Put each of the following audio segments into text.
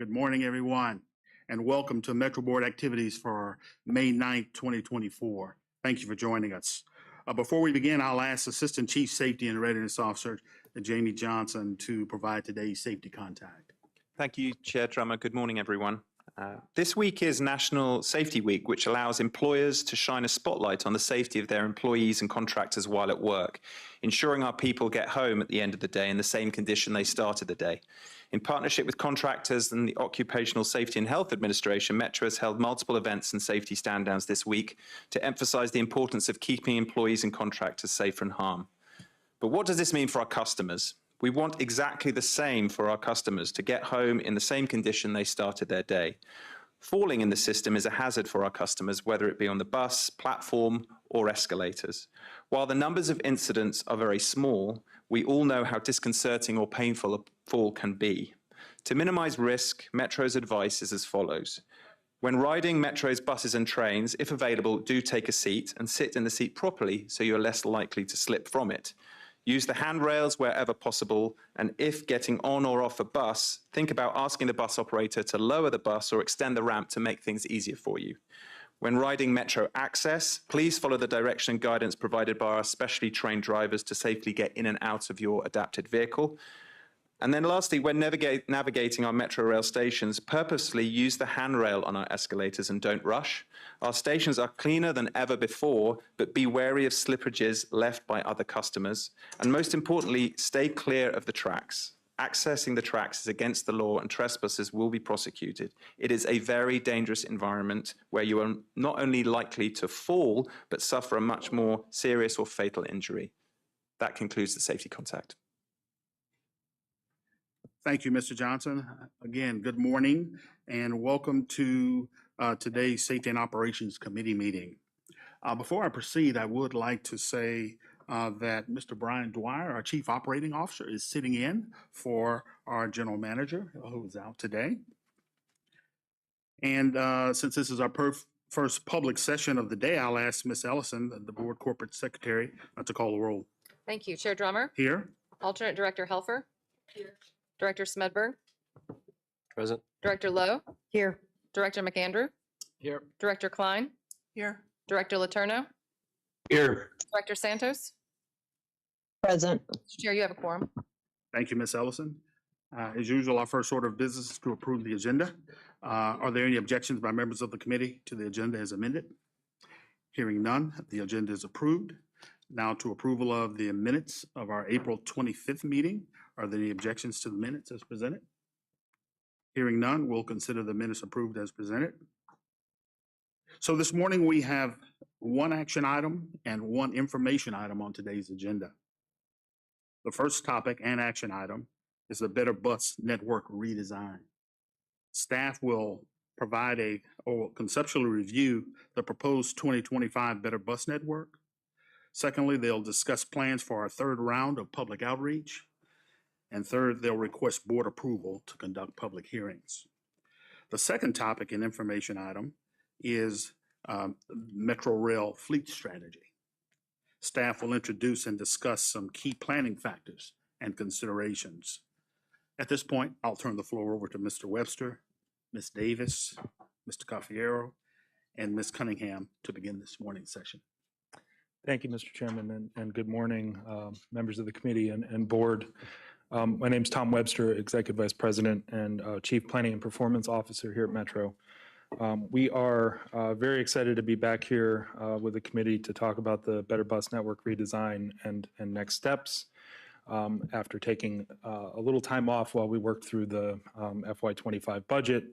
Good morning, everyone, and welcome to Metro Board activities for May 9th, 2024. Thank you for joining us. Before we begin, I'll ask Assistant Chief Safety and Readiness Officer Jamie Johnson to provide today's safety contact. Thank you, Chair Drummer. Good morning, everyone. This week is National Safety Week, which allows employers to shine a spotlight on the safety of their employees and contractors while at work, ensuring our people get home at the end of the day in the same condition they started the day. In partnership with contractors and the Occupational Safety and Health Administration, Metro has held multiple events and safety stand-downs this week to emphasize the importance of keeping employees and contractors safe from harm. But what does this mean for our customers? We want exactly the same for our customers, to get home in the same condition they started their day. Falling in the system is a hazard for our customers, whether it be on the bus, platform, or escalators. While the numbers of incidents are very small, we all know how disconcerting or painful a fall can be. To minimize risk, Metro's advice is as follows. When riding Metro's buses and trains, if available, do take a seat and sit in the seat properly so you're less likely to slip from it. Use the handrails wherever possible, and if getting on or off a bus, think about asking the bus operator to lower the bus or extend the ramp to make things easier for you. When riding Metro Access, please follow the direction and guidance provided by our specially trained drivers to safely get in and out of your adapted vehicle. And then lastly, when navigating our Metro rail stations, purposefully use the handrail on our escalators and don't rush. Our stations are cleaner than ever before, but be wary of slippages left by other customers. And most importantly, stay clear of the tracks. Accessing the tracks is against the law and trespassers will be prosecuted. It is a very dangerous environment where you are not only likely to fall, but suffer a much more serious or fatal injury. That concludes the safety contact. Thank you, Mr. Johnson. Again, good morning and welcome to today's Safety and Operations Committee meeting. Before I proceed, I would like to say that Mr. Brian Dwyer, our Chief Operating Officer, is sitting in for our General Manager, who is out today. And since this is our first public session of the day, I'll ask Ms. Ellison, the Board Corporate Secretary, to call the roll. Thank you. Chair Drummer. Here. Alternate Director Helfer. Here. Director Smedberg. Present. Director Lowe. Here. Director McAndrew. Here. Director Klein. Here. Director Letourneau. Here. Director Santos. Present. Chair, you have a quorum. Thank you, Ms. Ellison. As usual, our first order of business is to approve the agenda. Are there any objections by members of the committee to the agenda as amended? Hearing none, the agenda is approved. Now to approval of the minutes of our April 25th meeting. Are there any objections to the minutes as presented? Hearing none, we'll consider the minutes approved as presented. So this morning we have one action item and one information item on today's agenda. The first topic and action item is the Better Bus Network redesign. Staff will provide or conceptually review the proposed 2025 Better Bus Network. Secondly, they'll discuss plans for our third round of public outreach. And third, they'll request board approval to conduct public hearings. The second topic and information item is Metro Rail fleet strategy. Staff will introduce and discuss some key planning factors and considerations. At this point, I'll turn the floor over to Mr. Webster, Ms. Davis, Mr. Cafiero, and Ms. Cunningham to begin this morning's session. Thank you, Mr. Chairman, and good morning, members of the committee and board. My name is Tom Webster, Executive Vice President and Chief Planning and Performance Officer here at Metro. We are very excited to be back here with the committee to talk about the Better Bus Network redesign and next steps after taking a little time off while we worked through the FY25 budget.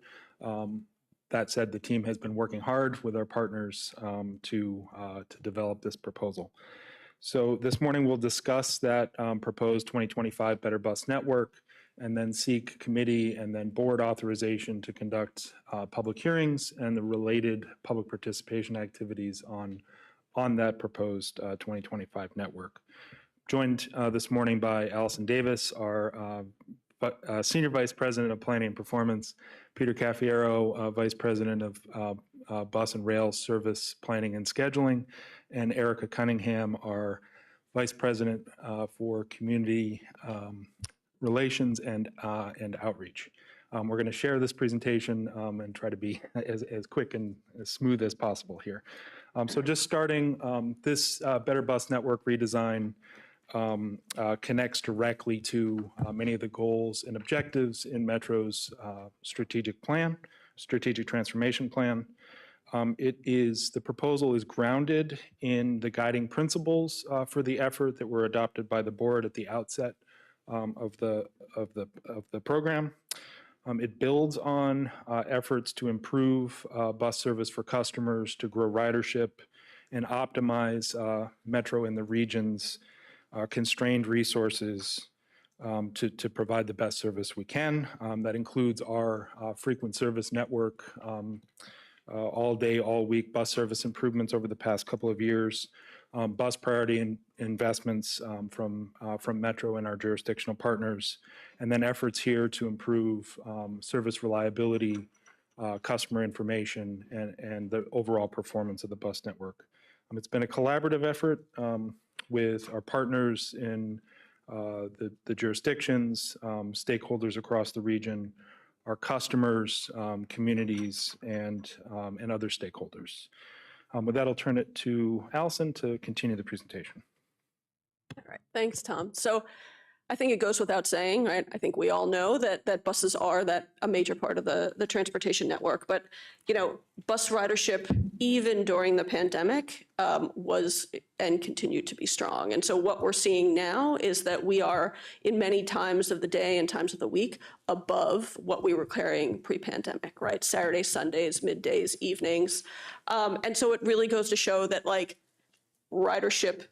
That said, the team has been working hard with our partners to develop this proposal. So this morning we'll discuss that proposed 2025 Better Bus Network and then seek committee and then board authorization to conduct public hearings and the related public participation activities on that proposed 2025 network. Joined this morning by Allison Davis, our Senior Vice President of Planning and Performance, Peter Cafiero, Vice President of Bus and Rail Service Planning and Scheduling, and Erica Cunningham, our Vice President for Community Relations and Outreach. We're going to share this presentation and try to be as quick and as smooth as possible here. So just starting, this Better Bus Network redesign connects directly to many of the goals and objectives in Metro's strategic transformation plan. The proposal is grounded in the guiding principles for the effort that were adopted by the board at the outset of the program. It builds on efforts to improve bus service for customers, to grow ridership, and optimize Metro and the region's constrained resources to provide the best service we can. That includes our frequent service network, all day, all week bus service improvements over the past couple of years, bus priority investments from Metro and our jurisdictional partners, and then efforts here to improve service reliability, customer information, and the overall performance of the bus network. It's been a collaborative effort with our partners in the jurisdictions, stakeholders across the region, our customers, communities, and other stakeholders. With that, I'll turn it to Allison to continue the presentation. All right, thanks, Tom. So I think it goes without saying, right? I think we all know that buses are a major part of the transportation network. But, bus ridership, even during the pandemic, was and continued to be strong. And so what we're seeing now is that we are, in many times of the day and times of the week, above what we were carrying pre-pandemic, right? Saturdays, Sundays, middays, evenings. And so it really goes to show that, ridership,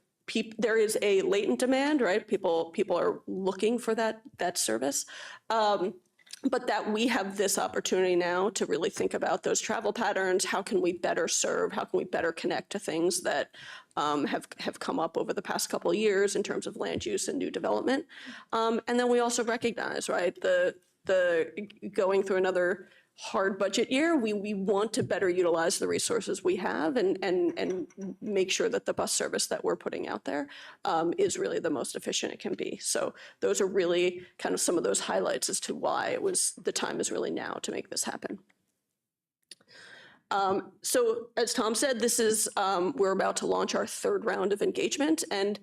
there is a latent demand, right? People are looking for that service. But that we have this opportunity now to really think about those travel patterns. How can we better serve? How can we better connect to things that have come up over the past couple of years in terms of land use and new development? And then we also recognize, right, the going through another hard budget year, we want to better utilize the resources we have and make sure that the bus service that we're putting out there is really the most efficient it can be. So those are really kind of some of those highlights as to why the time is really now to make this happen. So as Tom said, we're about to launch our third round of engagement, and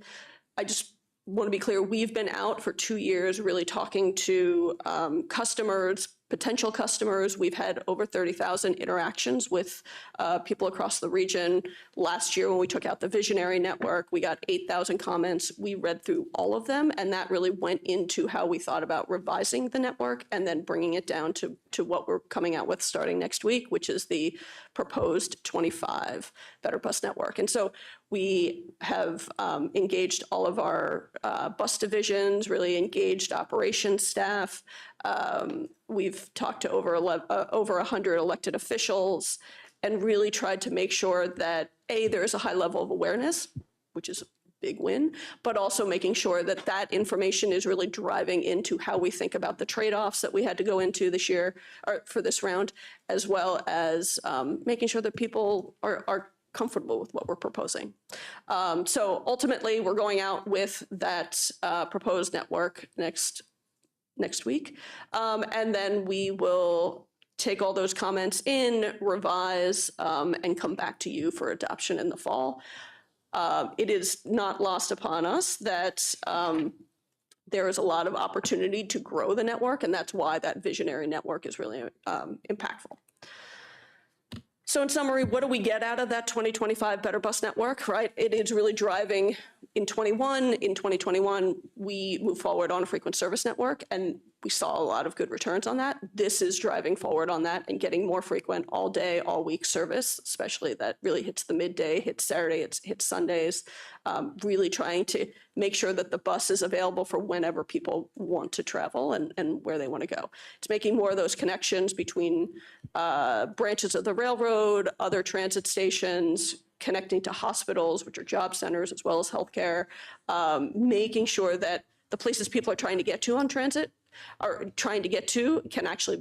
I just want to be clear, we've been out for 2 years really talking to customers, potential customers. We've had over 30,000 interactions with people across the region. Last year, when we took out the Visionary Network, we got 8,000 comments. We read through all of them, and that really went into how we thought about revising the network and then bringing it down to what we're coming out with starting next week, which is the proposed 25 Better Bus Network. And so we have engaged all of our bus divisions, really engaged operations staff. We've talked to over 100 elected officials and really tried to make sure that, A, there's a high level of awareness, which is a big win, but also making sure that that information is really driving into how we think about the trade-offs that we had to go into this year, or for this round, as well as making sure that people are comfortable with what we're proposing. So ultimately, we're going out with that proposed network next week. And then we will take all those comments in, revise, and come back to you for adoption in the fall. It is not lost upon us that there is a lot of opportunity to grow the network, and that's why that Visionary Network is really impactful. So in summary, what do we get out of that 2025 Better Bus Network, right? It is really driving in 2021, we moved forward on a frequent service network, and we saw a lot of good returns on that. This is driving forward on that and getting more frequent all day, all week service, especially that really hits the midday, hits Saturday, hits Sundays, really trying to make sure that the bus is available for whenever people want to travel and where they want to go. It's making more of those connections between branches of the railroad, other transit stations, connecting to hospitals, which are job centers, as well as healthcare, making sure that the places people are trying to get to on transit can actually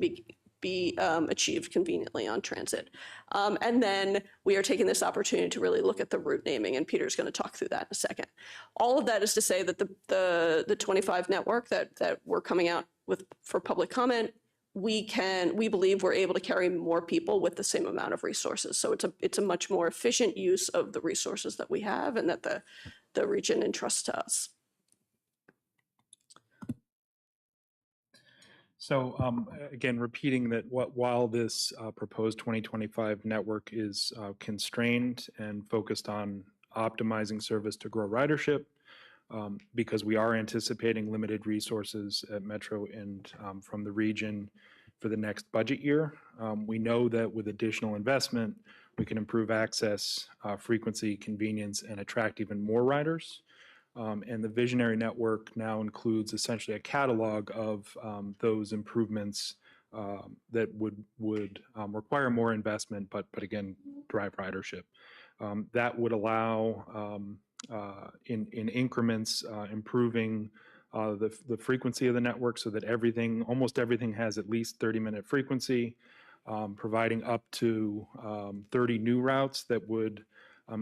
be achieved conveniently on transit. And then we are taking this opportunity to really look at the route naming, and Peter's going to talk through that in a second. All of that is to say that the 25 network that we're coming out with for public comment we believe we're able to carry more people with the same amount of resources. So it's a much more efficient use of the resources that we have and that the region entrusts to us. So again, repeating that while this proposed 2025 network is constrained and focused on optimizing service to grow ridership, because we are anticipating limited resources at Metro and from the region for the next budget year. We know that with additional investment, we can improve access, frequency, convenience, and attract even more riders. And the Visionary Network now includes essentially a catalog of those improvements that would require more investment, but again, drive ridership. That would allow in increments improving the frequency of the network so that almost everything has at least 30-minute frequency, providing up to 30 new routes that would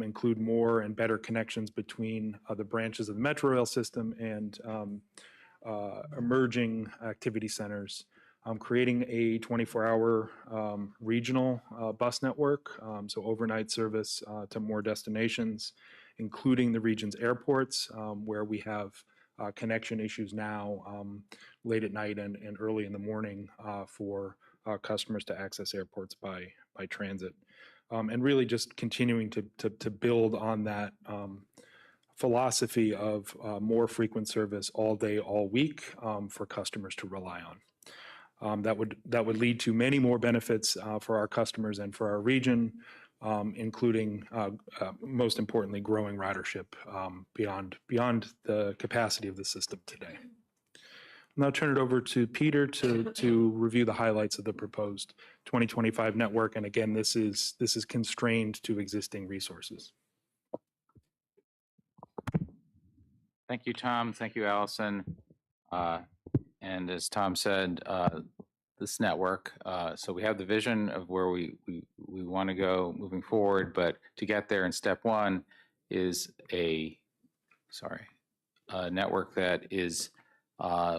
include more and better connections between the branches of the Metro Rail system and emerging activity centers, creating a 24-hour regional bus network, so overnight service to more destinations, including the region's airports, where we have connection issues now late at night and early in the morning for customers to access airports by transit. And really just continuing to build on that philosophy of more frequent service all day, all week for customers to rely on. That would lead to many more benefits for our customers and for our region, including, most importantly, growing ridership beyond the capacity of the system today. I'll now turn it over to Peter to review the highlights of the proposed 2025 network. And again, this is constrained to existing resources. Thank you, Tom. Thank you, Allison. And as Tom said, this network, so we have the vision of where we want to go moving forward, but to get there in step one is a network that is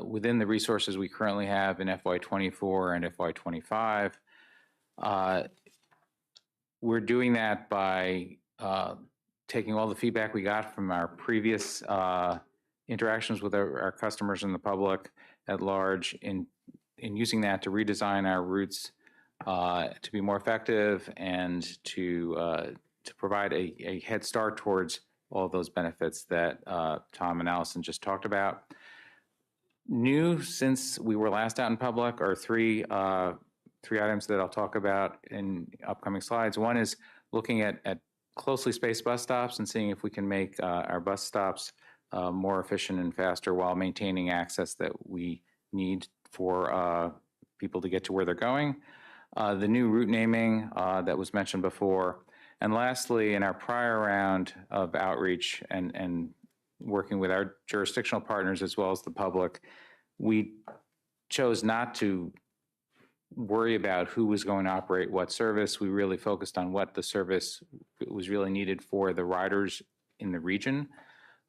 within the resources we currently have in FY24 and FY25. We're doing that by taking all the feedback we got from our previous interactions with our customers and the public at large, in using that to redesign our routes to be more effective and to provide a head start towards all of those benefits that Tom and Allison just talked about. New since we were last out in public are three items that I'll talk about in upcoming slides. One is looking at closely spaced bus stops and seeing if we can make our bus stops more efficient and faster while maintaining access that we need for people to get to where they're going. The new route naming that was mentioned before. And lastly, in our prior round of outreach and working with our jurisdictional partners as well as the public, we chose not to worry about who was going to operate what service. We really focused on what the service was really needed for the riders in the region.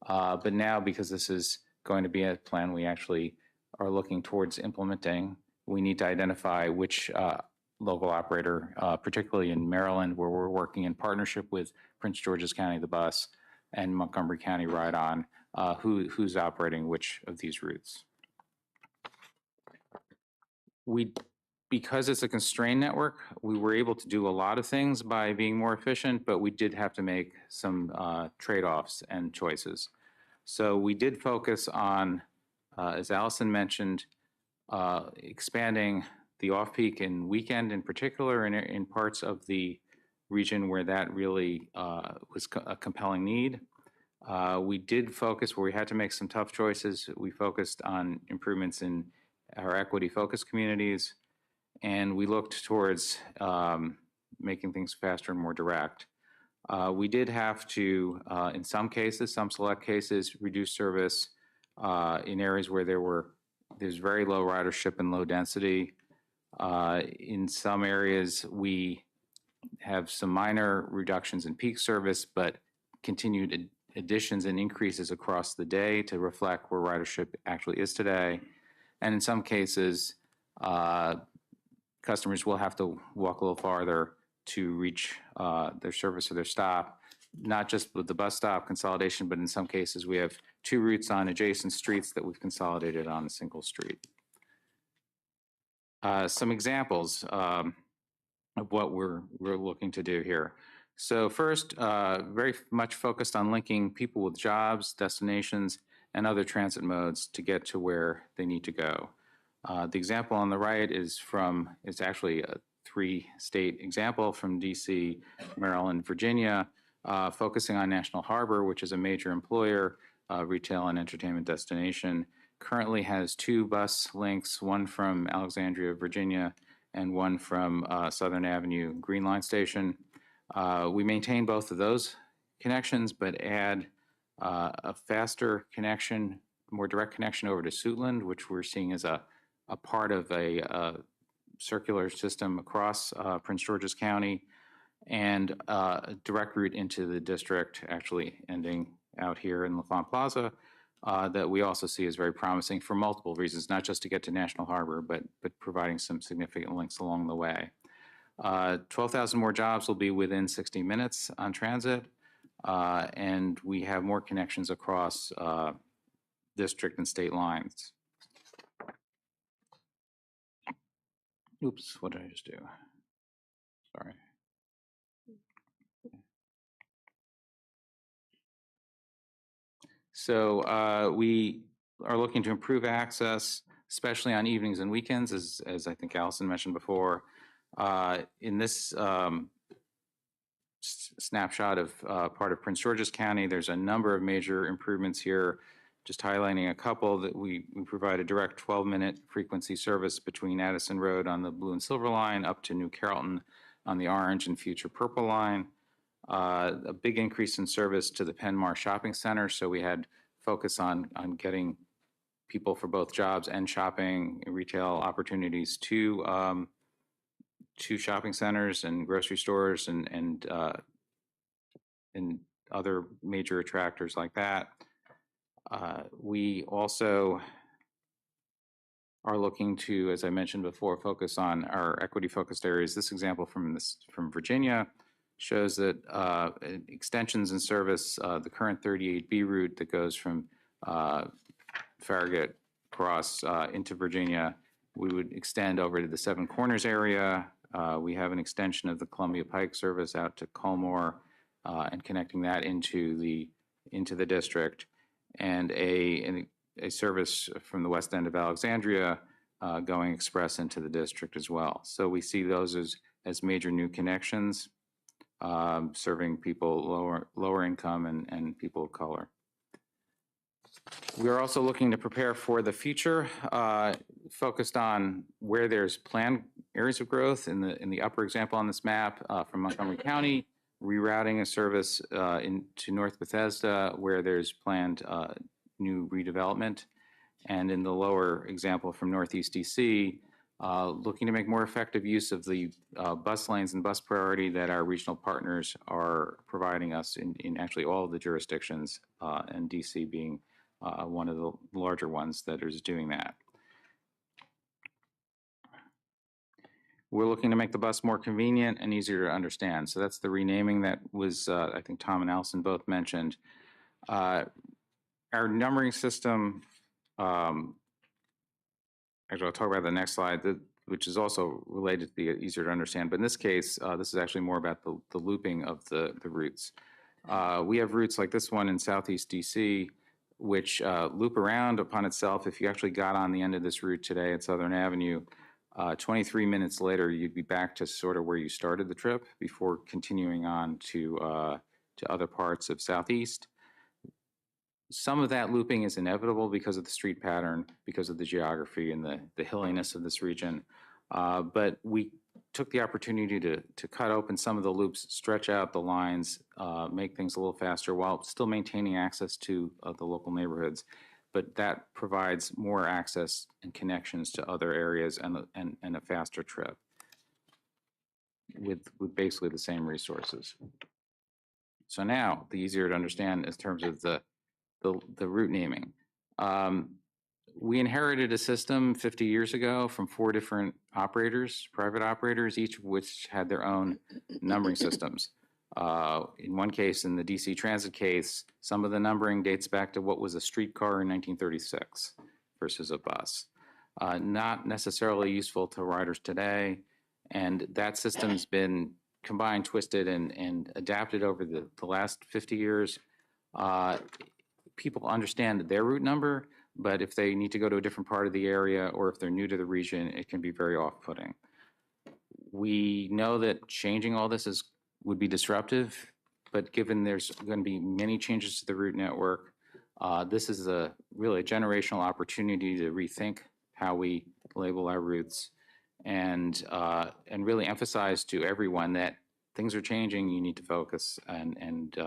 But now, because this is going to be a plan we actually are looking towards implementing, we need to identify which local operator, particularly in Maryland, where we're working in partnership with Prince George's County, the bus, and Montgomery County Ride On, who's operating which of these routes. Because it's a constrained network, we were able to do a lot of things by being more efficient, but we did have to make some trade-offs and choices. So we did focus on, as Allison mentioned, expanding the off-peak and weekend in particular in parts of the region where that really was a compelling need. We did focus where we had to make some tough choices. We focused on improvements in our equity focus communities, and we looked towards making things faster and more direct. We did have to, in some cases, some select cases, reduce service in areas where there's very low ridership and low density. In some areas, we have some minor reductions in peak service, but continued additions and increases across the day to reflect where ridership actually is today. And in some cases, customers will have to walk a little farther to reach their service or their stop, not just with the bus stop consolidation, but in some cases we have 2 routes on adjacent streets that we've consolidated on a single street. Some examples of what we're looking to do here. So first, very much focused on linking people with jobs, destinations, and other transit modes to get to where they need to go. The example on the right is actually a 3-state example from DC, Maryland, Virginia, focusing on National Harbor, which is a major employer, retail and entertainment destination. Currently has 2 bus links, one from Alexandria, Virginia, and one from Southern Avenue Green Line Station. We maintain both of those connections, but add a faster connection, more direct connection over to Suitland, which we're seeing as a part of a circular system across Prince George's County, and a direct route into the district, actually ending out here in L'Enfant Plaza, that we also see as very promising for multiple reasons, not just to get to National Harbor, but providing some significant links along the way. 12,000 more jobs will be within 60 minutes on transit, and we have more connections across district and state lines. Oops, what did I just do? Sorry. So we are looking to improve access, especially on evenings and weekends, as I think Allison mentioned before. In this snapshot of part of Prince George's County, there's a number of major improvements here. Just highlighting a couple, that we provide a direct 12-minute frequency service between Addison Road on the blue and silver line up to New Carrollton on the orange and future purple line. A big increase in service to the Penmar Shopping Center, so we had focus on getting people for both jobs and shopping and retail opportunities to shopping centers and grocery stores and other major attractors like that. We also are looking to, as I mentioned before, focus on our equity-focused areas. This example from Virginia shows that extensions in service, the current 38B route that goes from Farragut across into Virginia, we would extend over to the Seven Corners area. We have an extension of the Columbia Pike service out to Culmore and connecting that into the district, and a service from the west end of Alexandria going express into the district as well. So we see those as major new connections, serving people lower income and people of color. We are also looking to prepare for the future, focused on where there's planned areas of growth. In the upper example on this map from Montgomery County, rerouting a service into North Bethesda where there's planned new redevelopment. And in the lower example from Northeast DC, looking to make more effective use of the bus lanes and bus priority that our regional partners are providing us in actually all of the jurisdictions, and DC being one of the larger ones that is doing that. We're looking to make the bus more convenient and easier to understand. So that's the renaming that was, I think Tom and Allison both mentioned. Our numbering system, actually I'll talk about the next slide, which is also related to the easier to understand. But in this case, this is actually more about the looping of the routes. We have routes like this one in Southeast DC, which loop around upon itself. If you actually got on the end of this route today at Southern Avenue, 23 minutes later, you'd be back to sort of where you started the trip before continuing on to other parts of Southeast. Some of that looping is inevitable because of the street pattern, because of the geography and the hilliness of this region. But we took the opportunity to cut open some of the loops, stretch out the lines, make things a little faster while still maintaining access to the local neighborhoods. But that provides more access and connections to other areas and a faster trip with basically the same resources. So now, the easier to understand in terms of the route naming. We inherited a system 50 years ago from 4 different operators, private operators, each of which had their own numbering systems. In one case, in the DC Transit case, some of the numbering dates back to what was a streetcar in 1936 versus a bus. Not necessarily useful to riders today, and that system's been combined, twisted, and adapted over the last 50 years. People understand their route number, but if they need to go to a different part of the area or if they're new to the region, it can be very off-putting. We know that changing all this would be disruptive, but given there's going to be many changes to the route network, this is really a generational opportunity to rethink how we label our routes and really emphasize to everyone that things are changing. You need to focus and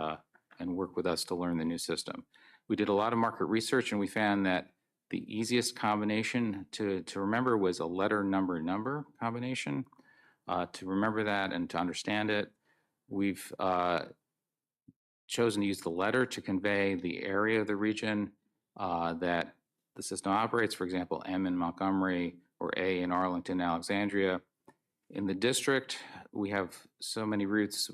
work with us to learn the new system. We did a lot of market research and we found that the easiest combination to remember was a letter number combination. To remember that and to understand it, we've chosen to use the letter to convey the area of the region that the system operates, for example, M in Montgomery or A in Arlington, Alexandria. In the district, we have so many routes,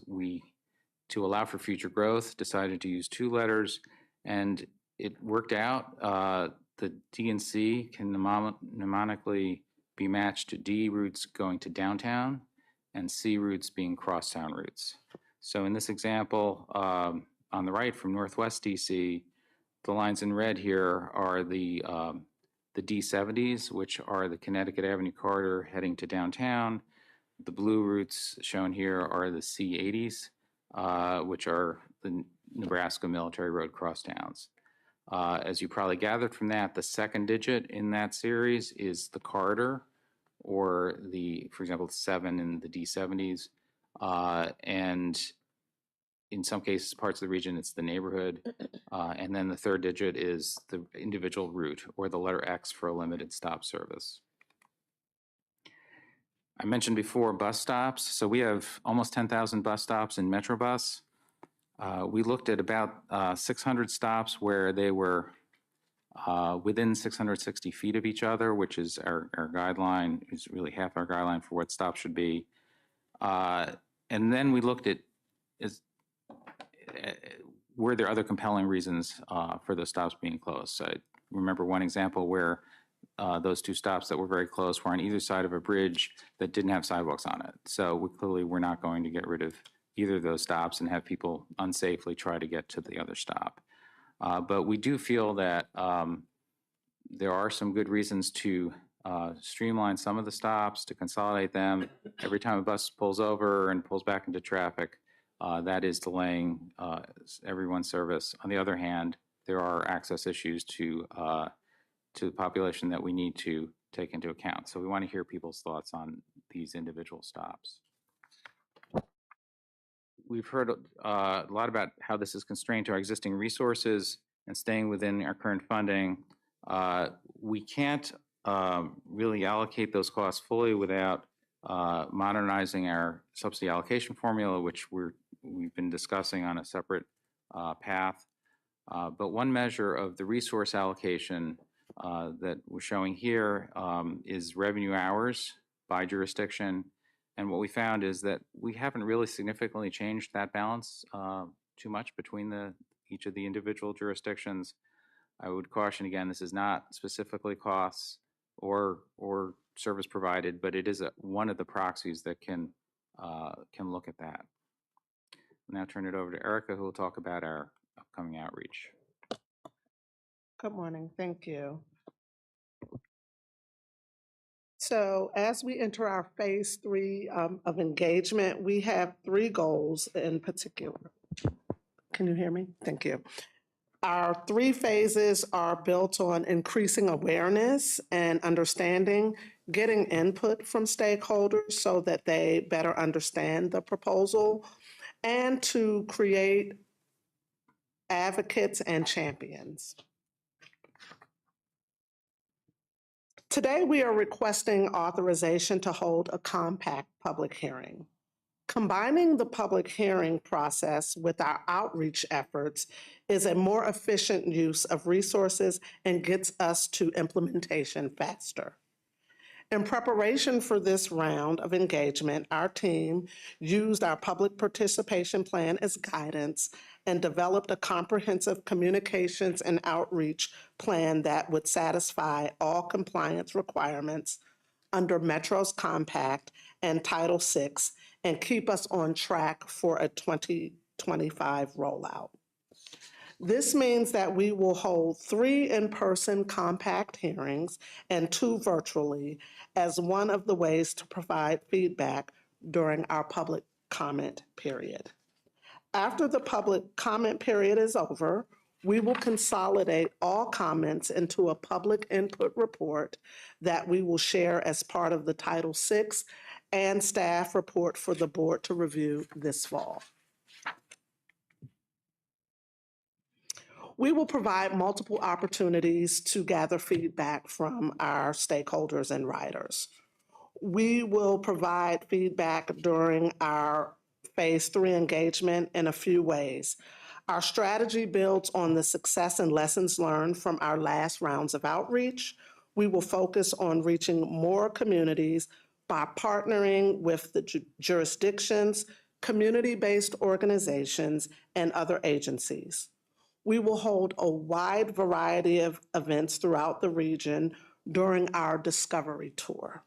to allow for future growth, decided to use 2 letters, and it worked out. The D and C can mnemonically be matched to D routes going to downtown and C routes being crosstown routes. So in this example, on the right from Northwest DC, the lines in red here are the D70s, which are the Connecticut Avenue corridor heading to downtown. The blue routes shown here are the C80s, which are the Nebraska Military Road crosstowns. As you probably gathered from that, the second digit in that series is the corridor, or for example, 7 in the D70s. And in some cases, parts of the region, it's the neighborhood. And then the third digit is the individual route, or the letter X for a limited stop service. I mentioned before bus stops. So we have almost 10,000 bus stops in Metrobus. We looked at about 600 stops where they were within 660 feet of each other, which is our guideline, is really half our guideline for what stops should be. And then we looked at were there other compelling reasons for those stops being closed. So I remember one example where those 2 stops that were very close were on either side of a bridge that didn't have sidewalks on it. So we clearly were not going to get rid of either of those stops and have people unsafely try to get to the other stop. But we do feel that there are some good reasons to streamline some of the stops, to consolidate them. Every time a bus pulls over and pulls back into traffic, that is delaying everyone's service. On the other hand, there are access issues to the population that we need to take into account. So we want to hear people's thoughts on these individual stops. We've heard a lot about how this is constrained to our existing resources and staying within our current funding. We can't really allocate those costs fully without modernizing our subsidy allocation formula, which we've been discussing on a separate path. But one measure of the resource allocation that we're showing here is revenue hours by jurisdiction. And what we found is that we haven't really significantly changed that balance too much between each of the individual jurisdictions. I would caution again, this is not specifically costs or service provided, but it is one of the proxies that can look at that. I'll now turn it over to Erica, who will talk about our upcoming outreach. Good morning, thank you. So as we enter our phase 3 of engagement, we have 3 goals in particular. Can you hear me? Thank you. Our 3 phases are built on increasing awareness and understanding, getting input from stakeholders so that they better understand the proposal, and to create advocates and champions. Today, we are requesting authorization to hold a compact public hearing. Combining the public hearing process with our outreach efforts is a more efficient use of resources and gets us to implementation faster. In preparation for this round of engagement, our team used our public participation plan as guidance and developed a comprehensive communications and outreach plan that would satisfy all compliance requirements under Metro's Compact and Title VI and keep us on track for a 2025 rollout. This means that we will hold 3 in-person compact hearings and 2 virtually as one of the ways to provide feedback during our public comment period. After the public comment period is over, we will consolidate all comments into a public input report that we will share as part of the Title VI and staff report for the board to review this fall. We will provide multiple opportunities to gather feedback from our stakeholders and riders. We will provide feedback during our Phase 3 engagement in a few ways. Our strategy builds on the success and lessons learned from our last rounds of outreach. We will focus on reaching more communities by partnering with the jurisdictions, community-based organizations, and other agencies. We will hold a wide variety of events throughout the region during our discovery tour,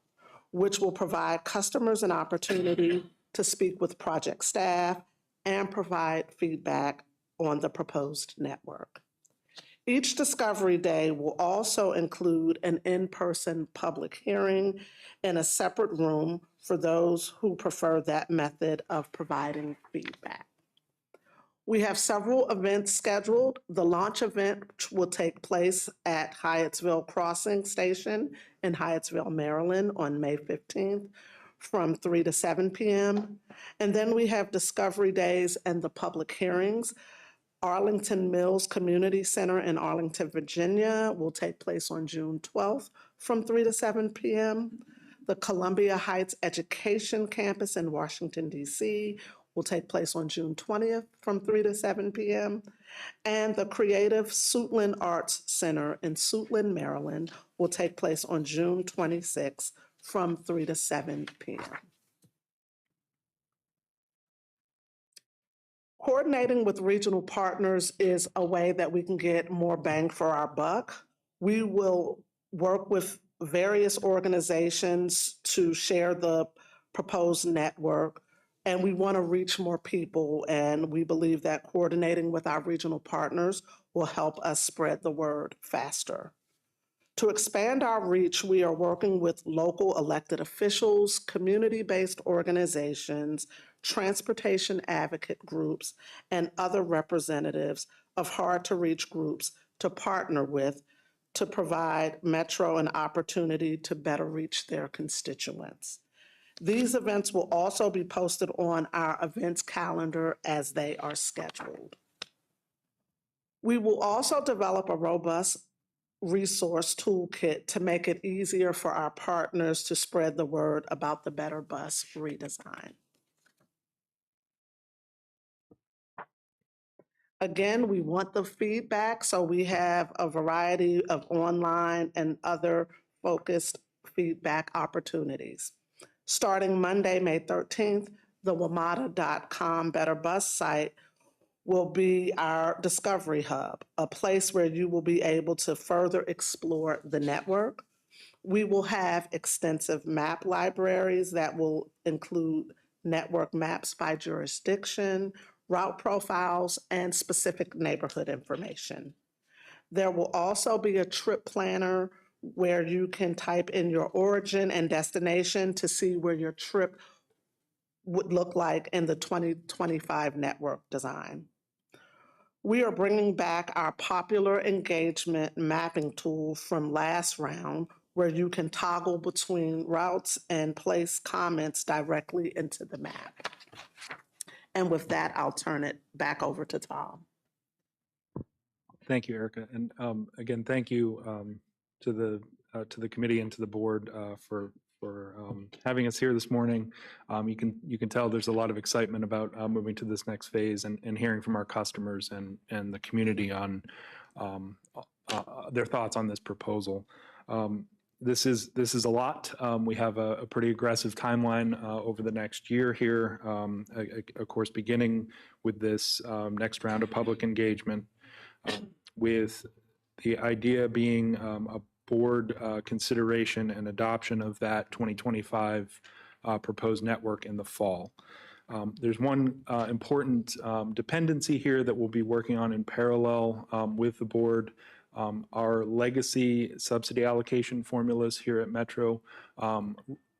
which will provide customers an opportunity to speak with project staff and provide feedback on the proposed network. Each Discovery Day will also include an in-person public hearing in a separate room for those who prefer that method of providing feedback. We have several events scheduled. The launch event will take place at Hyattsville Crossing Station in Hyattsville, Maryland on May 15th from 3 to 7 p.m. And then we have Discovery Days and the public hearings. Arlington Mills Community Center in Arlington, Virginia will take place on June 12th from 3 to 7 p.m. The Columbia Heights Education Campus in Washington, D.C. will take place on June 20th from 3 to 7 p.m. And the Creative Suitland Arts Center in Suitland, Maryland will take place on June 26th from 3 to 7 p.m. Coordinating with regional partners is a way that we can get more bang for our buck. We will work with various organizations to share the proposed network, and we want to reach more people, and we believe that coordinating with our regional partners will help us spread the word faster. To expand our reach, we are working with local elected officials, community-based organizations, transportation advocate groups, and other representatives of hard-to-reach groups to partner with to provide Metro an opportunity to better reach their constituents. These events will also be posted on our events calendar as they are scheduled. We will also develop a robust resource toolkit to make it easier for our partners to spread the word about the Better Bus redesign. Again, we want the feedback, so we have a variety of online and other focused feedback opportunities. Starting Monday, May 13th, the WMATA.com Better Bus site will be our discovery hub, a place where you will be able to further explore the network. We will have extensive map libraries that will include network maps by jurisdiction, route profiles, and specific neighborhood information. There will also be a trip planner where you can type in your origin and destination to see where your trip would look like in the 2025 network design. We are bringing back our popular engagement mapping tool from last round, where you can toggle between routes and place comments directly into the map. And with that, I'll turn it back over to Tom. Thank you, Erica. And again, thank you to the committee and to the board for for having us here this morning. You can tell there's a lot of excitement about moving to this next phase and hearing from our customers and the community on their thoughts on this proposal. This is a lot. We have a pretty aggressive timeline over the next year here, of course, beginning with this next round of public engagement, with the idea being a board consideration and adoption of that 2025 proposed network in the fall. There's one important dependency here that we'll be working on in parallel with the board. Our legacy subsidy allocation formulas here at Metro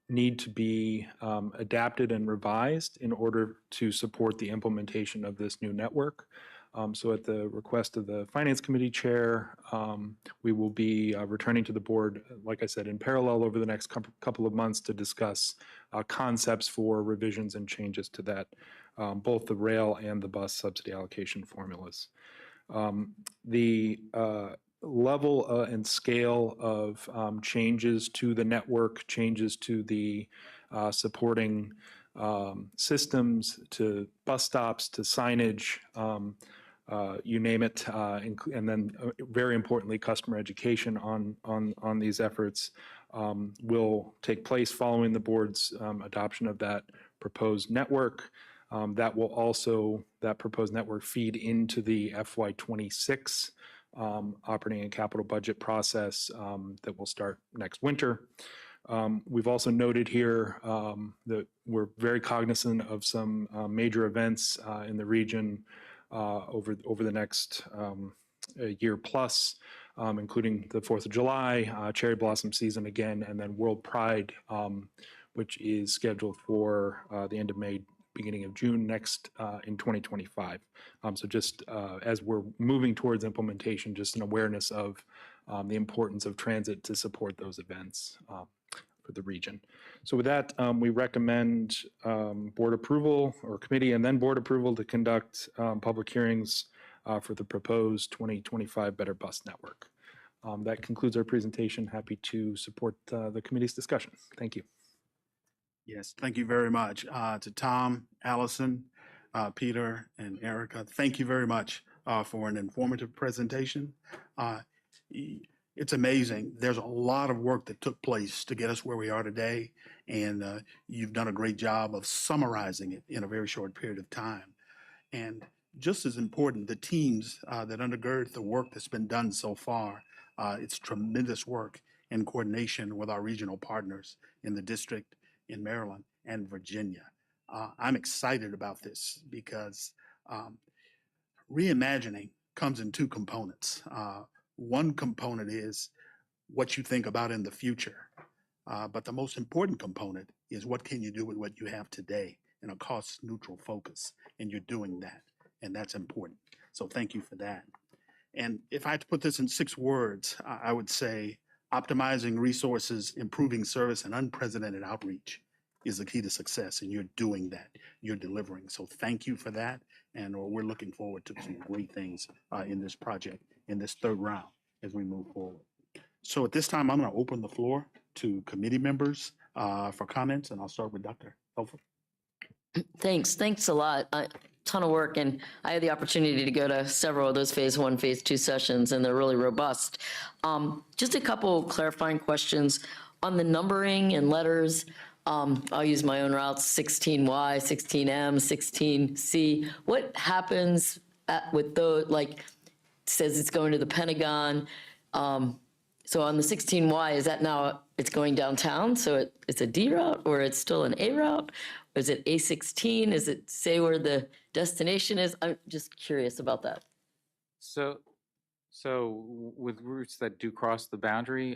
need to be adapted and revised in order to support the implementation of this new network. So at the request of the Finance Committee Chair, we will be returning to the board, like I said, in parallel over the next couple of months to discuss concepts for revisions and changes to that, both the rail and the bus subsidy allocation formulas. The level and scale of changes to the network, changes to the supporting systems, to bus stops, to signage, you name it, and then very importantly, customer education on these efforts will take place following the board's adoption of that proposed network. That proposed network feed into the FY26 operating and capital budget process that will start next winter. We've also noted here that we're very cognizant of some major events in the region over the next year plus, including the 4th of July, cherry blossom season again, and then World Pride, which is scheduled for the end of May, beginning of June next in 2025. So just as we're moving towards implementation, just an awareness of the importance of transit to support those events for the region. So with that, we recommend board approval or committee and then board approval to conduct public hearings for the proposed 2025 Better Bus Network. That concludes our presentation. Happy to support the committee's discussion. Thank you. Yes, thank you very much. To Tom, Allison, Peter, and Erica, thank you very much for an informative presentation. It's amazing. There's a lot of work that took place to get us where we are today, and you've done a great job of summarizing it in a very short period of time. And just as important, the teams that undergird the work that's been done so far. It's tremendous work in coordination with our regional partners in the district, in Maryland and Virginia. I'm excited about this because reimagining comes in two components. One component is what you think about in the future, but the most important component is what can you do with what you have today in a cost-neutral focus, and you're doing that, and that's important. So thank you for that. And if I had to put this in 6 words, I would say optimizing resources, improving service, and unprecedented outreach is the key to success, and you're doing that. You're delivering. So thank you for that, and we're looking forward to some great things in this project, in this 3rd round as we move forward. So at this time, I'm going to open the floor to committee members for comments, and I'll start with Dr. Helfer. Thanks a lot. A ton of work, and I had the opportunity to go to several of those phase 1, phase 2 sessions, and they're really robust. Just a couple clarifying questions on the numbering and letters. I'll use my own routes, 16Y, 16M, 16C. What happens with those, like, says it's going to the Pentagon. So on the 16Y, is that now, it's going downtown, so it's a D route, or it's still an A route? Or is it A16? Is it say where the destination is? I'm just curious about that. So with routes that do cross the boundary,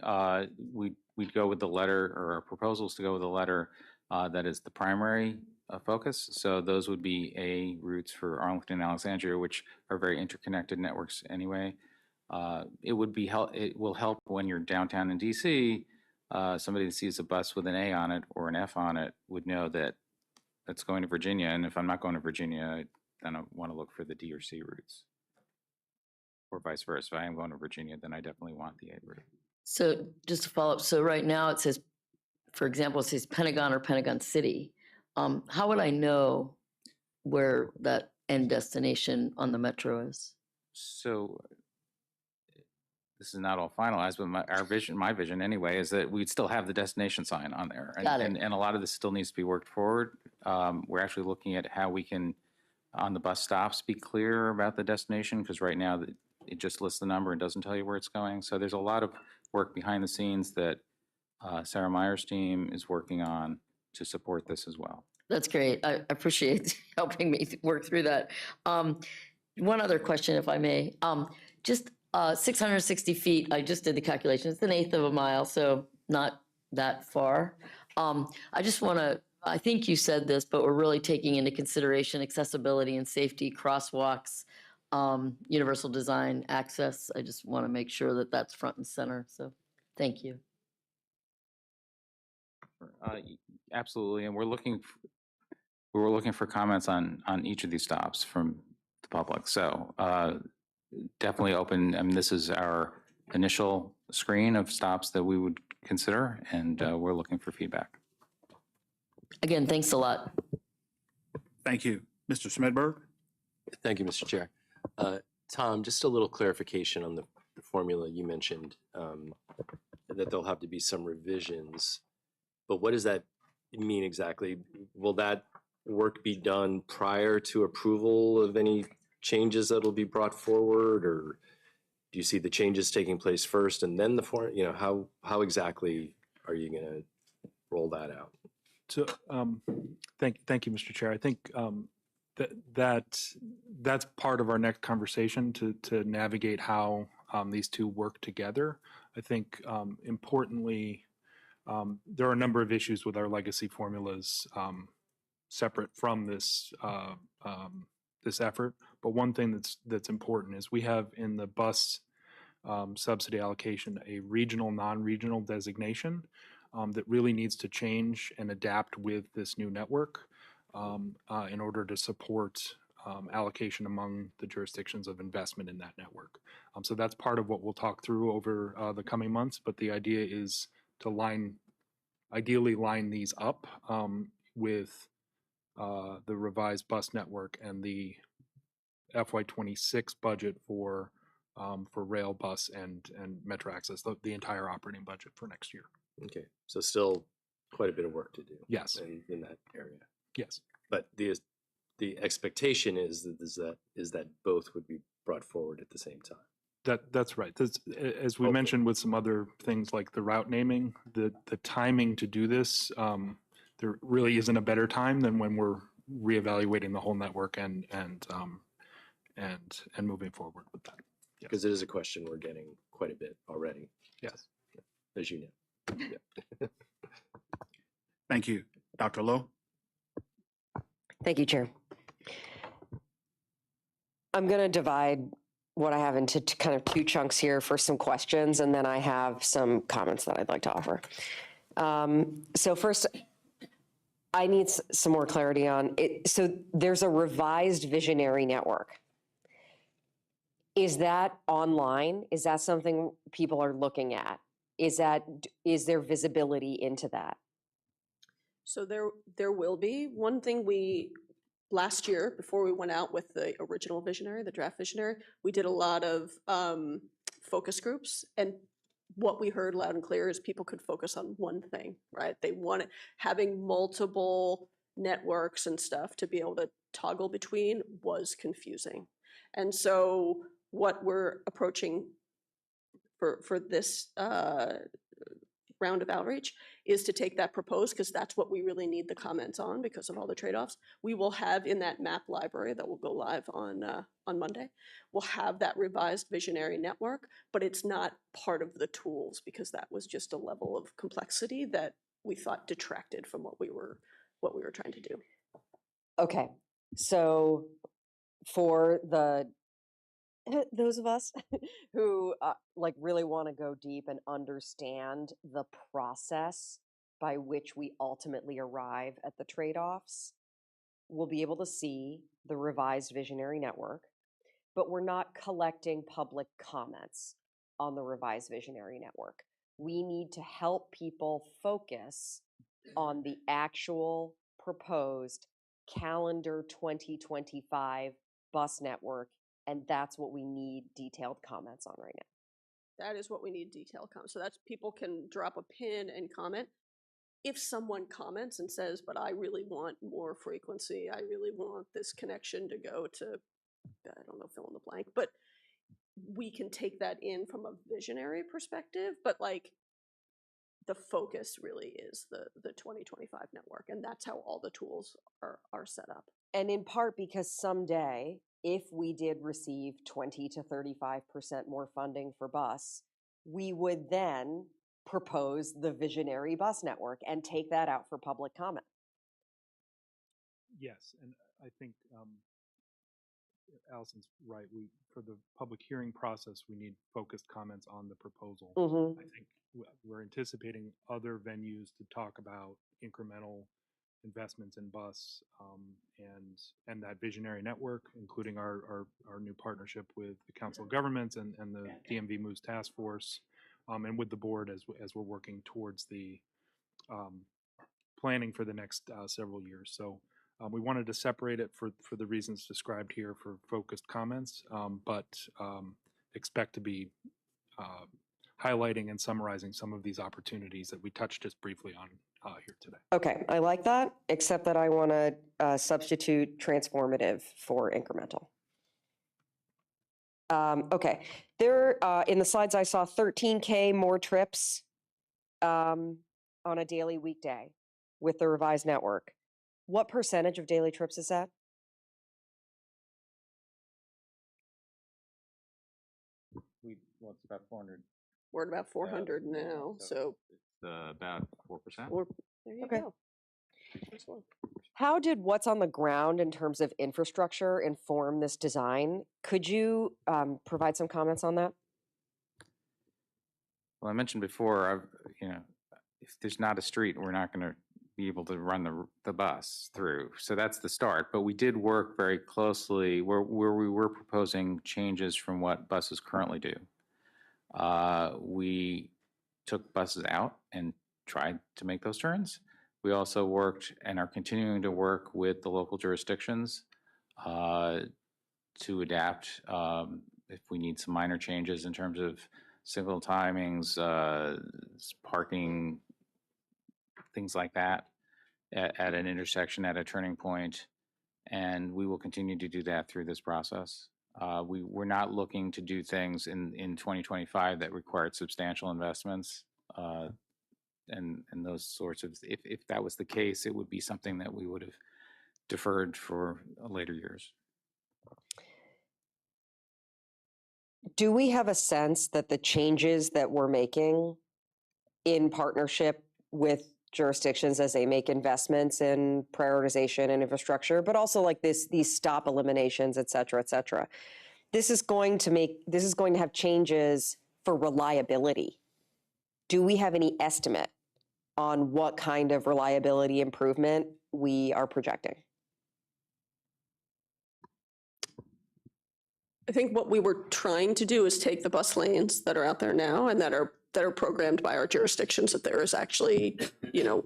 we'd go with the letter, or our proposals to go with the letter that is the primary focus. So those would be A routes for Arlington and Alexandria, which are very interconnected networks anyway. It will help when you're downtown in DC. Somebody that sees a bus with an A on it or an F on it would know that it's going to Virginia. And if I'm not going to Virginia, then I want to look for the D or C routes, or vice versa. If I am going to Virginia, then I definitely want the A route. So just to follow up, so right now it says for example, it says Pentagon or Pentagon City, how would I know where that end destination on the metro is? So this is not all finalized, but my vision anyway, is that we'd still have the destination sign on there. Got it. And a lot of this still needs to be worked forward. We're actually looking at how we can, on the bus stops, be clear about the destination, because right now it just lists the number and doesn't tell you where it's going. So there's a lot of work behind the scenes that Sarah Meyer's team is working on to support this as well. That's great. I appreciate helping me work through that. One other question, if I may. Just 660 feet, I just did the calculation. It's an eighth of a mile, so not that far. I just want to, I think you said this, but we're really taking into consideration accessibility and safety, crosswalks, universal design, access. I just want to make sure that that's front and center. So thank you. Absolutely, and we're looking for comments on each of these stops from the public. So definitely open. I mean, this is our initial screen of stops that we would consider, and we're looking for feedback. Again, thanks a lot. Thank you. Mr. Smedberg? Thank you, Mr. Chair. Tom, just a little clarification on the formula you mentioned, that there'll have to be some revisions, but what does that mean exactly? Will that work be done prior to approval of any changes that'll be brought forward, or do you see the changes taking place first and then the form? You know, how exactly are you going to roll that out? So, thank you, Mr. Chair. I think that's part of our next conversation to navigate how these two work together. I think importantly, there are a number of issues with our legacy formulas separate from this this effort. But one thing that's important is we have in the bus subsidy allocation a regional, non-regional designation that really needs to change and adapt with this new network in order to support allocation among the jurisdictions of investment in that network. So that's part of what we'll talk through over the coming months, but the idea is to ideally line these up with the revised bus network and the FY26 budget for rail, bus, and metro access, the entire operating budget for next year. Okay, so still quite a bit of work to do. Yes. In that area. Yes. But the expectation is that both would be brought forward at the same time. That's right. As we mentioned with some other things like the route naming, the timing to do this, there really isn't a better time than when we're reevaluating the whole network and moving forward with that. Because it is a question we're getting quite a bit already. Yes. As you know. Yeah. Thank you. Dr. Lowe? Thank you, Chair. I'm going to divide what I have into kind of two chunks here for some questions, and then I have some comments that I'd like to offer. So first, I need some more clarity on it. So there's a revised visionary network. Is that online? Is that something people are looking at? Is there visibility into that? So there will be. One thing last year, before we went out with the original visionary, the draft visionary, we did a lot of focus groups, and what we heard loud and clear is people could focus on one thing, right? They wanted having multiple networks and stuff to be able to toggle between was confusing. And so what we're approaching for this round of outreach is to take that proposed, because that's what we really need the comments on because of all the trade-offs. We will have in that map library that will go live on Monday, we'll have that revised visionary network, but it's not part of the tools because that was just a level of complexity that we thought detracted from what we were trying to do. Okay, so for those of us who really want to go deep and understand the process by which we ultimately arrive at the trade-offs, we'll be able to see the revised visionary network, but we're not collecting public comments on the revised visionary network. We need to help people focus on the actual proposed calendar 2025 bus network, and that's what we need detailed comments on right now. That is what we need detailed comments. So that's people can drop a pin and comment. If someone comments and says, but I really want more frequency, I really want this connection to go to, I don't know, fill in the blank, but we can take that in from a visionary perspective, but like the focus really is the 2025 network, and that's how all the tools are set up. And in part because someday, if we did receive 20 to 35% more funding for bus, we would then propose the visionary bus network and take that out for public comment. Yes, and I think Allison's right. For the public hearing process, we need focused comments on the proposal. Mm-hmm. I think we're anticipating other venues to talk about incremental investments in bus and that visionary network, including our new partnership with the Council of Governments and the DMV Moves Task Force, and with the board as we're working towards the planning for the next several years. So we wanted to separate it for the reasons described here for focused comments, but expect to be highlighting and summarizing some of these opportunities that we touched just briefly on here today. Okay, I like that, except that I want to substitute transformative for incremental. Okay, there in the slides I saw 13K more trips on a daily weekday with the revised network. What percentage of daily trips is that? Well, it's about 400. We're at about 400 now, so About 4%. there you Okay. go. Nice one. How did what's on the ground in terms of infrastructure inform this design? Could you provide some comments on that? Well, I mentioned before, if there's not a street, we're not going to be able to run the bus through. So that's the start. But we did work very closely where we were proposing changes from what buses currently do. We took buses out and tried to make those turns. We also worked and are continuing to work with the local jurisdictions to adapt if we need some minor changes in terms of signal timings, parking, things like that at an intersection, at a turning point. And we will continue to do that through this process. We're not looking to do things in 2025 that required substantial investments. And those sorts of, if that was the case, it would be something that we would have deferred for later years. Do we have a sense that the changes that we're making in partnership with jurisdictions as they make investments in prioritization and infrastructure, but also like these stop eliminations, et cetera, this is going to have changes for reliability. Do we have any estimate on what kind of reliability improvement we are projecting? I think what we were trying to do is take the bus lanes that are out there now and that are programmed by our jurisdictions, that there is actually,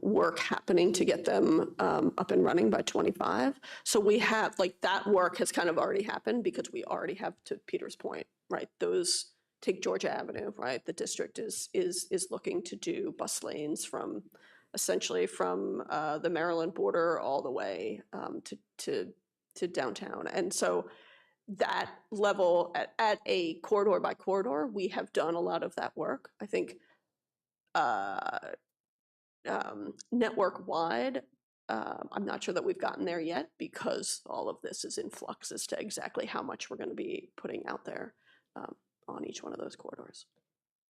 work happening to get them up and running by 25. So we have, that work has kind of already happened because we already have, to Peter's point, right? Take Georgia Avenue, right? The district is looking to do bus lanes essentially from the Maryland border all the way to downtown. And so that level at a corridor by corridor, we have done a lot of that work. I think network wide, I'm not sure that we've gotten there yet because all of this is in flux as to exactly how much we're going to be putting out there on each one of those corridors.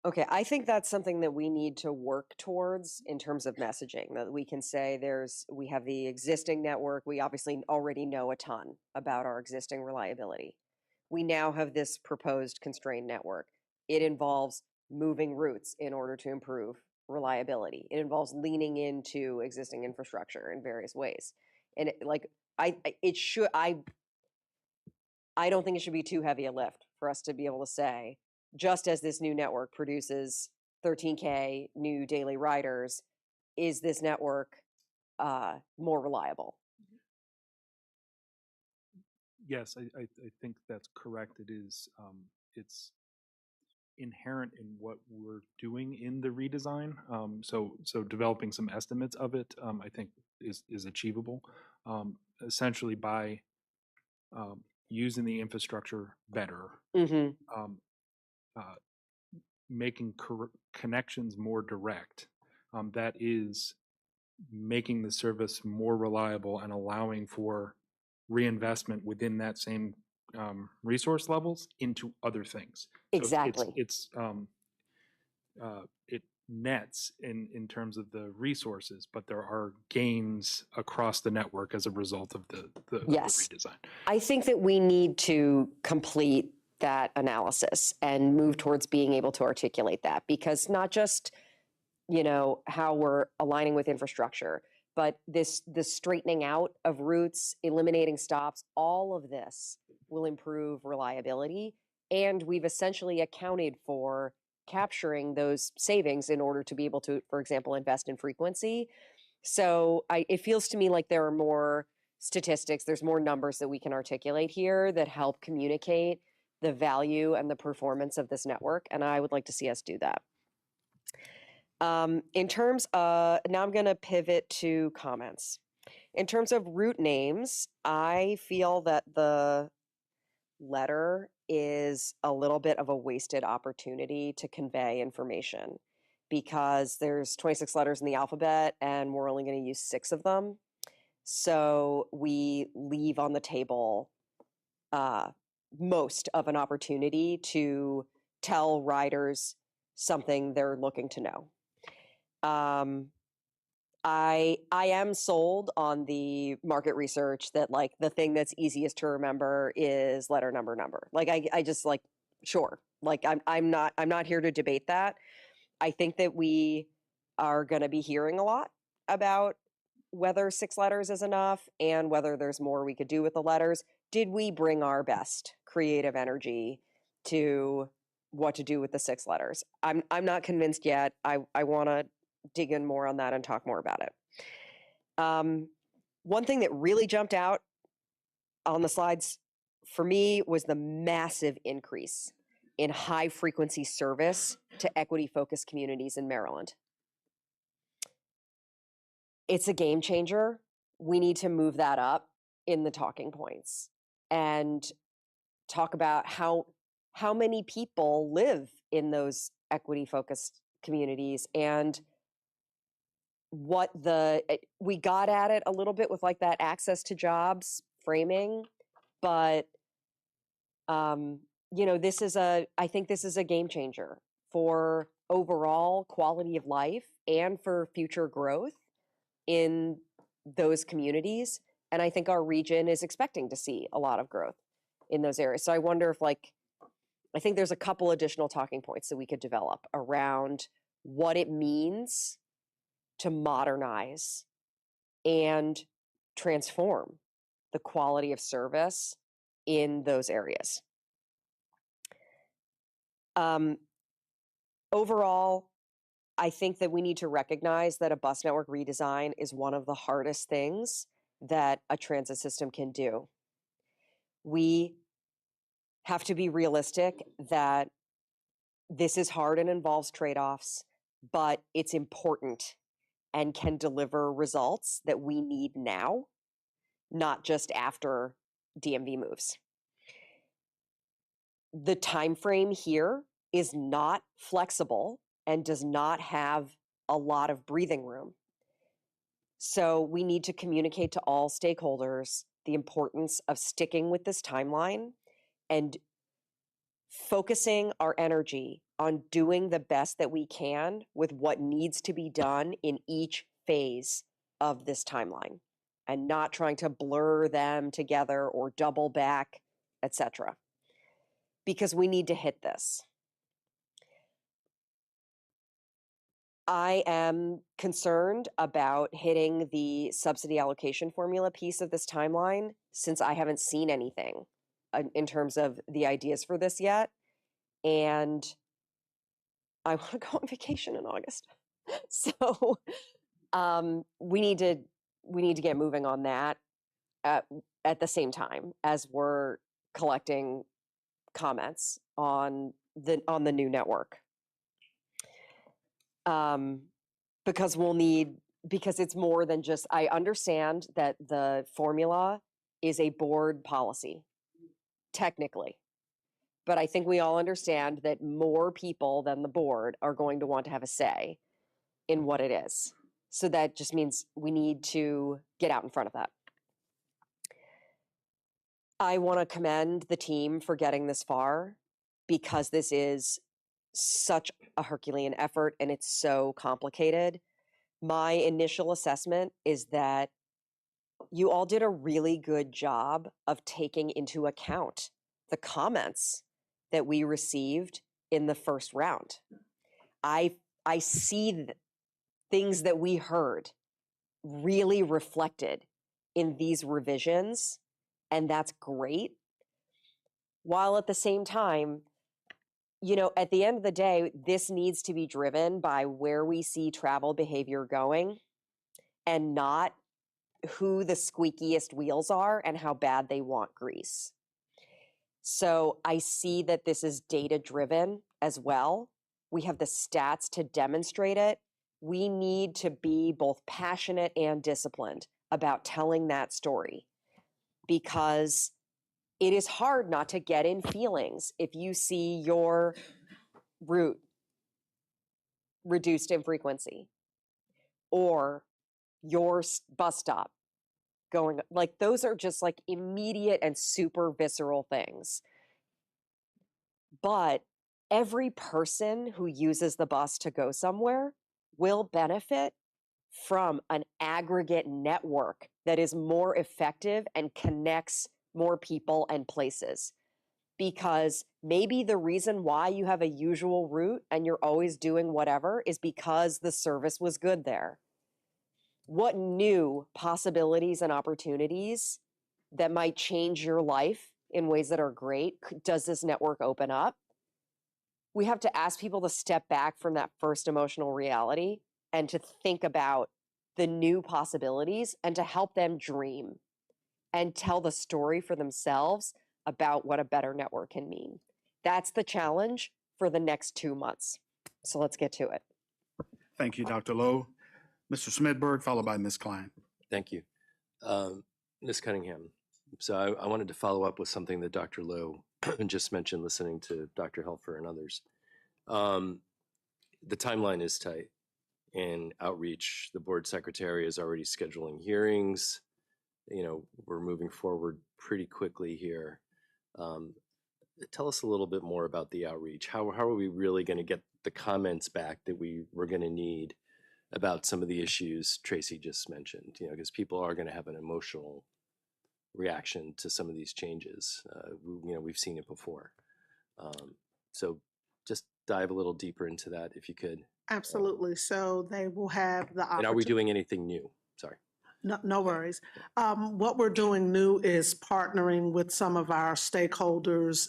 Okay, I think that's something that we need to work towards in terms of messaging, that we can say we have the existing network. We obviously already know a ton about our existing reliability. We now have this proposed constrained network. It involves moving routes in order to improve reliability. It involves leaning into existing infrastructure in various ways. And I don't think it should be too heavy a lift for us to be able to say, just as this new network produces 13K new daily riders, is this network more reliable? Yes, I think that's correct. It is, it's inherent in what we're doing in the redesign. So developing some estimates of it, I think is achievable. Essentially by using the infrastructure better, Mm-hmm. making connections more direct. That is making the service more reliable and allowing for reinvestment within that same resource levels into other things. So Exactly. it nets in terms of the resources, but there are gains across the network as a result of the Yes. redesign. I think that we need to complete that analysis and move towards being able to articulate that, because not just, how we're aligning with infrastructure, but the straightening out of routes, eliminating stops, all of this will improve reliability. And we've essentially accounted for capturing those savings in order to be able to, for example, invest in frequency. So it feels to me like there are more statistics, there's more numbers that we can articulate here that help communicate the value and the performance of this network. And I would like to see us do that. In terms of, now I'm going to pivot to comments. In terms of route names, I feel that the letter is a little bit of a wasted opportunity to convey information, because there's 26 letters in the alphabet and we're only going to use 6 of them. So we leave on the table most of an opportunity to tell riders something they're looking to know. I am sold on the market research that, like, the thing that's easiest to remember is letter number. Like I just, like, sure. Like I'm not here to debate that. I think that we are going to be hearing a lot about whether 6 letters is enough and whether there's more we could do with the letters. Did we bring our best creative energy to what to do with the 6 letters? I'm not convinced yet. I want to dig in more on that and talk more about it. One thing that really jumped out on the slides for me was the massive increase in high frequency service to equity focused communities in Maryland. It's a game changer. We need to move that up in the talking points and talk about how many people live in those equity focused communities, and what we got at it a little bit with, like, that access to jobs framing, but I think this is a game changer for overall quality of life and for future growth in those communities. And I think our region is expecting to see a lot of growth in those areas. So I wonder if, I think there's a couple additional talking points that we could develop around what it means to modernize and transform the quality of service in those areas. Overall, I think that we need to recognize that a bus network redesign is one of the hardest things that a transit system can do. We have to be realistic that this is hard and involves trade-offs, but it's important and can deliver results that we need now, not just after DMV moves. The time frame here is not flexible and does not have a lot of breathing room. So we need to communicate to all stakeholders the importance of sticking with this timeline and focusing our energy on doing the best that we can with what needs to be done in each phase of this timeline, and not trying to blur them together or double back, etc. Because we need to hit this. I am concerned about hitting the subsidy allocation formula piece of this timeline, since I haven't seen anything in terms of the ideas for this yet. And I want to go on vacation in August. So we need to get moving on that at the same time as we're collecting comments on the new network. Because because it's more than just, I understand that the formula is a board policy, technically. But I think we all understand that more people than the board are going to want to have a say in what it is. So that just means we need to get out in front of that. I want to commend the team for getting this far because this is such a Herculean effort and it's so complicated. My initial assessment is that you all did a really good job of taking into account the comments that we received in the first round. I see things that we heard really reflected in these revisions, and that's great. While at the same time, at the end of the day, this needs to be driven by where we see travel behavior going and not who the squeakiest wheels are and how bad they want grease. So I see that this is data driven as well. We have the stats to demonstrate it. We need to be both passionate and disciplined about telling that story because it is hard not to get in feelings if you see your route reduced in frequency or your bus stop going, like those are just like immediate and super visceral things. But every person who uses the bus to go somewhere will benefit from an aggregate network that is more effective and connects more people and places. Because maybe the reason why you have a usual route and you're always doing whatever is because the service was good there. What new possibilities and opportunities that might change your life in ways that are great does this network open up? We have to ask people to step back from that first emotional reality and to think about the new possibilities and to help them dream and tell the story for themselves about what a better network can mean. That's the challenge for the next 2 months. So let's get to it. Thank you, Dr. Lowe. Mr. Smedberg, followed by Ms. Klein. Thank you. Ms. Cunningham, so I wanted to follow up with something that Dr. Lowe just mentioned, listening to Dr. Helfer and others. The timeline is tight. In outreach, the board secretary is already scheduling hearings. We're moving forward pretty quickly here. Tell us a little bit more about the outreach. How are we really going to get the comments back that we're going to need about some of the issues Tracy just mentioned? Because people are going to have an emotional reaction to some of these changes. We've seen it before. So just dive a little deeper into that if you could. Absolutely. So they will have the opportunity. And are we doing anything new? Sorry. No worries. What we're doing new is partnering with some of our stakeholders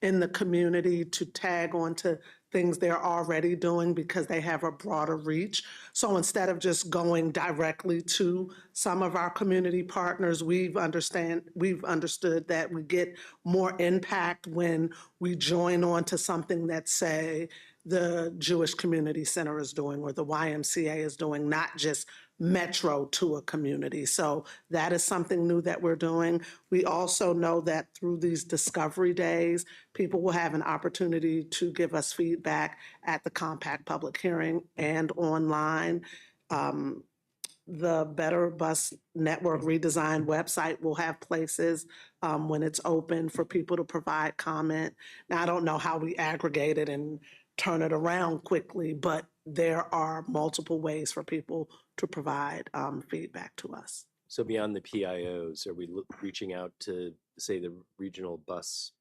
in the community to tag on to things they're already doing because they have a broader reach. So instead of just going directly to some of our community partners, we've understood that we get more impact when we join on to something that, say, the Jewish Community Center is doing or the YMCA is doing, not just metro to a community. So that is something new that we're doing. We also know that through these discovery days, people will have an opportunity to give us feedback at the Compact public hearing and online. The Better Bus Network Redesign website will have places when it's open for people to provide comment. Now, I don't know how we aggregate it and turn it around quickly, but there are multiple ways for people to provide feedback to us. So beyond the PIOs, are we reaching out to, say, the regional bus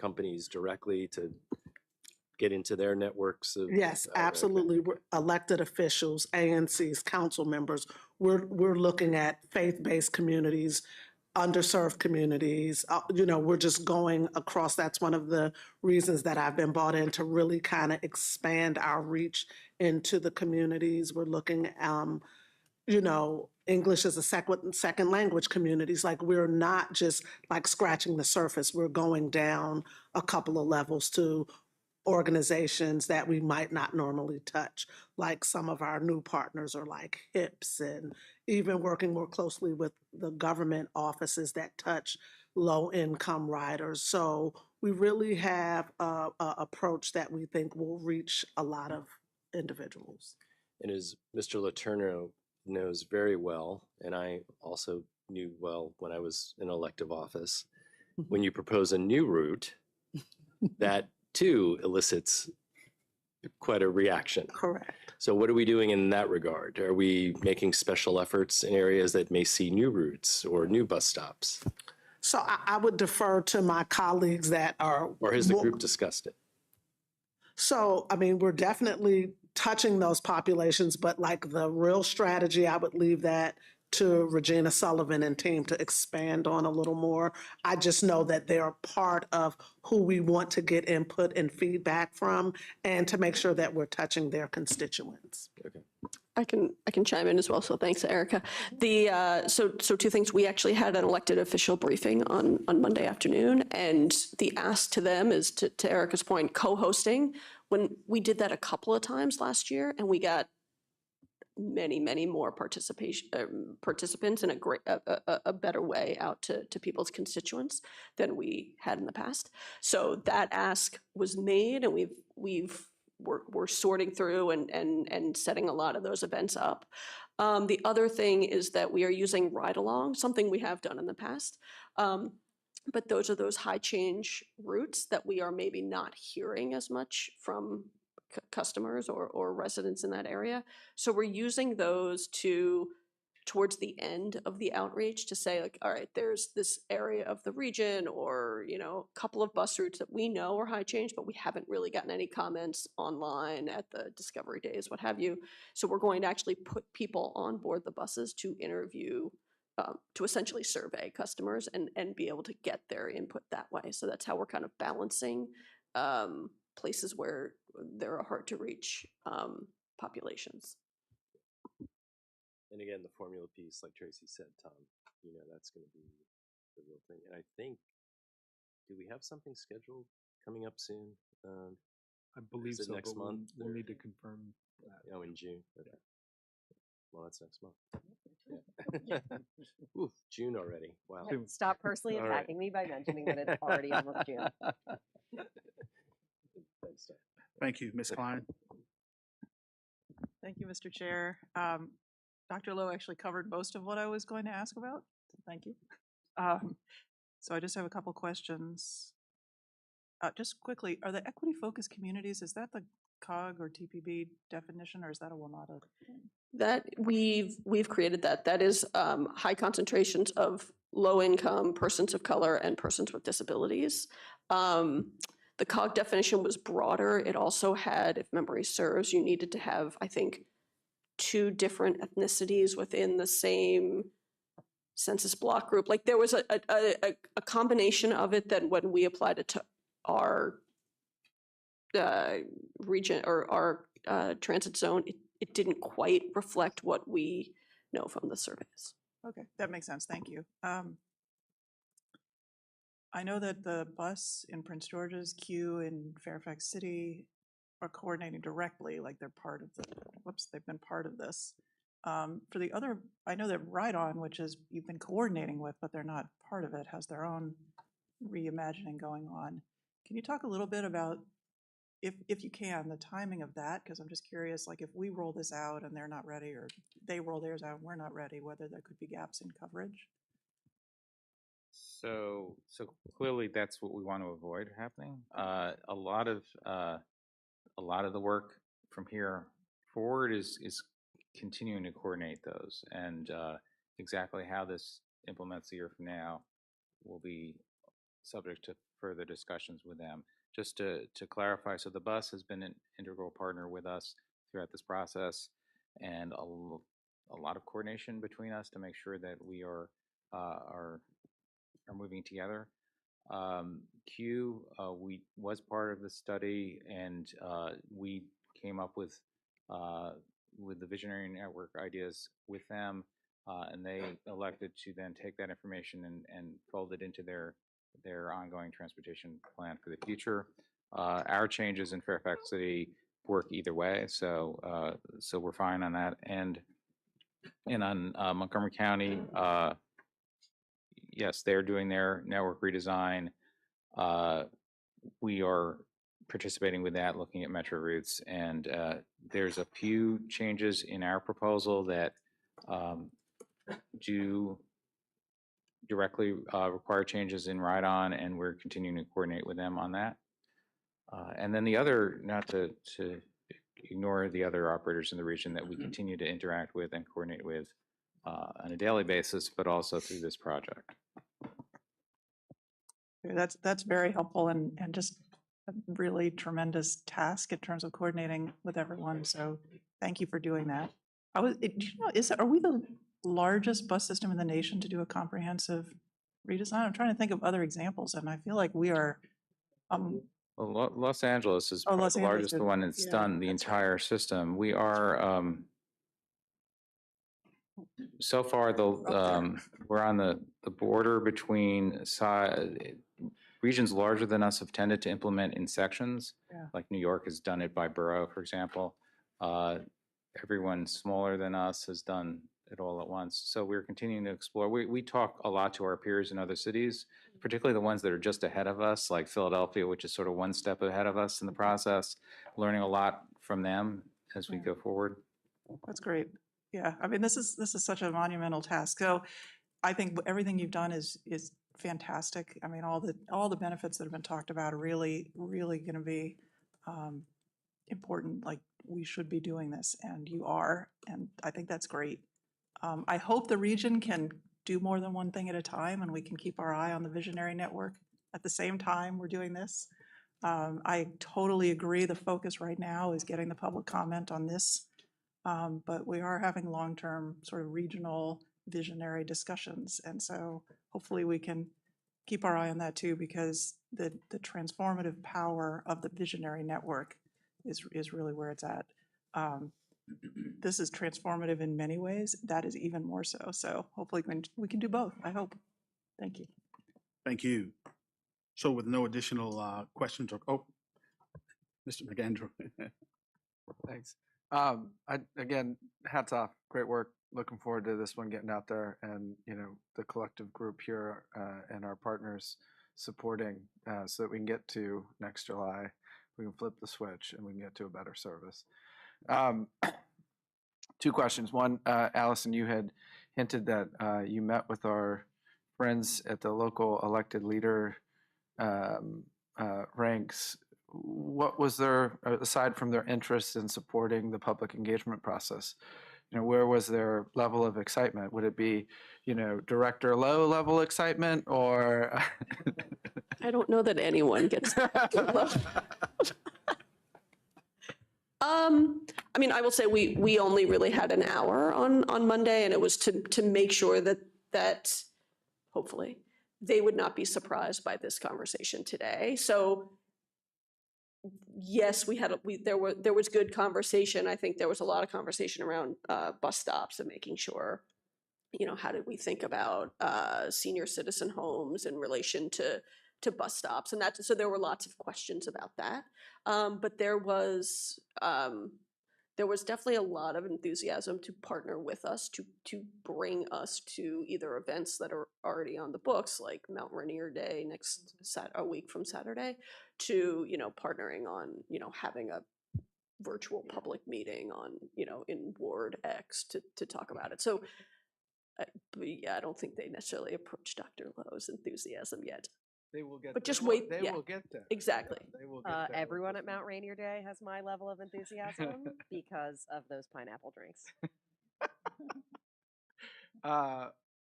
companies directly to get into their networks? Yes, absolutely. We're elected officials, ANCs, council members. We're looking at faith-based communities underserved communities. We're just going across. That's one of the reasons that I've been brought in to really kind of expand our reach into the communities. We're looking, English as a second language communities. Like we're not just like scratching the surface. We're going down a couple of levels to organizations that we might not normally touch, like some of our new partners are like HIPS, and even working more closely with the government offices that touch low-income riders. So we really have a approach that we think will reach a lot of individuals. And as Mr. Letourneau knows very well, and I also knew well when I was in elective office, when you propose a new route, that too elicits quite a reaction. Correct. So what are we doing in that regard? Are we making special efforts in areas that may see new routes or new bus stops? So I would defer to my colleagues that are. Or has the group discussed it? So, I mean, we're definitely touching those populations, but like the real strategy, I would leave that to Regina Sullivan and team to expand on a little more. I just know that they're part of who we want to get input and feedback from, and to make sure that we're touching their constituents. Okay. I can chime in as well. So thanks, Erica. So two things. We actually had an elected official briefing on Monday afternoon, and the ask to them is to Erica's point, co-hosting. When we did that a couple of times last year, and we got many more participants in a better way out to people's constituents than we had in the past. So that ask was made, and we're sorting through and setting a lot of those events up. The other thing is that we are using ride along, something we have done in the past. But those are those high change routes that we are maybe not hearing as much from customers or residents in that area. So we're using those towards the end of the outreach to say, like, all right, there's this area of the region or, a couple of bus routes that we know are high change, but we haven't really gotten any comments online at the discovery days, what have you. So we're going to actually put people on board the buses to interview, to essentially survey customers and be able to get their input that way. So that's how we're kind of balancing places where there are hard to reach populations. And again, the formula piece, like Tracy said, Tom, that's going to be the real thing. And I think, do we have something scheduled coming up soon? I believe is it so, next but month, we'll or- need to confirm that. Oh, in June. Okay. Well, that's next month. Yeah. Oof, June already. Wow. Stop personally All right. attacking me by mentioning that it's already almost June. Thanks, Tom. Thank you, Ms. Klein. Thank you, Mr. Chair. Dr. Lowe actually covered most of what I was going to ask about. Thank you. So I just have a couple questions. Just quickly, are the equity focused communities, is that the COG or TPB definition, or is that a WMATA? That we've created that. That is high concentrations of low income, persons of color, and persons with disabilities. The COG definition was broader. It also had, if memory serves, you needed to have, I think, 2 different ethnicities within the same census block group. Like there was a combination of it that when we applied it to our region or our transit zone, it didn't quite reflect what we know from the surveys. Okay, that makes sense. Thank you. I know that the bus in Prince George's, Q in Fairfax City are coordinating directly, like they're part of they've been part of this. For the other, I know that Ride On, which is you've been coordinating with, but they're not part of it, has their own reimagining going on. Can you talk a little bit about, if you can, the timing of that? Because I'm just curious, like if we roll this out and they're not ready, or they roll theirs out and we're not ready, whether there could be gaps in coverage. So clearly that's what we want to avoid happening. A lot of the work from here forward is continuing to coordinate those, and exactly how this implements a year from now will be subject to further discussions with them. Just to clarify, so the bus has been an integral partner with us throughout this process, and a lot of coordination between us to make sure that we are are moving together. Q, we was part of the study, and we came up with the visionary network ideas with them, and they elected to then take that information and fold it into their ongoing transportation plan for the future. Our changes in Fairfax City work either way, so so we're fine on that. And on Montgomery County, yes, they're doing their network redesign. We are participating with that, looking at metro routes, and there's a few changes in our proposal that do directly require changes in ride-on, and we're continuing to coordinate with them on that. And then the other, not to ignore the other operators in the region that we continue to interact with and coordinate with on a daily basis, but also through this project. That's very helpful and just a really tremendous task in terms of coordinating with everyone. So thank you for doing that. Do you know, are we the largest bus system in the nation to do a comprehensive redesign? I'm trying to think of other examples, and I feel like we are. Well, Los Angeles is Los the Angeles largest, did- the one that's yeah, done the that's right. entire system. We are, so far, we're on the border between regions larger than us have tended to implement in sections. Yeah. Like New York has done it by borough, for example. Everyone smaller than us has done it all at once. So we're continuing to explore. We talk a lot to our peers in other cities, particularly the ones that are just ahead of us, like Philadelphia, which is sort of one step ahead of us in the process, learning a lot from them as we go forward. That's great. Yeah, I mean, this is such a monumental task. So I think everything you've done is fantastic. I mean, all the benefits that have been talked about are really, really going to be important. Like, we should be doing this, and you are, and I think that's great. I hope the region can do more than one thing at a time, and we can keep our eye on the visionary network at the same time we're doing this. I totally agree. The focus right now is getting the public comment on this, but we are having long-term sort of regional visionary discussions, and so hopefully we can keep our eye on that too, because the transformative power of the visionary network is really where it's at. This is transformative in many ways. That is even more so. So hopefully we can do both, I hope. Thank you. Thank you. So with no additional questions or, Mr. McAndrew. Thanks. Again, hats off. Great work. Looking forward to this one getting out there, and the collective group here and our partners supporting so that we can get to next July. We can flip the switch and we can get to a better service. Two questions. One, Allison, you had hinted that you met with our friends at the local elected leader ranks. What was their, aside from their interest in supporting the public engagement process, where was their level of excitement? Would it be, Director Lowe level excitement, or? I don't know that anyone gets that low. I mean, I will say we only really had an hour on Monday, and it was to make sure that hopefully they would not be surprised by this conversation today. So yes, there was good conversation. I think there was a lot of conversation around bus stops and making sure, how did we think about senior citizen homes in relation to bus stops, and so there were lots of questions about that. But there was definitely a lot of enthusiasm to partner with us to bring us to either events that are already on the books, like Mount Rainier Day a week from Saturday, to partnering on having a virtual public meeting on in Ward X to talk about it. So but yeah, I don't think they necessarily approached Dr. Lowe's enthusiasm yet. They will get. But just they wait. They Yeah, will get there. exactly. They will get there. Everyone at Mount Rainier Day has my level of enthusiasm because of those pineapple drinks.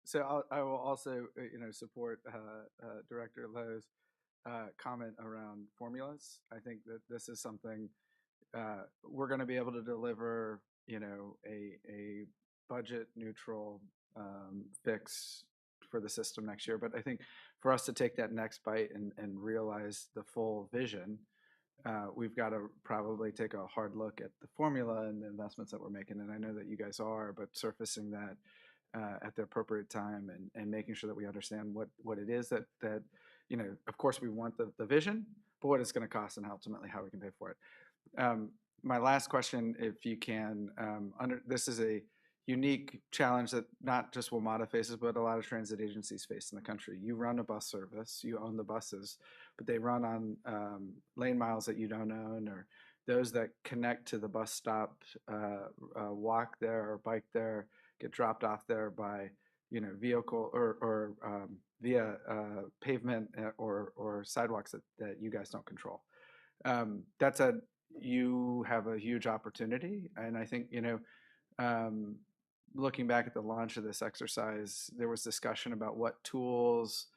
So I will also, support Director Lowe's comment around formulas. I think that this is something we're going to be able to deliver, a budget neutral fix for the system next year. But I think for us to take that next bite and realize the full vision, we've got to probably take a hard look at the formula and the investments that we're making. And I know that you guys are, but surfacing that at the appropriate time and making sure that we understand what it is that of course we want the vision, but what it's going to cost and ultimately how we can pay for it. My last question, if you can, this is a unique challenge that not just WMATA faces, but a lot of transit agencies face in the country. You run a bus service, you own the buses, but they run on lane miles that you don't own, or those that connect to the bus stop walk there or bike there, get dropped off there by vehicle or via pavement or sidewalks that you guys don't control. You have a huge opportunity, and I think looking back at the launch of this exercise, there was discussion about what tools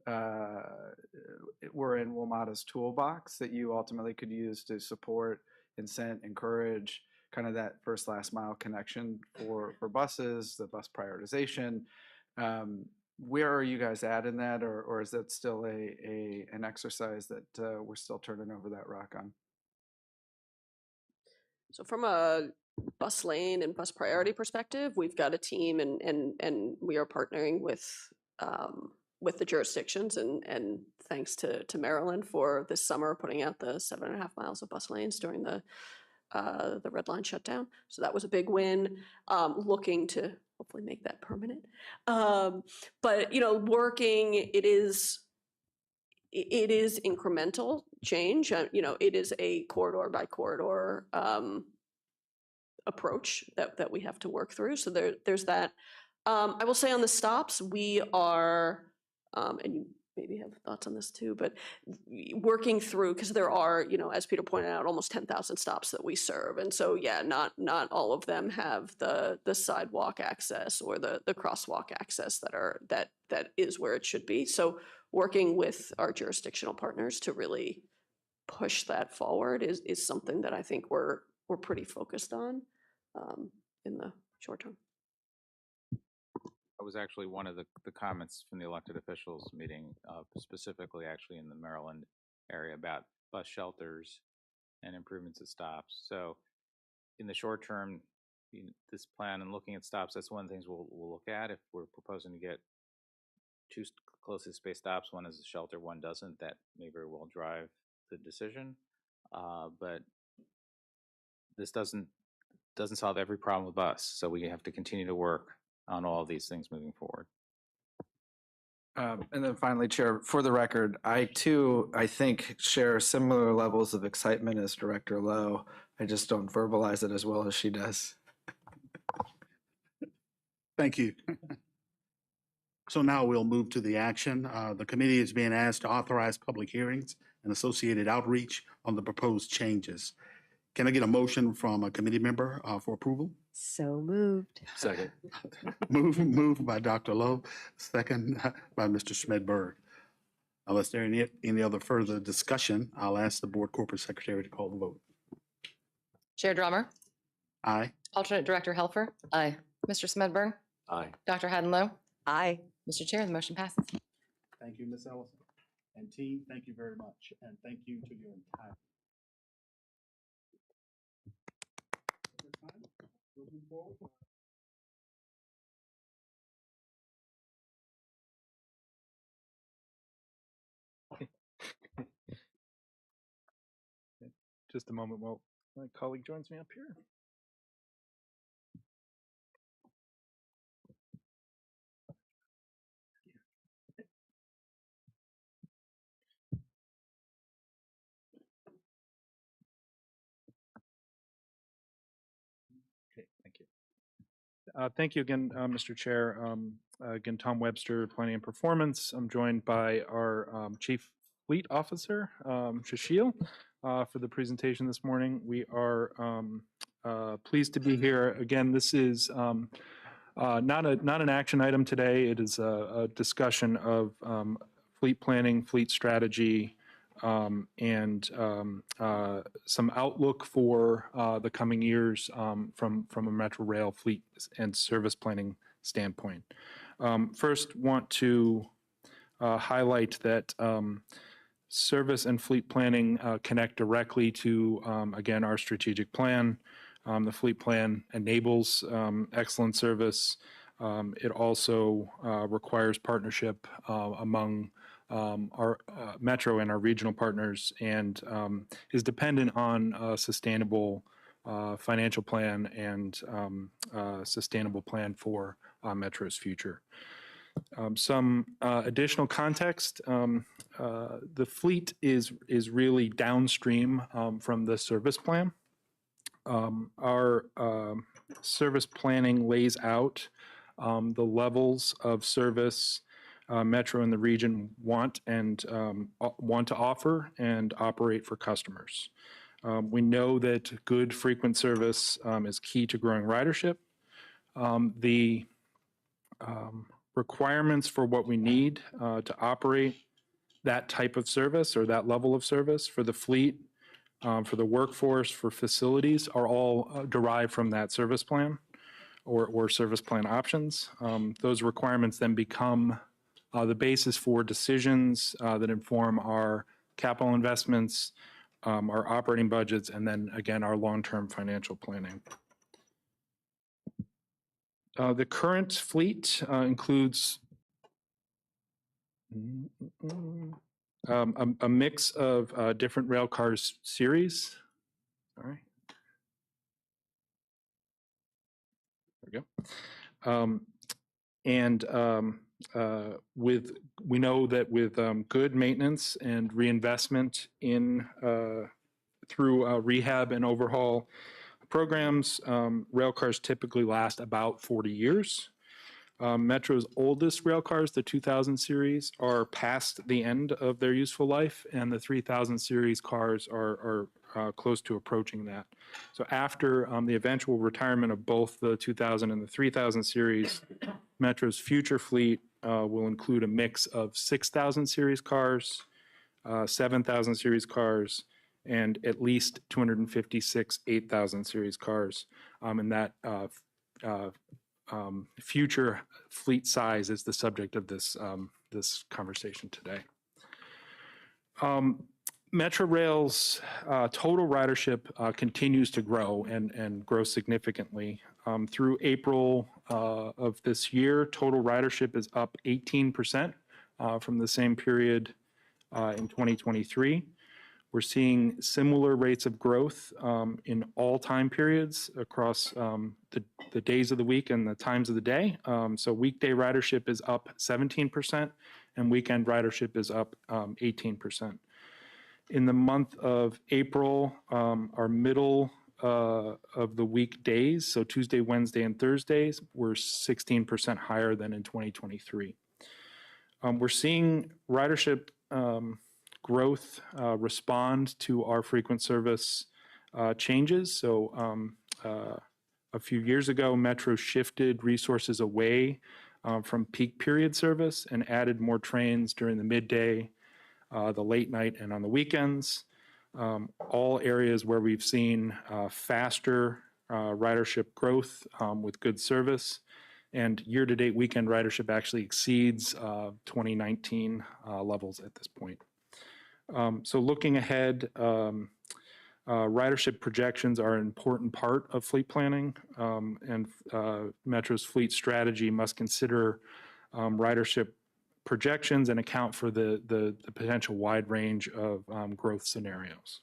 were in WMATA's toolbox that you ultimately could use to support, incent, encourage kind of that first last mile connection for buses, the bus prioritization. Where are you guys at in that, or is that still an exercise that we're still turning over that rock on? So from a bus lane and bus priority perspective, we've got a team and we are partnering with the jurisdictions and thanks to Maryland for this summer putting out the 7.5 miles of bus lanes during the red line shutdown. So that was a big win. Looking to hopefully make that permanent. But working, it is incremental change. It is a corridor by corridor approach that we have to work through. So there's that. I will say on the stops, we are, and you maybe have thoughts on this too, but working through, because there are, as Peter pointed out, almost 10,000 stops that we serve. And so, yeah, not all of them have the sidewalk access or the crosswalk access that is where it should be. So working with our jurisdictional partners to really push that forward is something that I think we're pretty focused on in the short term. That was actually one of the comments from the elected officials meeting, specifically actually in the Maryland area about bus shelters and improvements at stops. So in the short term, this plan and looking at stops, that's one of the things we'll look at. If we're proposing to get two closely spaced stops, one is a shelter, one doesn't, that may very well drive the decision. But this doesn't solve every problem with bus. So we have to continue to work on all of these things moving forward. And then finally, Chair, for the record, I think, share similar levels of excitement as Director Lowe. I just don't verbalize it as well as she does. Thank you. So now we'll move to the action. The committee is being asked to authorize public hearings and associated outreach on the proposed changes. Can I get a motion from a committee member for approval? So moved. Second. Moved by Dr. Lowe, second by Mr. Smedberg. Unless there any other further discussion, I'll ask the board corporate secretary to call the vote. Chair Drummer, Aye. Alternate Director Helfer, Aye. Mr. Smedberg, Aye. Dr. Haddon-Lowe. Aye. Mr. Chair, the motion passes. Thank you, Ms. Ellison. And team, thank you very much. And thank you to your entire. Moving forward. Just a moment while my colleague joins me up here. Okay, thank you. Thank you again, Mr. Chair. Again, Tom Webster, Planning and Performance. I'm joined by our Chief Fleet Officer, Shashil, for the presentation this morning. We are pleased to be here. Again, this is not an action item today. It is a discussion of fleet planning, fleet strategy, and some outlook for the coming years from a Metro Rail fleet and service planning standpoint. First, want to highlight that service and fleet planning connect directly to, again, our strategic plan. The fleet plan enables excellent service. It also requires partnership among our Metro and our regional partners, and is dependent on a sustainable financial plan and sustainable plan for Metro's future. Some additional context, the fleet is really downstream from the service plan. Our service planning lays out the levels of service Metro and the region want to offer and operate for customers. We know that good frequent service is key to growing ridership. The requirements for what we need to operate that type of service or that level of service for the fleet, for the workforce, for facilities are all derived from that service plan or service plan options. Those requirements then become the basis for decisions that inform our capital investments, our operating budgets, and then again, our long-term financial planning. The current fleet includes a mix of different rail cars series. All right. There we go. We know that with good maintenance and reinvestment in through rehab and overhaul programs, rail cars typically last about 40 years. Metro's oldest rail cars, the 2000 series, are past the end of their useful life, and the 3000 series cars are close to approaching that. So after the eventual retirement of both the 2000 and the 3000 series, Metro's future fleet will include a mix of 6000 series cars, 7000 series cars, and at least 256 8000 series cars. And that future fleet size is the subject of this, this conversation today. Metro Rail's total ridership continues to grow and grow significantly. Through April of this year, total ridership is up 18% from the same period in 2023. We're seeing similar rates of growth in all time periods across the days of the week and the times of the day. So weekday ridership is up 17% and weekend ridership is up 18%. In the month of April, our middle of the week days, so Tuesday, Wednesday, and Thursdays, were 16% higher than in 2023. We're seeing ridership growth respond to our frequent service changes. So a few years ago, Metro shifted resources away from peak period service and added more trains during the midday, the late night, and on the weekends. All areas where we've seen faster ridership growth with good service. And year-to-date weekend ridership actually exceeds 2019 levels at this point. So looking ahead, ridership projections are an important part of fleet planning, and Metro's fleet strategy must consider ridership projections and account for the potential wide range of growth scenarios.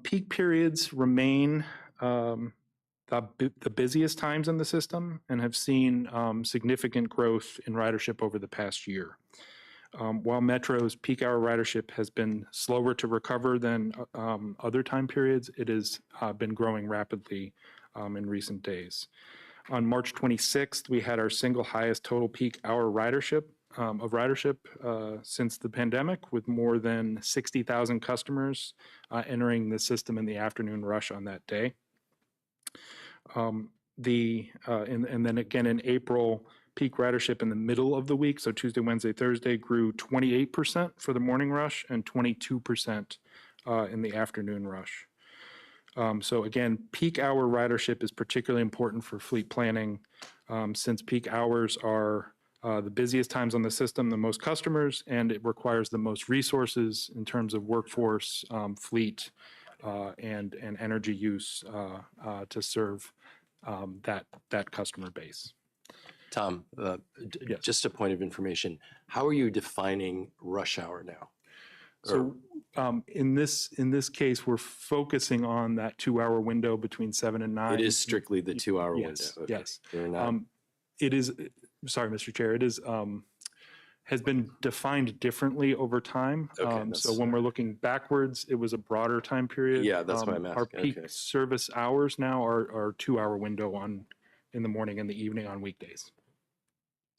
Peak periods remain the busiest times in the system and have seen significant growth in ridership over the past year. While Metro's peak hour ridership has been slower to recover than other time periods, it has been growing rapidly in recent days. On March 26th, we had our single highest total peak hour ridership since the pandemic, with more than 60,000 customers entering the system in the afternoon rush on that day. And then again in April, peak ridership in the middle of the week, so Tuesday, Wednesday, Thursday, grew 28% for the morning rush and 22% in the afternoon rush. So again, peak hour ridership is particularly important for fleet planning, since peak hours are the busiest times on the system, the most customers, and it requires the most resources in terms of workforce, fleet, and energy use to serve that customer base. Tom, Yes. just a point of information. How are you defining rush hour now? So in this case, we're focusing on that 2-hour window between 7 and 9. It is strictly the 2-hour Yes, window. Okay. yes. You're not, It is, sorry, Mr. Chair, it is, has been defined differently over time. Okay, So that's- when we're looking backwards, it was a broader time period. Yeah, that's what I'm Our asking, peak okay. service hours now are 2-hour window in the morning and the evening on weekdays.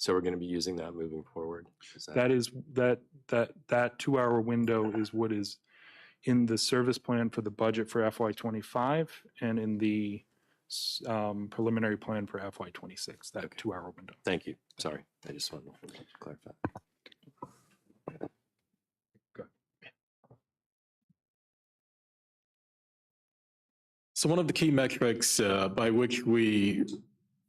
so we're going to be using that moving forward? Is That 2-hour window is what is in the service plan for the budget for FY25 and in the preliminary plan for FY26, that 2-hour window. Thank you. Sorry. I just wanted to clarify. So one of the key metrics by which we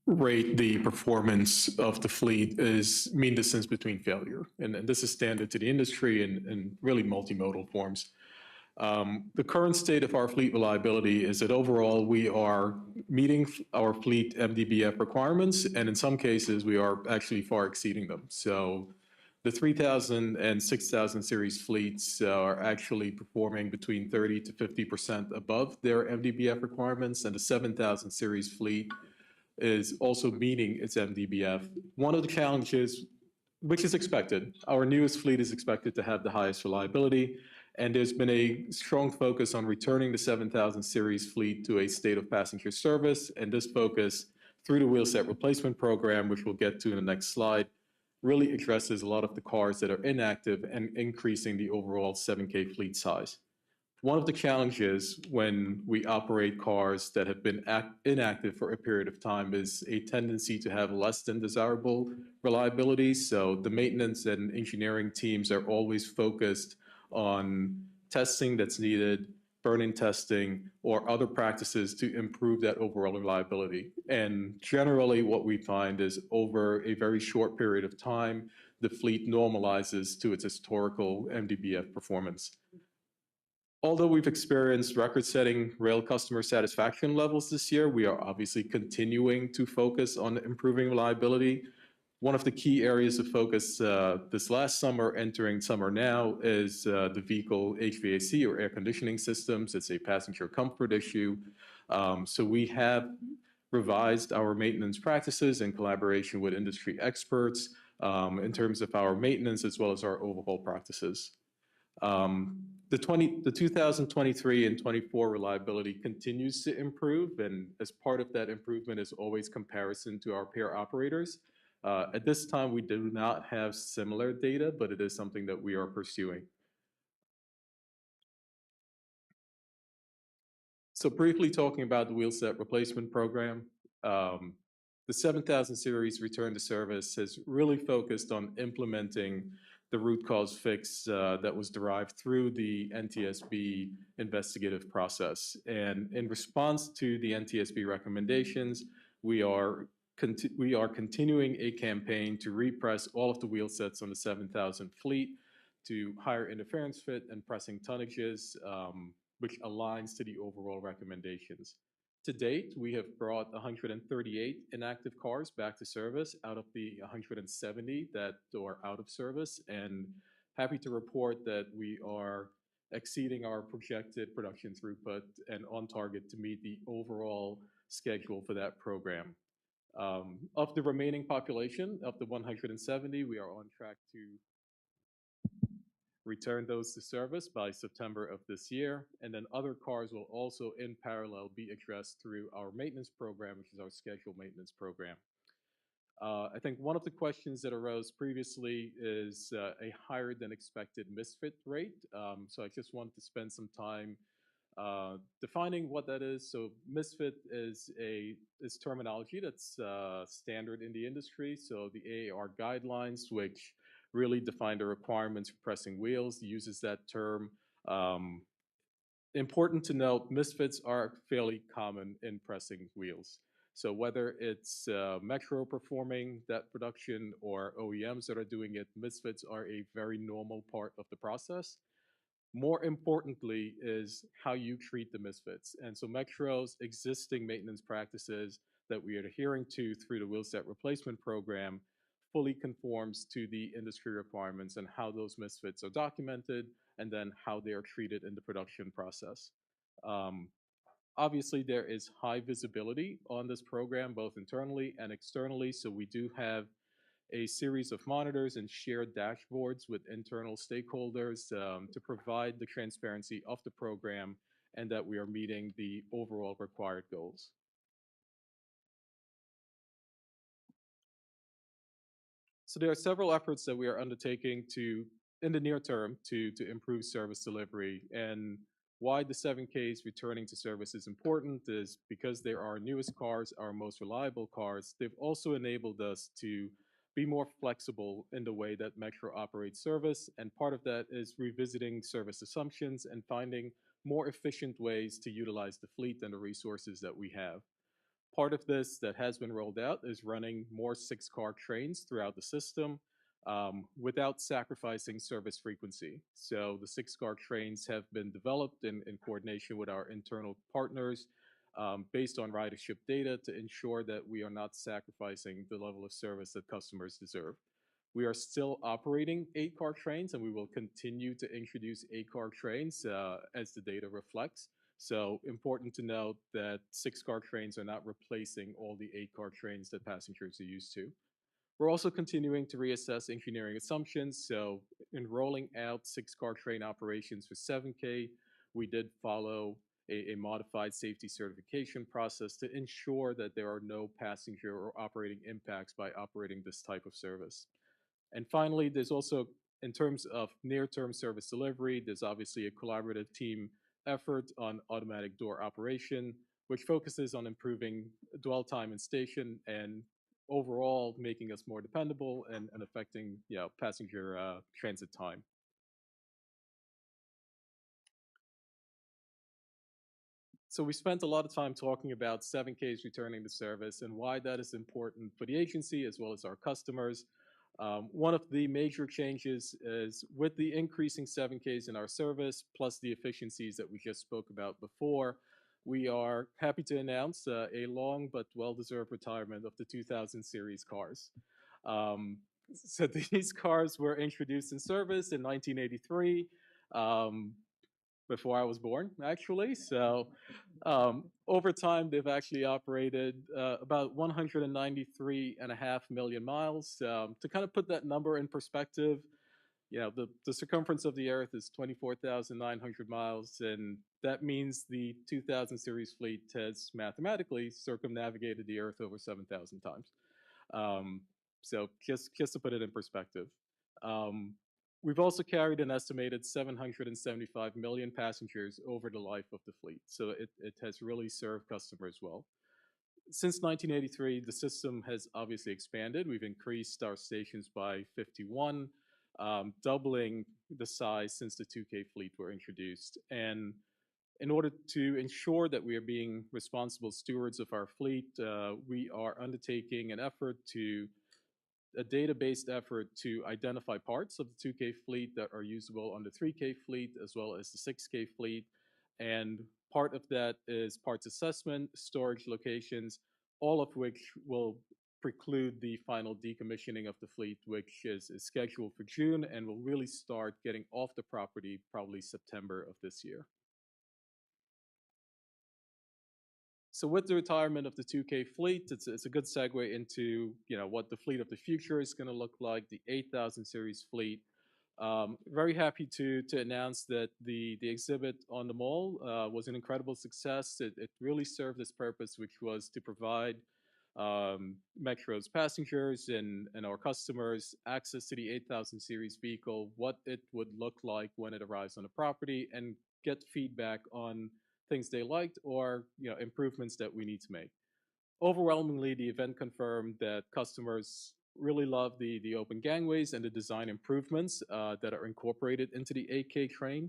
rate the performance of the fleet is mean distance between failure. And this is standard to the industry and really multimodal forms. The current state of our fleet reliability is that overall we are meeting our fleet MDBF requirements, and in some cases we are actually far exceeding them. So the 3000 and 6000 series fleets are actually performing between 30 to 50% above their MDBF requirements, and the 7000 series fleet is also meeting its MDBF. One of the challenges, which is expected, our newest fleet is expected to have the highest reliability, and there's been a strong focus on returning the 7000 series fleet to a state of passenger service, and this focus through the wheelset replacement program, which we'll get to in the next slide, really addresses a lot of the cars that are inactive and increasing the overall 7K fleet size. One of the challenges when we operate cars that have been inactive for a period of time is a tendency to have less than desirable reliability. So the maintenance and engineering teams are always focused on testing that's needed, burn-in testing, or other practices to improve that overall reliability. And generally what we find is over a very short period of time, the fleet normalizes to its historical MDBF performance. Although we've experienced record-setting rail customer satisfaction levels this year, we are obviously continuing to focus on improving reliability. One of the key areas of focus this last summer, entering summer now, is the vehicle HVAC or air conditioning systems. It's a passenger comfort issue. So we have revised our maintenance practices in collaboration with industry experts in terms of our maintenance as well as our overhaul practices. The 2023 and 24 reliability continues to improve, and as part of that improvement is always comparison to our peer operators. At this time, we do not have similar data, but it is something that we are pursuing. So briefly talking about the wheelset replacement program, the 7000 series return to service has really focused on implementing the root cause fix that was derived through the NTSB investigative process. And in response to the NTSB recommendations, we are continuing a campaign to repress all of the wheel sets on the 7000 fleet to higher interference fit and pressing tonnages, which aligns to the overall recommendations. To date, we have brought 138 inactive cars back to service out of the 170 that are out of service, and happy to report that we are exceeding our projected production throughput and on target to meet the overall schedule for that program. Of the remaining population, of the 170, we are on track to return those to service by September of this year, and then other cars will also in parallel be addressed through our maintenance program, which is our scheduled maintenance program. I think one of the questions that arose previously is a higher than expected misfit rate. So I just wanted to spend some time defining what that is. So misfit is terminology that's standard in the industry. So the AAR guidelines, which really define the requirements for pressing wheels, uses that term Important to note, misfits are fairly common in pressing wheels. So whether it's Metro performing that production or OEMs that are doing it, misfits are a very normal part of the process. More importantly is how you treat the misfits. And so Metro's existing maintenance practices that we are adhering to through the wheelset replacement program fully conforms to the industry requirements and how those misfits are documented and then how they are treated in the production process. Obviously, there is high visibility on this program, both internally and externally. So we do have a series of monitors and shared dashboards with internal stakeholders to provide the transparency of the program and that we are meeting the overall required goals. So there are several efforts that we are undertaking in the near term to improve service delivery. And why the 7Ks returning to service is important is because they're our newest cars, our most reliable cars. They've also enabled us to be more flexible in the way that Metro operates service. And part of that is revisiting service assumptions and finding more efficient ways to utilize the fleet and the resources that we have. Part of this that has been rolled out is running more 6-car trains throughout the system without sacrificing service frequency. So the 6-car trains have been developed in coordination with our internal partners based on ridership data to ensure that we are not sacrificing the level of service that customers deserve. We are still operating 8-car trains, and we will continue to introduce 8-car trains as the data reflects. So important to note that 6-car trains are not replacing all the 8-car trains that passengers are used to. We're also continuing to reassess engineering assumptions. So in rolling out 6-car train operations for 7K, we did follow a modified safety certification process to ensure that there are no passenger or operating impacts by operating this type of service. And finally, there's also, in terms of near-term service delivery, there's obviously a collaborative team effort on automatic door operation, which focuses on improving dwell time in station and overall making us more dependable and affecting passenger transit time. So we spent a lot of time talking about 7Ks returning to service and why that is important for the agency as well as our customers. One of the major changes is with the increasing 7Ks in our service, plus the efficiencies that we just spoke about before, we are happy to announce a long but well-deserved retirement of the 2000 series cars. So these cars were introduced in service in 1983, before I was born, actually. So over time, they've actually operated about 193.5 million miles. To kind of put that number in perspective, the circumference of the Earth is 24,900 miles, and that means the 2000 series fleet has mathematically circumnavigated the Earth over 7,000 times. So just to put it in perspective. We've also carried an estimated 775 million passengers over the life of the fleet, so it has really served customers well. Since 1983, the system has obviously expanded. We've increased our stations by 51, doubling the size since the 2K fleet were introduced. And in order to ensure that we are being responsible stewards of our fleet, we are undertaking a data-based effort to identify parts of the 2K fleet that are usable on the 3K fleet as well as the 6K fleet. And part of that is parts assessment, storage locations, all of which will preclude the final decommissioning of the fleet, which is scheduled for June and will really start getting off the property probably September of this year. So with the retirement of the 2K fleet, it's a good segue into what the fleet of the future is going to look like, the 8000 series fleet. Very happy to announce that the exhibit on the mall was an incredible success. It really served its purpose, which was to provide Metro's passengers and our customers access to the 8000 series vehicle, what it would look like when it arrives on the property, and get feedback on things they liked or improvements that we need to make. Overwhelmingly, the event confirmed that customers really love the open gangways and the design improvements that are incorporated into the 8K train.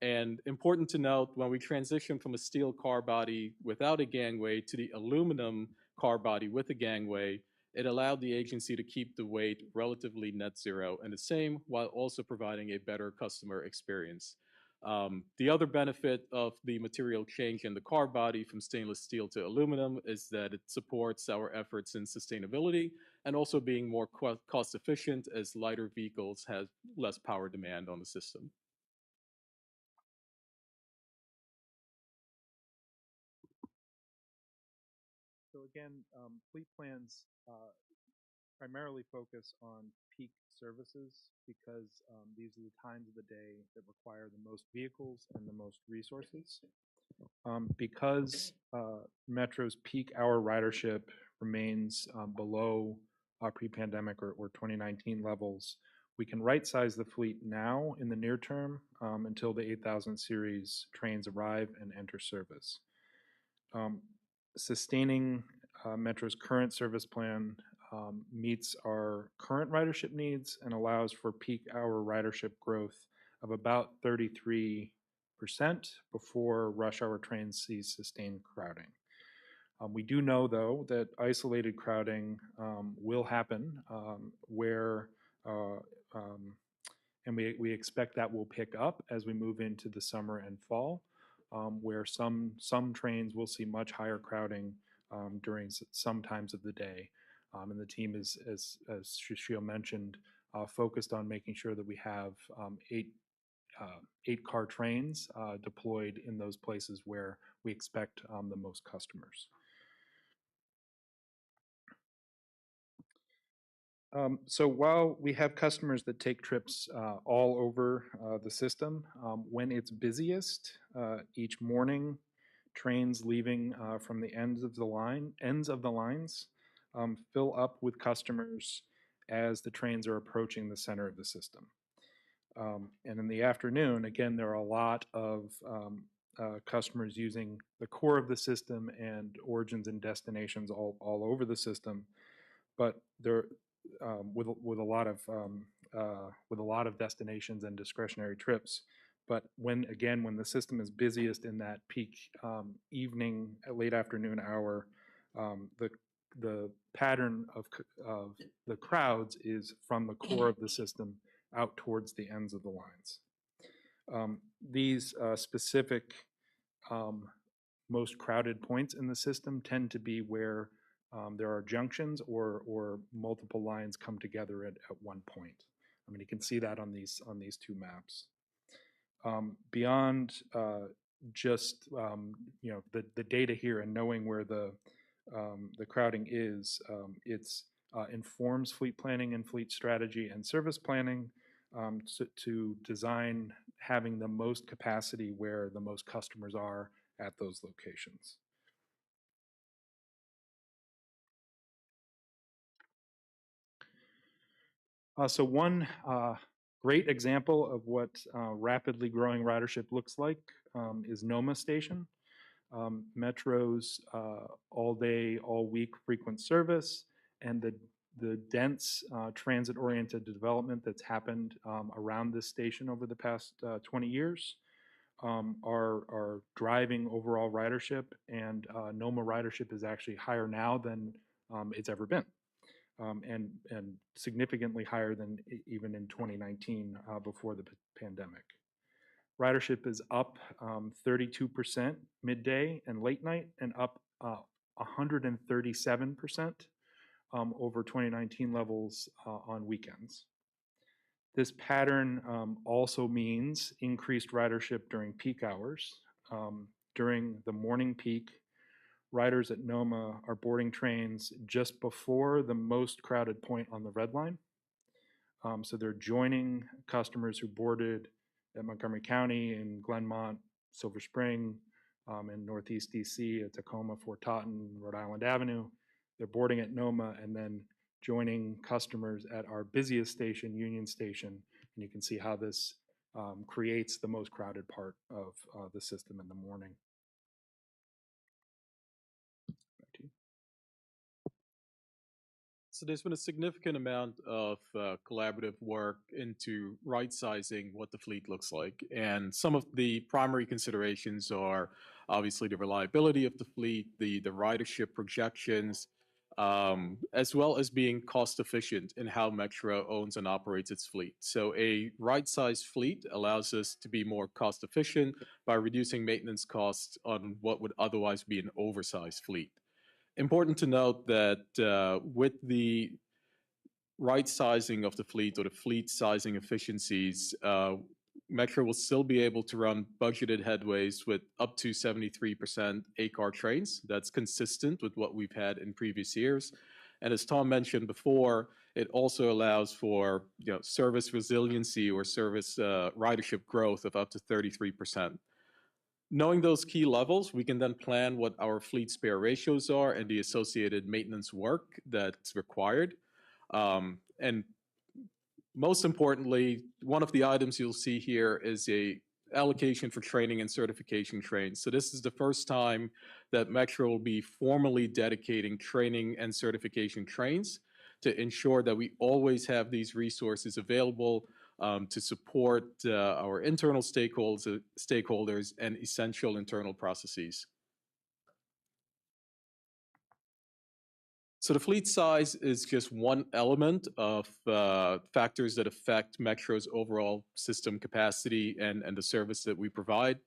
And important to note, when we transitioned from a steel car body without a gangway to the aluminum car body with a gangway, it allowed the agency to keep the weight relatively net zero and the same while also providing a better customer experience. The other benefit of the material change in the car body from stainless steel to aluminum is that it supports our efforts in sustainability and also being more cost efficient as lighter vehicles have less power demand on the system. So again, fleet plans primarily focus on peak services because these are the times of the day that require the most vehicles and the most resources. Because Metro's peak hour ridership remains below pre-pandemic or 2019 levels, we can right-size the fleet now in the near term until the 8000 series trains arrive and enter service. Sustaining Metro's current service plan meets our current ridership needs and allows for peak hour ridership growth of about 33% before rush hour trains see sustained crowding. We do know, though, that isolated crowding will happen and we expect that will pick up as we move into the summer and fall, where some trains will see much higher crowding during some times of the day. And the team is, as Sushil mentioned, focused on making sure that we have eight-car trains deployed in those places where we expect the most customers. So while we have customers that take trips all over the system, when it's busiest, each morning, trains leaving from the ends of the lines fill up with customers as the trains are approaching the center of the system. And in the afternoon, again, there are a lot of customers using the core of the system and origins and destinations all over the system, but there with a lot of destinations and discretionary trips. But when the system is busiest in that peak evening, late afternoon hour, the pattern of the crowds is from the core of the system out towards the ends of the lines. These specific most crowded points in the system tend to be where there are junctions or multiple lines come together at one point. I mean, you can see that on these two maps. Beyond just the data here and knowing where the crowding is, it's informs fleet planning and fleet strategy and service planning to design having the most capacity where the most customers are at those locations. So one great example of what rapidly growing ridership looks like is Noma Station. Metro's all-day, all-week frequent service and the dense transit-oriented development that's happened around this station over the past 20 years are driving overall ridership, and Noma ridership is actually higher now than it's ever been. And significantly higher than even in 2019 before the pandemic. Ridership is up 32% midday and late night, and up 137% over 2019 levels on weekends. This pattern also means increased ridership during peak hours. During the morning peak, riders at Noma are boarding trains just before the most crowded point on the Red Line. So they're joining customers who boarded at Montgomery County, in Glenmont, Silver Spring, in Northeast DC, at Tacoma, Fort Totten, Rhode Island Avenue. They're boarding at Noma and then joining customers at our busiest station, Union Station. And you can see how this creates the most crowded part of the system in the morning. So there's been a significant amount of collaborative work into right-sizing what the fleet looks like. And some of the primary considerations are obviously the reliability of the fleet, the ridership projections, as well as being cost efficient in how Metro owns and operates its fleet. So a right-sized fleet allows us to be more cost efficient by reducing maintenance costs on what would otherwise be an oversized fleet. Important to note that with the right sizing of the fleet or the fleet sizing efficiencies, Metro will still be able to run budgeted headways with up to 73% ACAR trains. That's consistent with what we've had in previous years. And as Tom mentioned before, it also allows for service resiliency or service ridership growth of up to 33%. Knowing those key levels, we can then plan what our fleet spare ratios are and the associated maintenance work that's required. And most importantly, one of the items you'll see here is a allocation for training and certification trains. So this is the first time that Metro will be formally dedicating training and certification trains to ensure that we always have these resources available to support our internal stakeholders and essential internal processes. So the fleet size is just one element of factors that affect Metro's overall system capacity and the service that we provide.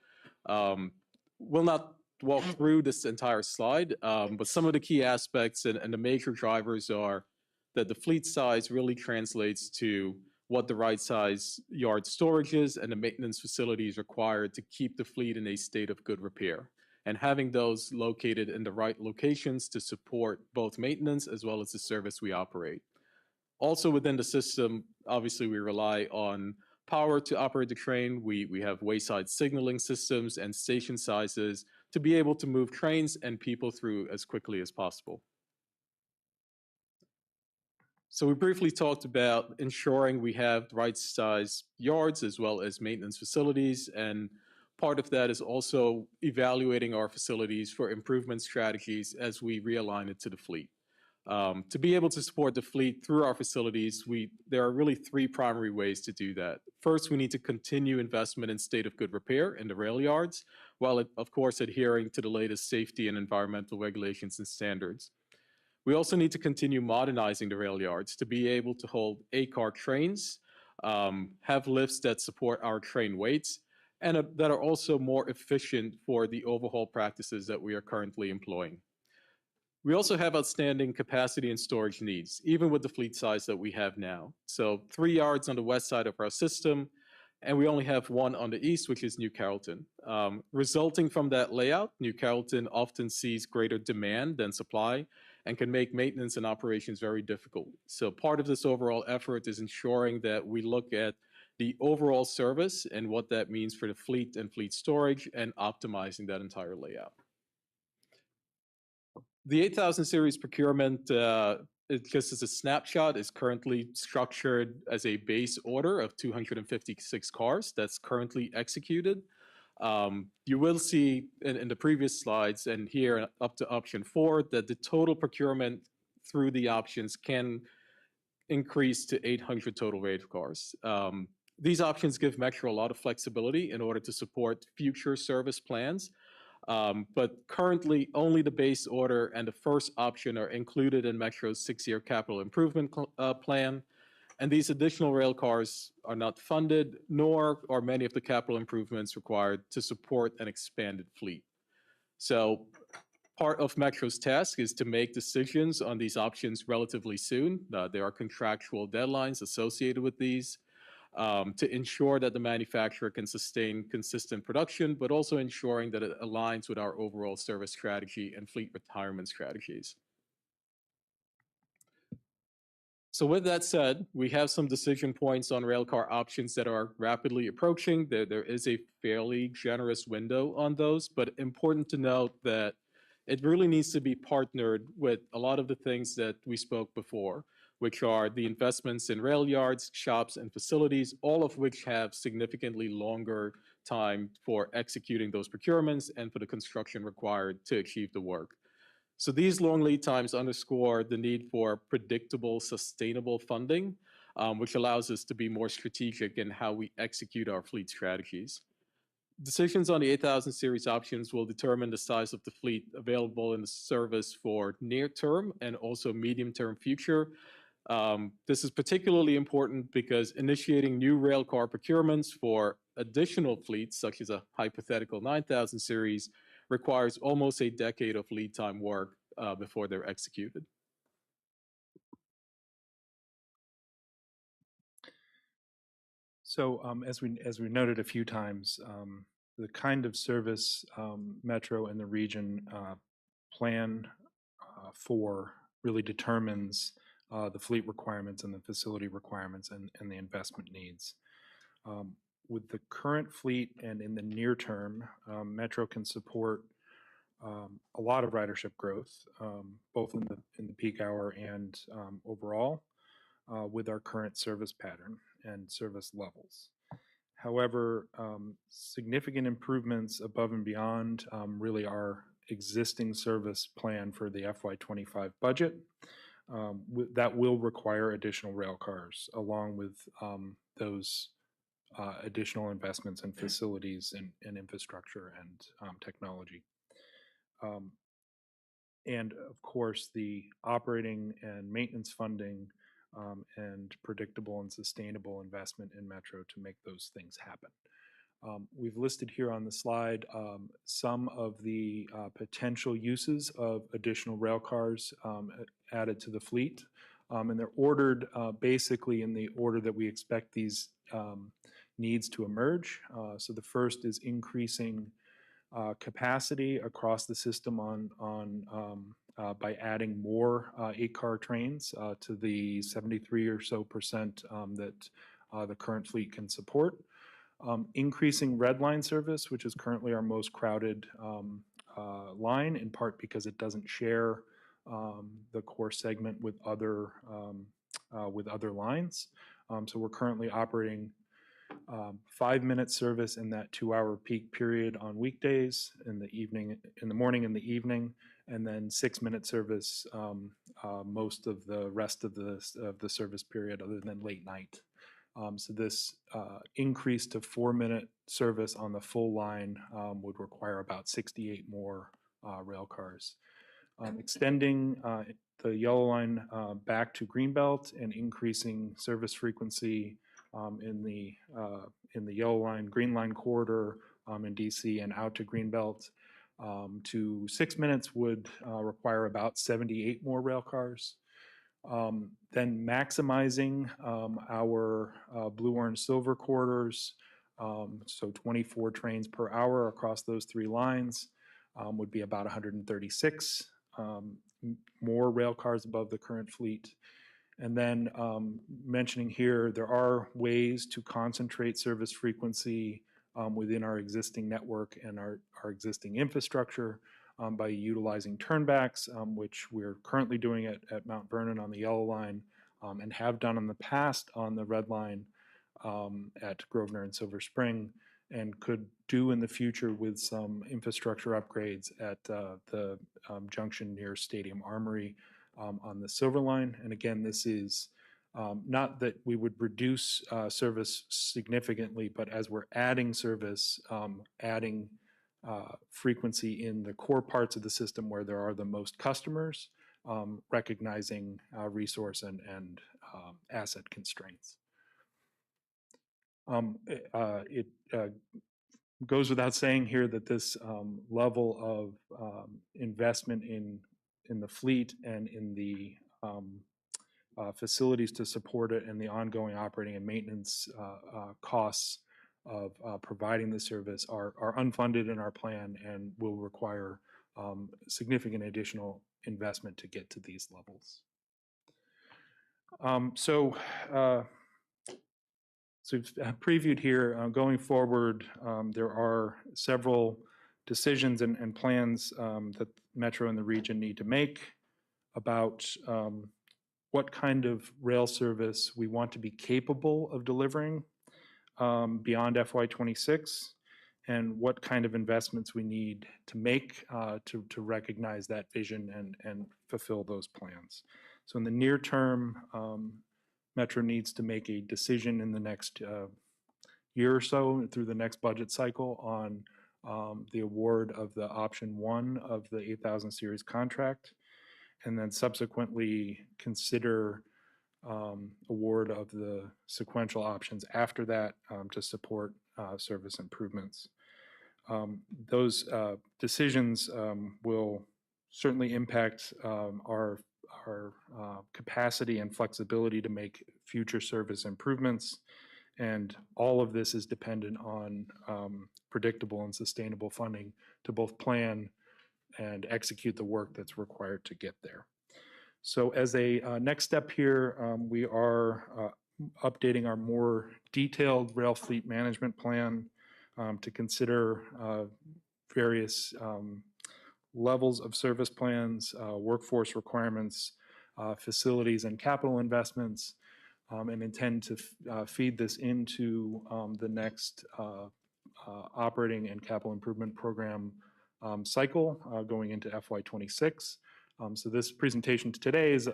We'll not walk through this entire slide, but some of the key aspects and the major drivers are that the fleet size really translates to what the right size yard storage is and the maintenance facilities required to keep the fleet in a state of good repair, and having those located in the right locations to support both maintenance as well as the service we operate. Also within the system, obviously we rely on power to operate the train. We have wayside signaling systems and station sizes to be able to move trains and people through as quickly as possible. So we briefly talked about ensuring we have the right size yards as well as maintenance facilities, and part of that is also evaluating our facilities for improvement strategies as we realign it to the fleet. To be able to support the fleet through our facilities, there are really three primary ways to do that. First, we need to continue investment in state of good repair in the rail yards, while of course adhering to the latest safety and environmental regulations and standards. We also need to continue modernizing the rail yards to be able to hold ACAR trains, have lifts that support our train weights, and that are also more efficient for the overhaul practices that we are currently employing. We also have outstanding capacity and storage needs, even with the fleet size that we have now. So 3 yards on the west side of our system, and we only have one on the east, which is New Carrollton. Resulting from that layout, New Carrollton often sees greater demand than supply and can make maintenance and operations very difficult. So part of this overall effort is ensuring that we look at the overall service and what that means for the fleet and fleet storage and optimizing that entire layout. The 8000 series procurement, just as a snapshot, is currently structured as a base order of 256 cars that's currently executed. You will see in the previous slides and here up to option 4 that the total procurement through the options can increase to 800 total rated cars. These options give Metro a lot of flexibility in order to support future service plans. But currently, only the base order and the first option are included in Metro's 6-year capital improvement plan. And these additional rail cars are not funded, nor are many of the capital improvements required to support an expanded fleet. So part of Metro's task is to make decisions on these options relatively soon. There are contractual deadlines associated with these. To ensure that the manufacturer can sustain consistent production, but also ensuring that it aligns with our overall service strategy and fleet retirement strategies. So with that said, we have some decision points on railcar options that are rapidly approaching. There is a fairly generous window on those, but important to note that it really needs to be partnered with a lot of the things that we spoke before, which are the investments in rail yards, shops, and facilities, all of which have significantly longer time for executing those procurements and for the construction required to achieve the work. So these long lead times underscore the need for predictable, sustainable funding, which allows us to be more strategic in how we execute our fleet strategies. Decisions on the 8000 series options will determine the size of the fleet available in the service for near-term and also medium-term future. This is particularly important because initiating new railcar procurements for additional fleets, such as a hypothetical 9000 series, requires almost a decade of lead time work before they're executed. So as we noted a few times, the kind of service Metro and the region plan for really determines the fleet requirements and the facility requirements and the investment needs. With the current fleet and in the near term, Metro can support a lot of ridership growth, both in the peak hour and overall, with our current service pattern and service levels. However, significant improvements above and beyond really our existing service plan for the FY25 budget that will require additional rail cars along with those additional investments in facilities and infrastructure and technology. And of course, the operating and maintenance funding and predictable and sustainable investment in Metro to make those things happen. We've listed here on the slide some of the potential uses of additional rail cars added to the fleet. And they're ordered basically in the order that we expect these needs to emerge. So the first is increasing capacity across the system by adding more 8-car trains to the 73% or so that the current fleet can support. Increasing red line service, which is currently our most crowded line, in part because it doesn't share the core segment with other lines. So we're currently operating 5-minute service in that 2-hour peak period on weekdays, in the morning and the evening, and then 6-minute service most of the rest of the service period, other than late night. So this increase to 4-minute service on the full line would require about 68 more rail cars. Extending the yellow line back to Greenbelt and increasing service frequency in the yellow line, green line corridor in DC and out to Greenbelt to 6 minutes would require about 78 more rail cars. Then maximizing our blue, orange, silver corridors, so 24 trains per hour across those 3 lines would be about 136 more rail cars above the current fleet. And then mentioning here, there are ways to concentrate service frequency within our existing network and our existing infrastructure by utilizing turnbacks, which we're currently doing at Mount Vernon on the yellow line and have done in the past on the red line at Grosvenor and Silver Spring, and could do in the future with some infrastructure upgrades at the junction near Stadium Armory on the Silver Line. And again, this is not that we would reduce service significantly, but as we're adding service, adding frequency in the core parts of the system where there are the most customers, recognizing resource and asset constraints. It goes without saying here that this level of investment in the fleet and in the facilities to support it and the ongoing operating and maintenance costs of providing the service are unfunded in our plan and will require significant additional investment to get to these levels. So we've previewed here, going forward, there are several decisions and plans that Metro and the region need to make about what kind of rail service we want to be capable of delivering beyond FY26, and what kind of investments we need to make to recognize that vision and fulfill those plans. So in the near term, Metro needs to make a decision in the next year or so through the next budget cycle on the award of the option 1 of the 8000 series contract, and then subsequently consider award of the sequential options after that to support service improvements. Those decisions will certainly impact our capacity and flexibility to make future service improvements. And all of this is dependent on predictable and sustainable funding to both plan and execute the work that's required to get there. So as a next step here, we are updating our more detailed rail fleet management plan to consider various levels of service plans, workforce requirements, facilities and capital investments, and intend to feed this into the next operating and capital improvement program cycle going into FY26. So this presentation today is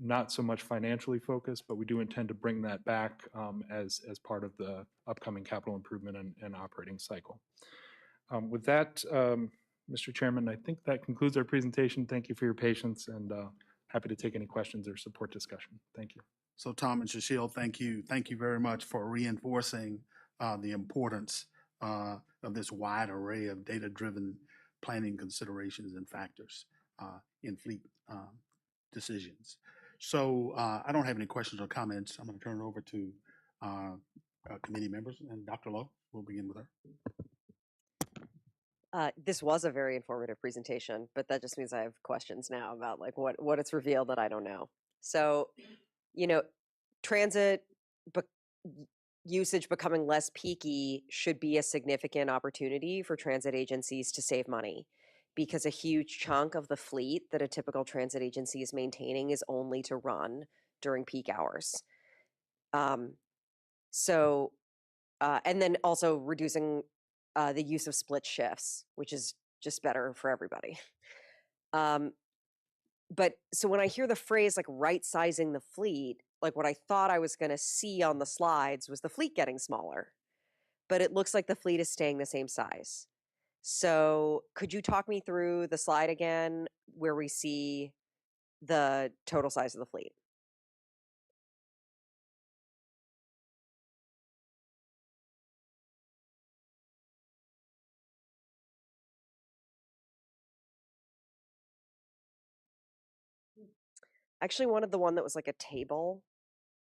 not so much financially focused, but we do intend to bring that back as part of the upcoming capital improvement and operating cycle. With that, Mr. Chairman, I think that concludes our presentation. Thank you for your patience, and happy to take any questions or support discussion. Thank you. So Tom and Shashil, thank you. Thank you very much for reinforcing the importance of this wide array of data-driven planning considerations and factors in fleet decisions. So I don't have any questions or comments. I'm going to turn it over to committee members, and Dr. Lowe, we'll begin with her. This was a very informative presentation, but that just means I have questions now about like what it's revealed that I don't know. So, you know, transit usage becoming less peaky should be a significant opportunity for transit agencies to save money, because a huge chunk of the fleet that a typical transit agency is maintaining is only to run during peak hours. And then also reducing the use of split shifts, which is just better for everybody. But so when I hear the phrase like right sizing the fleet, like what I thought I was going to see on the slides was the fleet getting smaller, but it looks like the fleet is staying the same size. So could you talk me through the slide again where we see the total size of the fleet? I actually wanted the one that was like a table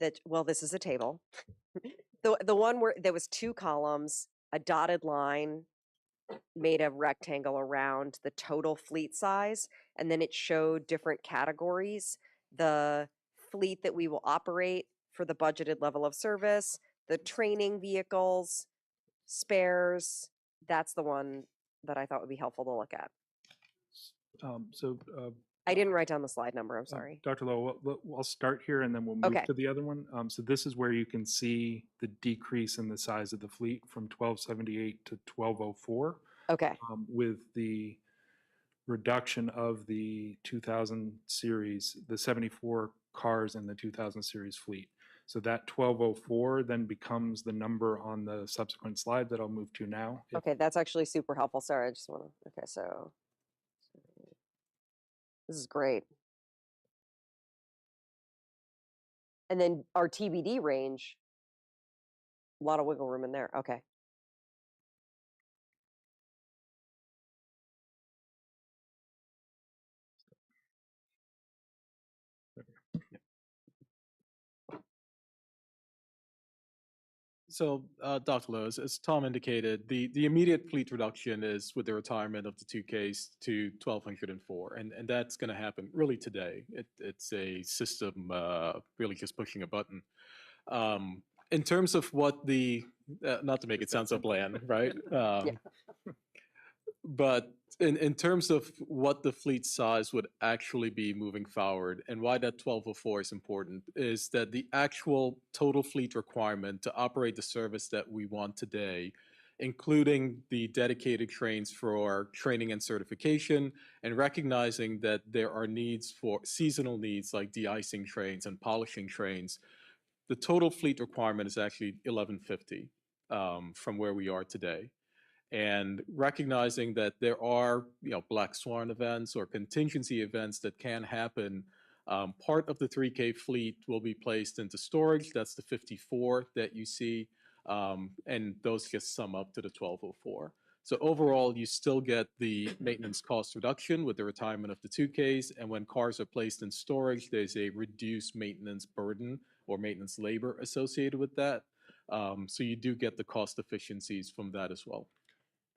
that, well, this is a table. The one where there was 2 columns, a dotted line made a rectangle around the total fleet size, and then it showed different categories: the fleet that we will operate for the budgeted level of service, the training vehicles, spares. That's the one that I thought would be helpful to look at. I didn't write down the slide number, I'm sorry. Dr. Lowe, I'll start here and then we'll move to the other one. So this is where you can see the decrease in the size of the fleet from 1278 to 1204. Okay. With the reduction of the 2000 series, the 74 cars in the 2000 series fleet. So that 1204 then becomes the number on the subsequent slide that I'll move to now. Okay, that's actually super helpful. Sorry, I just want to, okay, so this is great. And then our TBD range, a lot of wiggle room in there. Okay. So, Dr. Lowe, as Tom indicated, the immediate fleet reduction is with the retirement of the 2Ks to 1,204, and that's going to happen really today. It's a system really just pushing a button. In terms of what not to make it sound so bland, right? But in terms of what the fleet size would actually be moving forward, and why that 1204 is important, is that the actual total fleet requirement to operate the service that we want today including the dedicated trains for training and certification, and recognizing that there are needs for seasonal needs like de-icing trains and polishing trains. The total fleet requirement is actually 1150 from where we are today. And recognizing that there are, black swan events or contingency events that can happen, part of the 3K fleet will be placed into storage. That's the 54 that you see, and those just sum up to the 1204. So overall, you still get the maintenance cost reduction with the retirement of the 2Ks, and when cars are placed in storage, there's a reduced maintenance burden or maintenance labor associated with that. So you do get the cost efficiencies from that as well.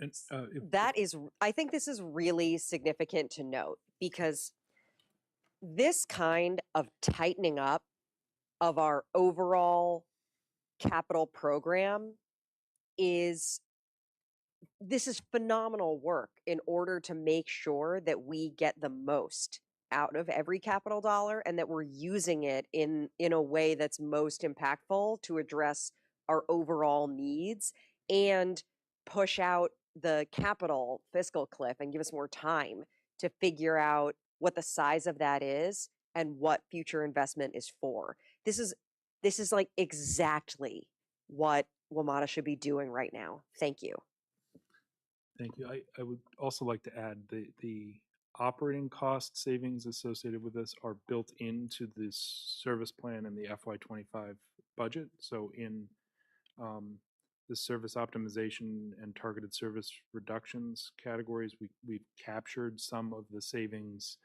And I think this is really significant to note because this kind of tightening up of our overall capital program is phenomenal work in order to make sure that we get the most out of every capital dollar and that we're using it in a way that's most impactful to address our overall needs and push out the capital fiscal cliff and give us more time to figure out what the size of that is and what future investment is for. This is like exactly what WMATA should be doing right now. Thank you. Thank you. I would also like to add the operating cost savings associated with this are built into this service plan and the FY25 budget. So in the service optimization and targeted service reductions categories, we've captured some of the savings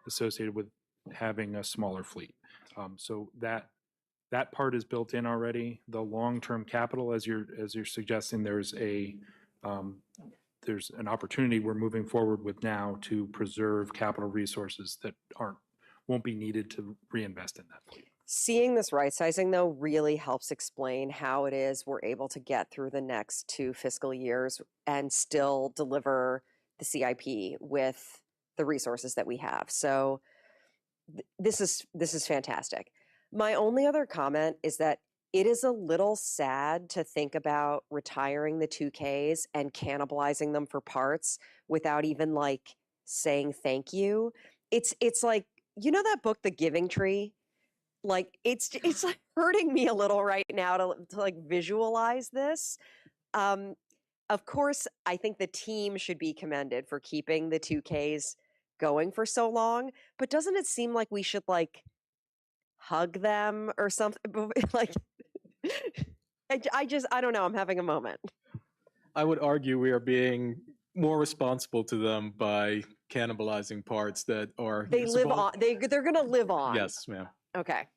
associated with having a smaller fleet. So that part is built in already. The long-term capital, as you're suggesting, there's an opportunity we're moving forward with now to preserve capital resources that won't be needed to reinvest in that fleet. Seeing this right sizing, though, really helps explain how it is we're able to get through the next 2 fiscal years and still deliver the CIP with the resources that we have. So this is fantastic. My only other comment is that it is a little sad to think about retiring the 2Ks and cannibalizing them for parts without even like saying thank you. It's like, that book, The Giving Tree? Like it's like hurting me a little right now to like visualize this. Of course, I think the team should be commended for keeping the 2Ks going for so long, but doesn't it seem like we should like hug them or something? Like, I don't know. I'm having a moment. I would argue we are being more responsible to them by cannibalizing parts that are. They live on. They're going to live on. Yes, ma'am. Okay.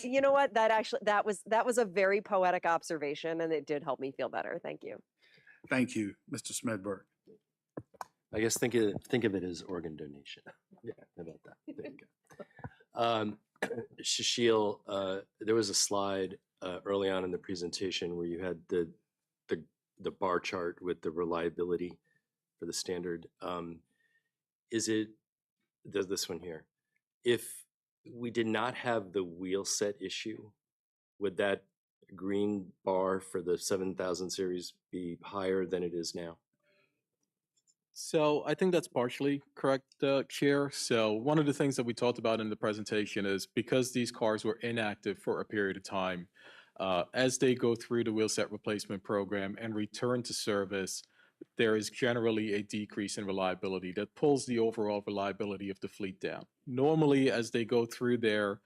You know what? That was a very poetic observation, and it did help me feel better. Thank you. Thank you, Mr. Smedberg. I guess think of it as organ donation. Yeah, how about that? There you go. Shashil, there was a slide early on in the presentation where you had the bar chart with the reliability for the standard. Does this one here? If we did not have the wheel set issue, would that green bar for the 7000 series be higher than it is now? So I think that's partially correct, Chair. So one of the things that we talked about in the presentation is because these cars were inactive for a period of time, as they go through the wheel set replacement program and return to service, there is generally a decrease in reliability that pulls the overall reliability of the fleet down. Normally, as they go through their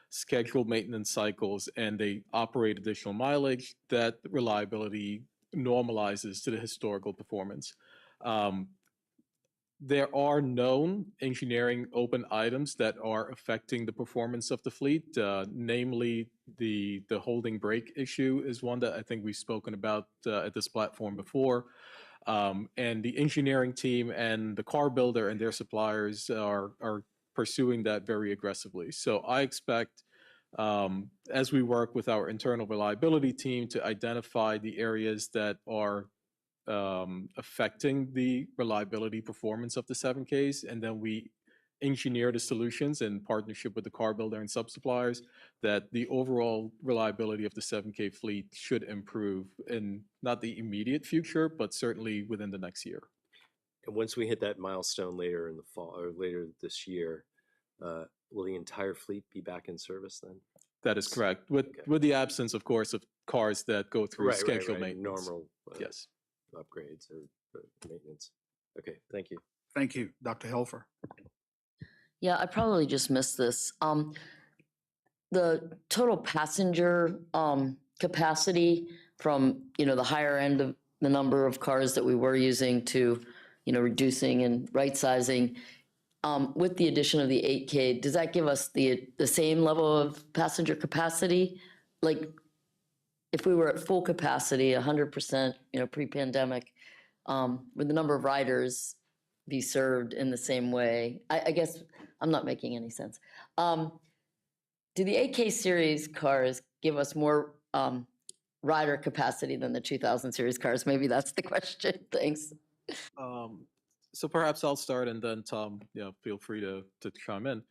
scheduled maintenance cycles and they operate additional mileage, that reliability normalizes to the historical performance. There are known engineering open items that are affecting the performance of the fleet, namely the holding brake issue is one that I think we've spoken about at this platform before. And the engineering team and the car builder and their suppliers are pursuing that very aggressively. So I expect, as we work with our internal reliability team to identify the areas that are affecting the reliability performance of the 7Ks, and then we engineer the solutions in partnership with the car builder and sub-suppliers, that the overall reliability of the 7K fleet should improve in not the immediate future, but certainly within the next year. And once we hit that milestone later in the fall or later this year, will the entire fleet be back in service then? That is correct, with the absence, of course, of cars that go through scheduled maintenance. Normal Yes. upgrades or maintenance. Okay, thank you. Thank you. Dr. Helfer. Yeah, I probably just missed this. The total passenger capacity from, the higher end of the number of cars that we were using to, reducing and right-sizing, with the addition of the 8K, does that give us the same level of passenger capacity? Like, if we were at full capacity, 100%, pre-pandemic, would the number of riders be served in the same way? I guess I'm not making any sense. Do the 8K series cars give us more rider capacity than the 2000 series cars? Maybe that's the question. Thanks. So perhaps I'll start and then Tom, feel free to chime in.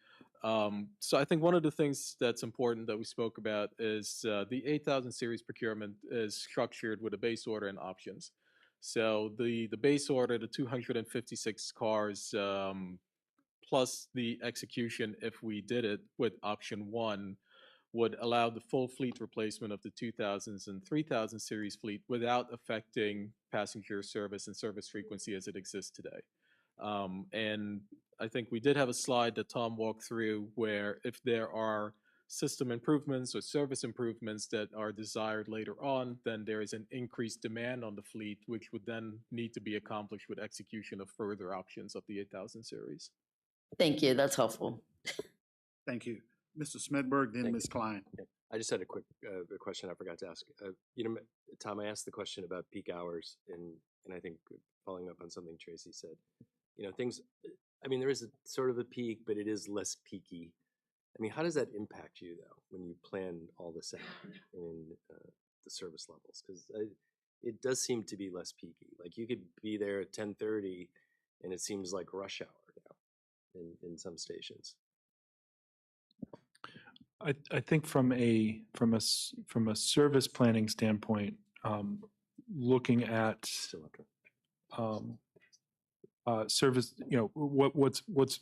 So I think one of the things that's important that we spoke about is the 8000 series procurement is structured with a base order and options. So the base order, the 256 cars, plus the execution, if we did it with option 1, would allow the full fleet replacement of the 2000s and 3000 series fleet without affecting passenger service and service frequency as it exists today. And I think we did have a slide that Tom walked through where if there are system improvements or service improvements that are desired later on, then there is an increased demand on the fleet, which would then need to be accomplished with execution of further options of the 8000 series. Thank you. That's helpful. Thank you. Mr. Smedberg, then Ms. Klein. I just had a quick question I forgot to ask. Tom, I asked the question about peak hours, and I think following up on something Tracy said, things. There is a sort of a peak, but it is less peaky. How does that impact you though when you plan all this out in the service levels? Because it does seem to be less peaky. Like you could be there at 10:30, and it seems like rush hour now in some stations. I think from a service planning standpoint, looking at service, what's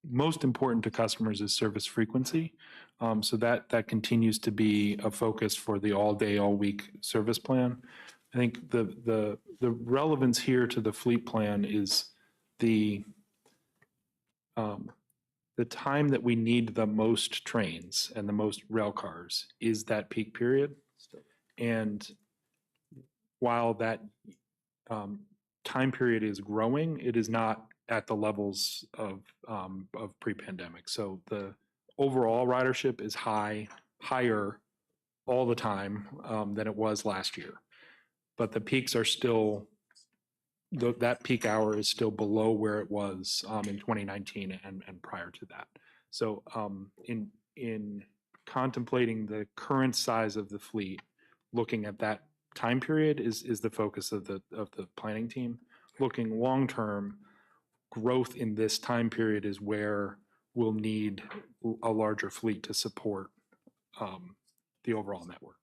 most important to customers is service frequency. So that continues to be a focus for the all day, all week service plan. I think the relevance here to the fleet plan is the time that we need the most trains and the most rail cars is that peak period. And while that time period is growing, it is not at the levels of pre-pandemic. So the overall ridership is higher all the time than it was last year. But the peaks are still, that peak hour is still below where it was in 2019 and prior to that. So in contemplating the current size of the fleet, looking at that time period is the focus of the planning team. Looking long-term, growth in this time period is where we'll need a larger fleet to support the overall network.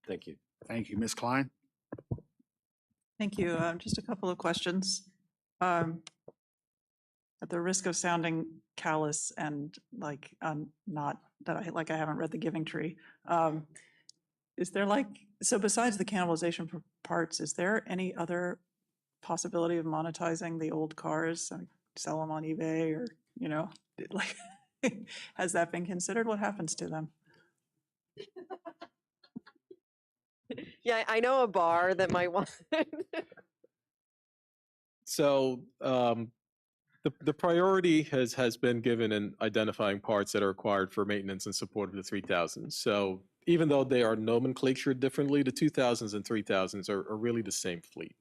Thank you. Thank you. Ms. Klein? Thank you. Just a couple of questions. At the risk of sounding callous and not that I haven't read The Giving Tree, is there so besides the cannibalization for parts, is there any other possibility of monetizing the old cars, sell them on eBay or, has that been considered? What happens to them? Yeah, I know a bar that might want. So the priority has been given in identifying parts that are required for maintenance and support of the 3000s. So even though they are nomenclatured differently, the 2000s and 3000s are really the same fleet.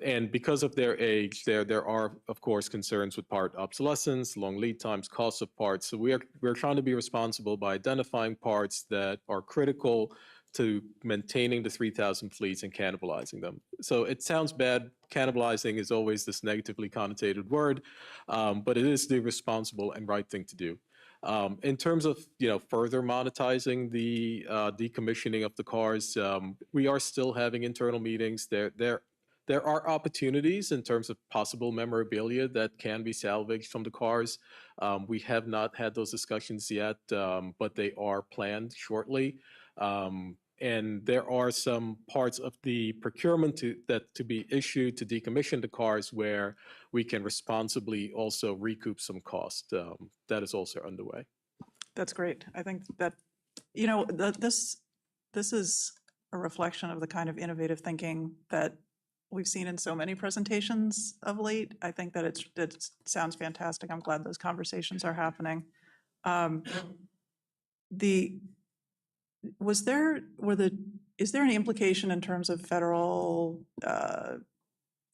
And because of their age, there are, of course, concerns with part obsolescence, long lead times, cost of parts. So we're trying to be responsible by identifying parts that are critical to maintaining the 3,000 fleets and cannibalizing them. So it sounds bad. Cannibalizing is always this negatively connotated word, but it is the responsible and right thing to do. In terms of further monetizing the decommissioning of the cars, we are still having internal meetings. There are opportunities in terms of possible memorabilia that can be salvaged from the cars. We have not had those discussions yet, but they are planned shortly. And there are some parts of the procurement to be issued to decommission the cars where we can responsibly also recoup some cost. That is also underway. That's great. I think that, this is a reflection of the kind of innovative thinking that we've seen in so many presentations of late. I think that it sounds fantastic. I'm glad those conversations are happening. Is there any implication in terms of federal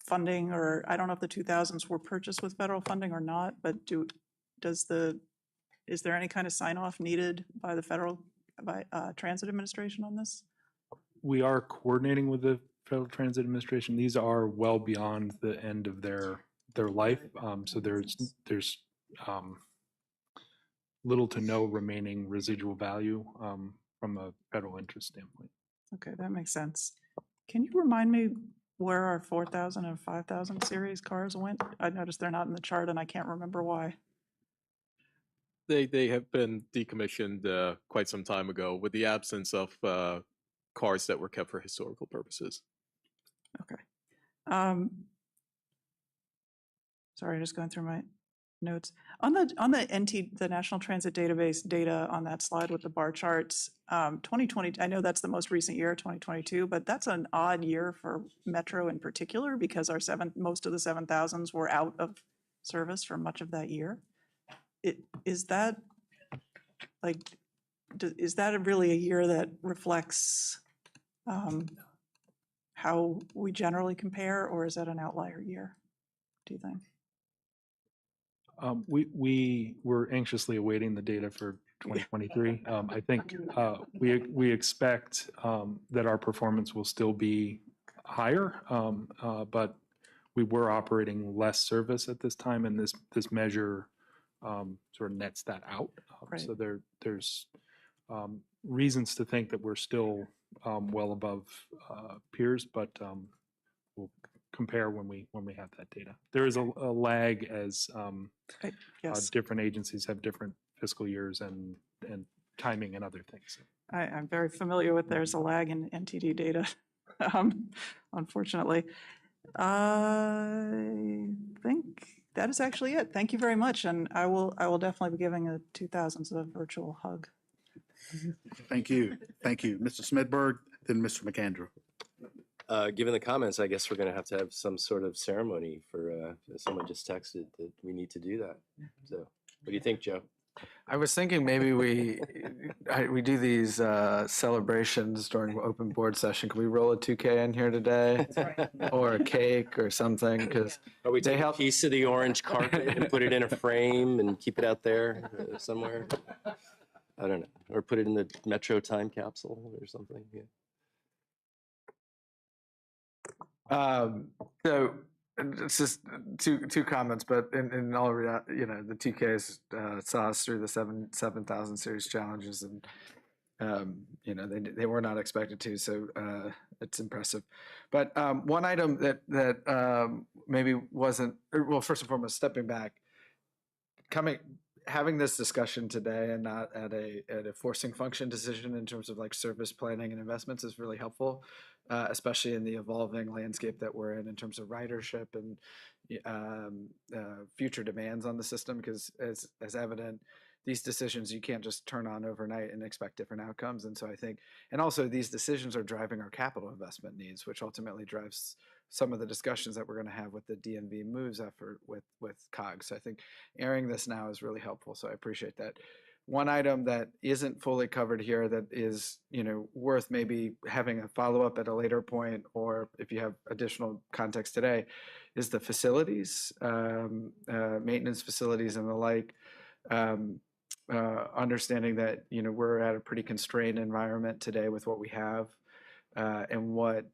funding, or I don't know if the 2000s were purchased with federal funding or not, but is there any kind of sign off needed by the Transit Administration on this? We are coordinating with the Federal Transit Administration. These are well beyond the end of their life, so there's little to no remaining residual value from a federal interest standpoint. Okay, that makes sense. Can you remind me where our 4,000 and 5,000 series cars went? I noticed they're not in the chart and I can't remember why. They have been decommissioned quite some time ago with the absence of cars that were kept for historical purposes. Okay. Sorry, just going through my notes. On the National Transit Database data on that slide with the bar charts, 2020, I know that's the most recent year, 2022, but that's an odd year for Metro in particular because most of the 7,000s were out of service for much of that year. Is that really a year that reflects how we generally compare, or is that an outlier year, do you think? We were anxiously awaiting the data for 2023. I think we expect that our performance will still be higher, but we were operating less service at this time, and this measure sort of nets that out. Right. So there's reasons to think that we're still well above peers, but we'll compare when we have that data. There is a lag as Yes. different agencies have different fiscal years and timing and other things. I'm very familiar with there's a lag in NTD data, unfortunately. I think that is actually it. Thank you very much, and I will definitely be giving the 2000s a virtual hug. Thank you. Thank you. Mr. Smedberg, then Mr. McAndrew. Given the comments, I guess we're going to have some sort of ceremony for, someone just texted that we need to do that. So what do you think, Joe? I was thinking maybe we do these celebrations during open board session. Can we roll a 2K in here today? Or a cake or something? Because Or we take a piece of the orange carpet and put it in a frame and keep it out there somewhere? I don't know. Or put it in the Metro time capsule or something. Yeah. So it's just two comments, but in all reality, the TKs saw us through the 7,000 series challenges, and they were not expected to, so it's impressive. But one item that maybe wasn't, well, first and foremost, stepping back, having this discussion today and not at a forcing function decision in terms of like service planning and investments is really helpful, especially in the evolving landscape that we're in terms of ridership and future demands on the system. Because as evident, these decisions you can't just turn on overnight and expect different outcomes. And so I think, and also these decisions are driving our capital investment needs, which ultimately drives some of the discussions that we're going to have with the DMV moves effort with COGS. So I think airing this now is really helpful. So I appreciate that. One item that isn't fully covered here that is, worth maybe having a follow-up at a later point, or if you have additional context today, is the facilities, maintenance facilities and the like. understanding that, you know, we're at a pretty constrained environment today with what we have, and what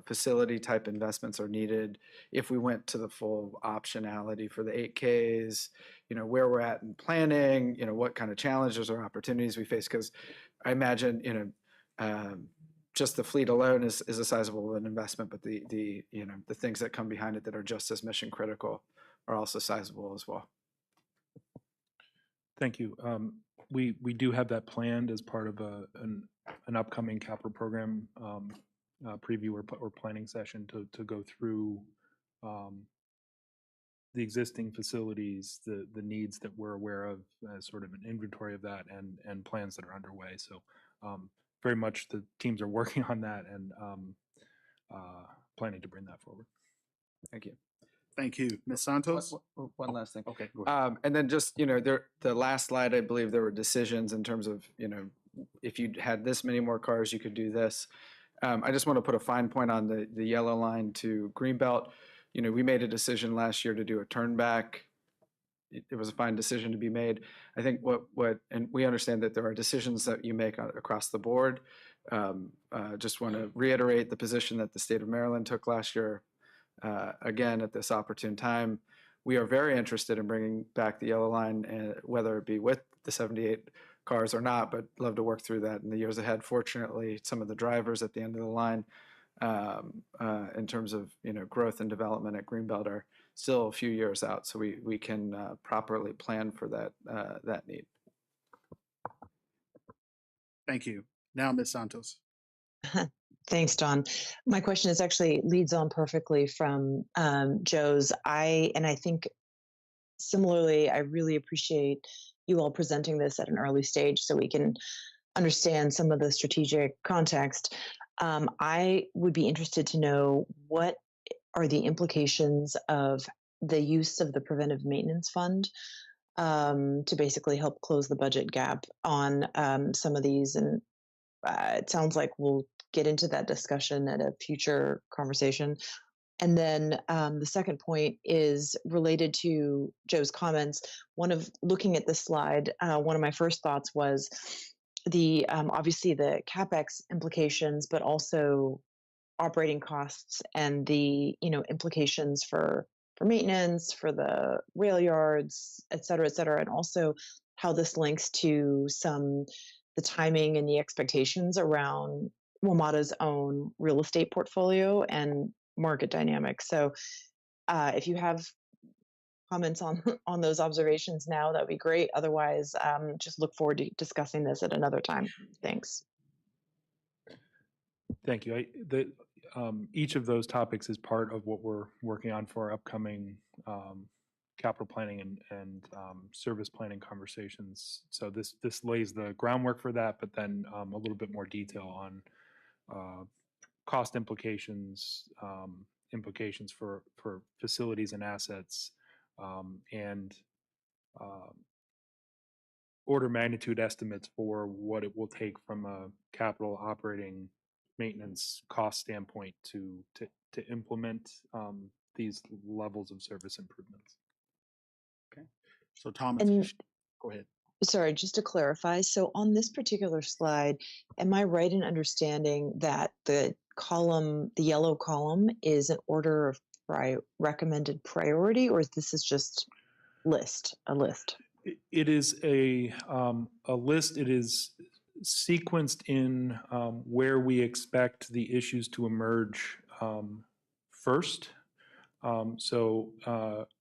facility type investments are needed if we went to the full optionality for the 8Ks, you know, where we're at in planning, you know, what kind of challenges or opportunities we face. Because I imagine, you know, just the fleet alone is a sizable an investment, but the you know, the things that come behind it that are just as mission critical are also sizable as well. Thank you. We do have that planned as part of an upcoming capital program preview or planning session to go through the existing facilities, the needs that we're aware of, as sort of an inventory of that, and plans that are underway. So very much the teams are working on that and planning to bring that forward. Thank you. Thank you. Ms. Santos? One last thing. Okay, go ahead. And then just, you know, the last slide, I believe there were decisions in terms of, you know, if you had this many more cars, you could do this. I just want to put a fine point on the yellow line to Greenbelt. You know, we made a decision last year to do a turn back. It was a fine decision to be made. I think and we understand that there are decisions that you make across the board. Just want to reiterate the position that the state of Maryland took last year. Again, at this opportune time, we are very interested in bringing back the yellow line, whether it be with the 78 cars or not, but love to work through that in the years ahead. Fortunately, some of the drivers at the end of the line, in terms of, you know, growth and development at Greenbelt, are still a few years out, so we can properly plan for that need. Thank you. Now, Ms. Santos. Thanks, Don. My question is actually leads on perfectly from Joe's. I think similarly, I really appreciate you all presenting this at an early stage so we can understand some of the strategic context. I would be interested to know what are the implications of the use of the preventive maintenance fund to basically help close the budget gap on some of these. And it sounds like we'll get into that discussion at a future conversation. And then the second point is related to Joe's comments. Looking at this slide, one of my first thoughts was the obviously the CapEx implications, but also operating costs and the, you know, implications for maintenance, for the rail yards, et cetera, and also how this links to the timing and the expectations around WMATA's own real estate portfolio and market dynamics. So if you have comments on those observations now, that would be great. Otherwise, just look forward to discussing this at another time. Thanks. Thank you. Each of those topics is part of what we're working on for our upcoming capital planning and service planning conversations. So this lays the groundwork for that, but then a little bit more detail on cost implications, implications for facilities and assets, and order magnitude estimates for what it will take from a capital operating maintenance cost standpoint to implement these levels of service improvements. Okay. So Thomas, go ahead. Sorry, just to clarify. So on this particular slide, am I right in understanding that the yellow column is an order of recommended priority, or this is just a list? It is a list. It is sequenced in where we expect the issues to emerge first. So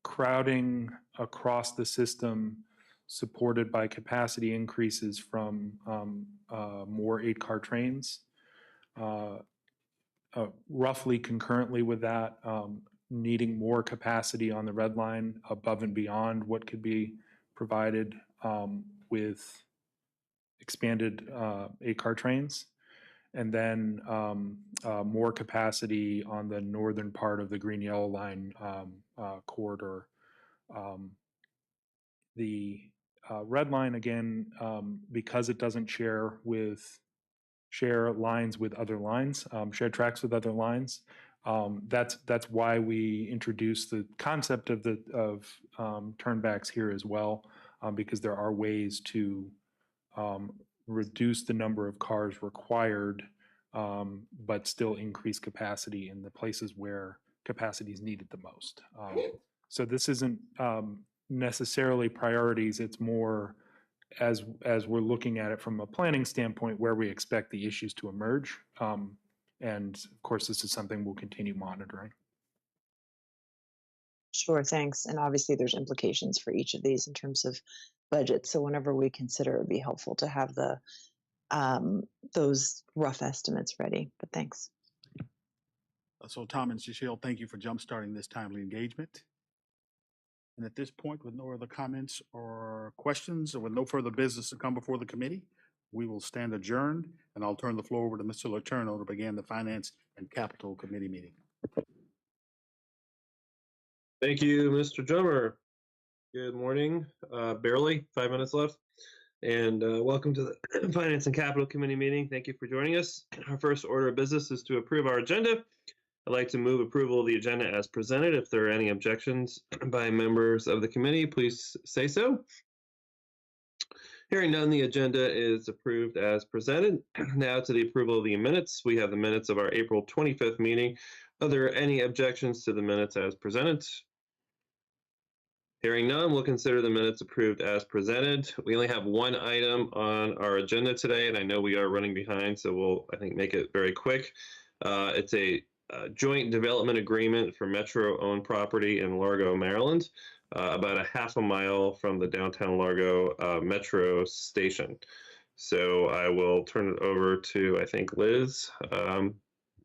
crowding across the system, supported by capacity increases from more 8-car trains. Roughly concurrently with that, needing more capacity on the red line above and beyond what could be provided with expanded 8-car trains. And then more capacity on the northern part of the green-yellow line corridor. The red line, again, because it doesn't share lines with other lines, share tracks with other lines. That's why we introduced the concept of turnbacks here as well. because there are ways to reduce the number of cars required, but still increase capacity in the places where capacity is needed the most. So this isn't necessarily priorities, it's more as we're looking at it from a planning standpoint where we expect the issues to emerge. And of course, this is something we'll continue monitoring. Sure, thanks. And obviously there's implications for each of these in terms of budget. So whenever we consider, it'd be helpful to have the those rough estimates ready, but thanks. So Tom and Cecile, thank you for jumpstarting this timely engagement. And at this point, with no other comments or questions, or with no further business to come before the committee, we will stand adjourned, and I'll turn the floor over to Mr. Letourneau to begin the Finance and Capital Committee meeting. Thank you, Mr. Drummer. Good morning. Barely 5 minutes left. And welcome to the Finance and Capital Committee meeting. Thank you for joining us. Our first order of business is to approve our agenda. I'd like to move approval of the agenda as presented. If there are any objections by members of the committee, please say so. Hearing none, the agenda is approved as presented. Now to the approval of the minutes. We have the minutes of our April 25th meeting. Are there any objections to the minutes as presented? Hearing none, we'll consider the minutes approved as presented. We only have one item on our agenda today, and I know we are running behind, so we'll, I think, make it very quick. It's a joint development agreement for Metro-owned property in Largo, Maryland, about a half a mile from the downtown Largo Metro station. So I will turn it over to, I think, Liz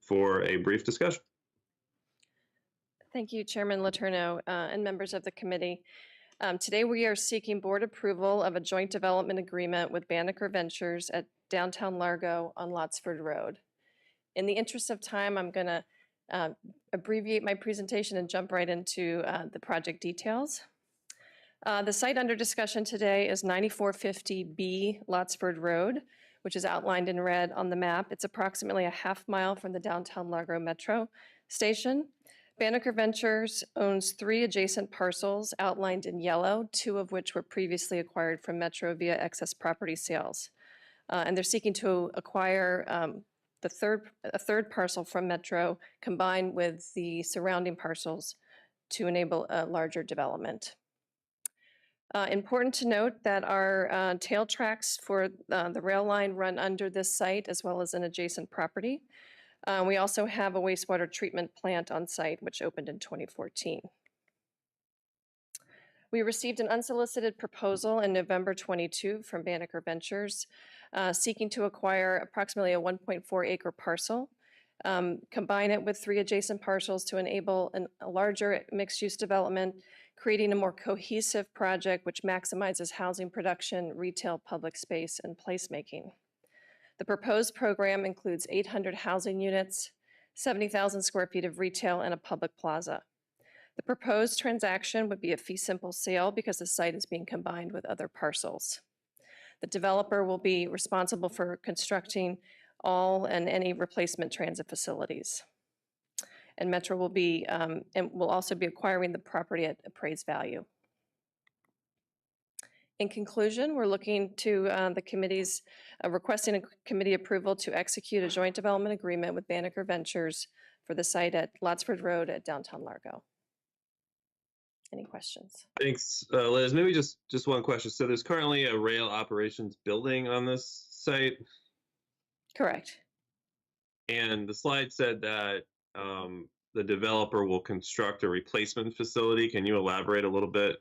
for a brief discussion. Thank you, Chairman Letourneau and members of the committee. Today we are seeking board approval of a joint development agreement with Banneker Ventures at downtown Largo on Lotsford Road. In the interest of time, I'm going to abbreviate my presentation and jump right into the project details. The site under discussion today is 9450B Lotsford Road, which is outlined in red on the map. It's approximately a half mile from the downtown Largo Metro station. Banneker Ventures owns 3 adjacent parcels outlined in yellow, 2 of which were previously acquired from Metro via excess property sales. And they're seeking to acquire a third parcel from Metro combined with the surrounding parcels to enable a larger development. Important to note that our tail tracks for the rail line run under this site as well as an adjacent property. We also have a wastewater treatment plant on site, which opened in 2014. We received an unsolicited proposal in November 22 from Banneker Ventures, seeking to acquire approximately a 1.4 acre parcel, combine it with 3 adjacent parcels to enable a larger mixed-use development, creating a more cohesive project which maximizes housing production, retail, public space, and placemaking. The proposed program includes 800 housing units, 70,000 square feet of retail, and a public plaza. The proposed transaction would be a fee simple sale because the site is being combined with other parcels. The developer will be responsible for constructing all and any replacement transit facilities. And Metro will be, and will also be acquiring the property at appraised value. In conclusion, we're looking to the committee's requesting a committee approval to execute a joint development agreement with Banneker Ventures for the site at Lotsford Road at downtown Largo. Any questions? Thanks, Liz. Maybe just one question. So there's currently a rail operations building on this site? Correct. And the slide said that the developer will construct a replacement facility. Can you elaborate a little bit?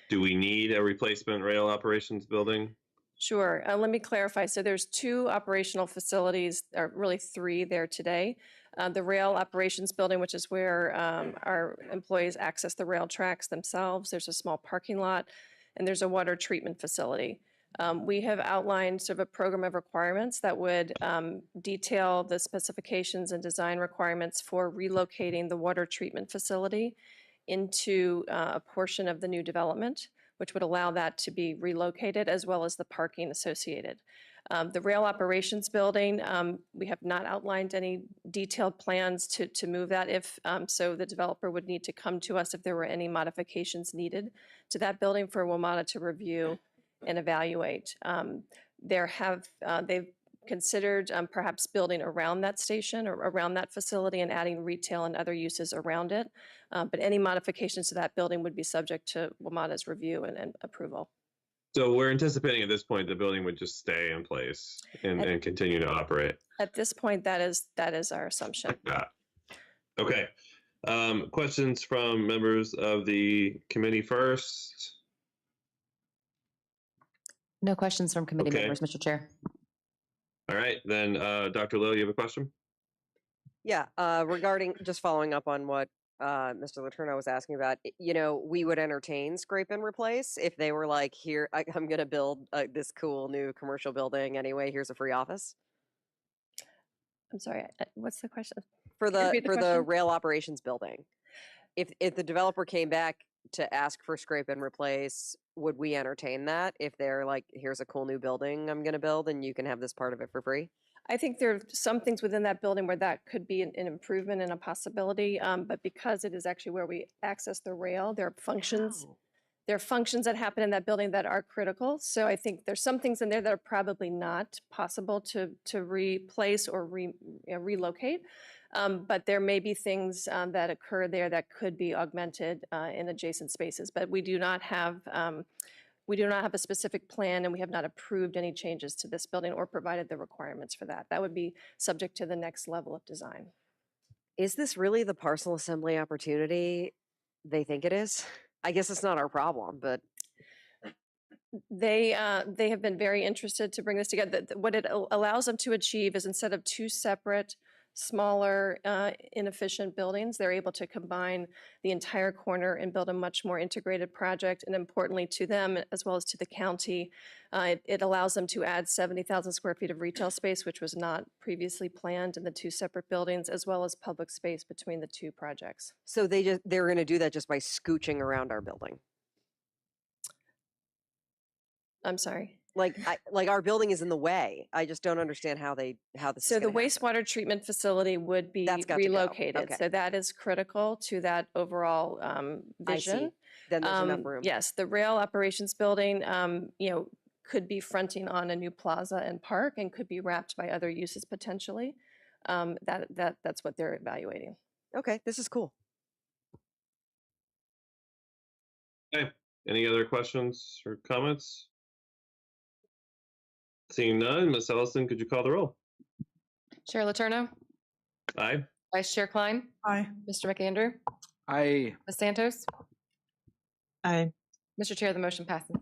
Do we need a replacement rail operations building? Sure. Let me clarify. So there's 2 operational facilities, or really 3 there today. The rail operations building, which is where our employees access the rail tracks themselves. There's a small parking lot, and there's a water treatment facility. We have outlined sort of a program of requirements that would detail the specifications and design requirements for relocating the water treatment facility into a portion of the new development, which would allow that to be relocated, as well as the parking associated. The rail operations building, we have not outlined any detailed plans to move that if, so the developer would need to come to us if there were any modifications needed to that building for WMATA to review and evaluate. They've considered perhaps building around that station or around that facility and adding retail and other uses around it. But any modifications to that building would be subject to WMATA's review and approval. So we're anticipating at this point the building would just stay in place and continue to operate. At this point, that is our assumption. Okay. Questions from members of the committee first? No questions from committee Okay. members, Mr. Chair. All right, then Dr. Lowe, you have a question? Yeah, regarding, just following up on what Mr. Letourneau was asking about, you know, we would entertain scrape and replace if they were like, here, I'm going to build this cool new commercial building anyway, here's a free office. I'm sorry, what's the question? For Can you the repeat for the question? rail operations building, if the developer came back to ask for scrape and replace, would we entertain that if they're like, here's a cool new building I'm going to build and you can have this part of it for free? I think there are some things within that building where that could be an improvement and a possibility, but because it is actually where we access the rail, there are functions. There are functions that happen in that building that are critical. So I think there's some things in there that are probably not possible to replace or relocate. But there may be things that occur there that could be augmented in adjacent spaces. But we do not have a specific plan, and we have not approved any changes to this building or provided the requirements for that. That would be subject to the next level of design. Is this really the parcel assembly opportunity they think it is? I guess it's not our problem, but They have been very interested to bring this together. What it allows them to achieve is instead of two separate, smaller, inefficient buildings, they're able to combine the entire corner and build a much more integrated project. And importantly to them, as well as to the county, it allows them to add 70,000 square feet of retail space, which was not previously planned in the two separate buildings, as well as public space between the two projects. so they're going to do that just by scooching around our building. I'm sorry. Like our building is in the way. I just don't understand how this So is the gonna happen. wastewater treatment facility would be That's got to go. relocated. Okay. So that is critical to that overall I see. vision. Then there's enough room. Yes, the rail operations building, could be fronting on a new plaza and park and could be wrapped by other uses potentially. That's what they're evaluating. Okay, this is cool. Okay, any other questions or comments? Seeing none, Ms. Ellison, could you call the roll? Chair Letourneau, Aye. Vice Chair Klein, Aye. Mr. McAndrew, Aye. Ms. Santos. Aye. Mr. Chair, the motion passes.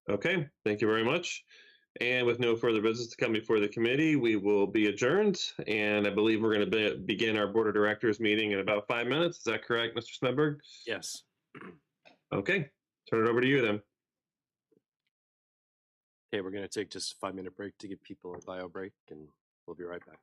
Okay, thank you very much. And with no further business to come before the committee, we will be adjourned. And I believe we're going to begin our board of directors meeting in about 5 minutes. Is that correct, Mr. Smedberg? Yes. Okay, turn it over to you then. Okay, we're going to take just a 5-minute break to give people a bio break, and we'll be right back.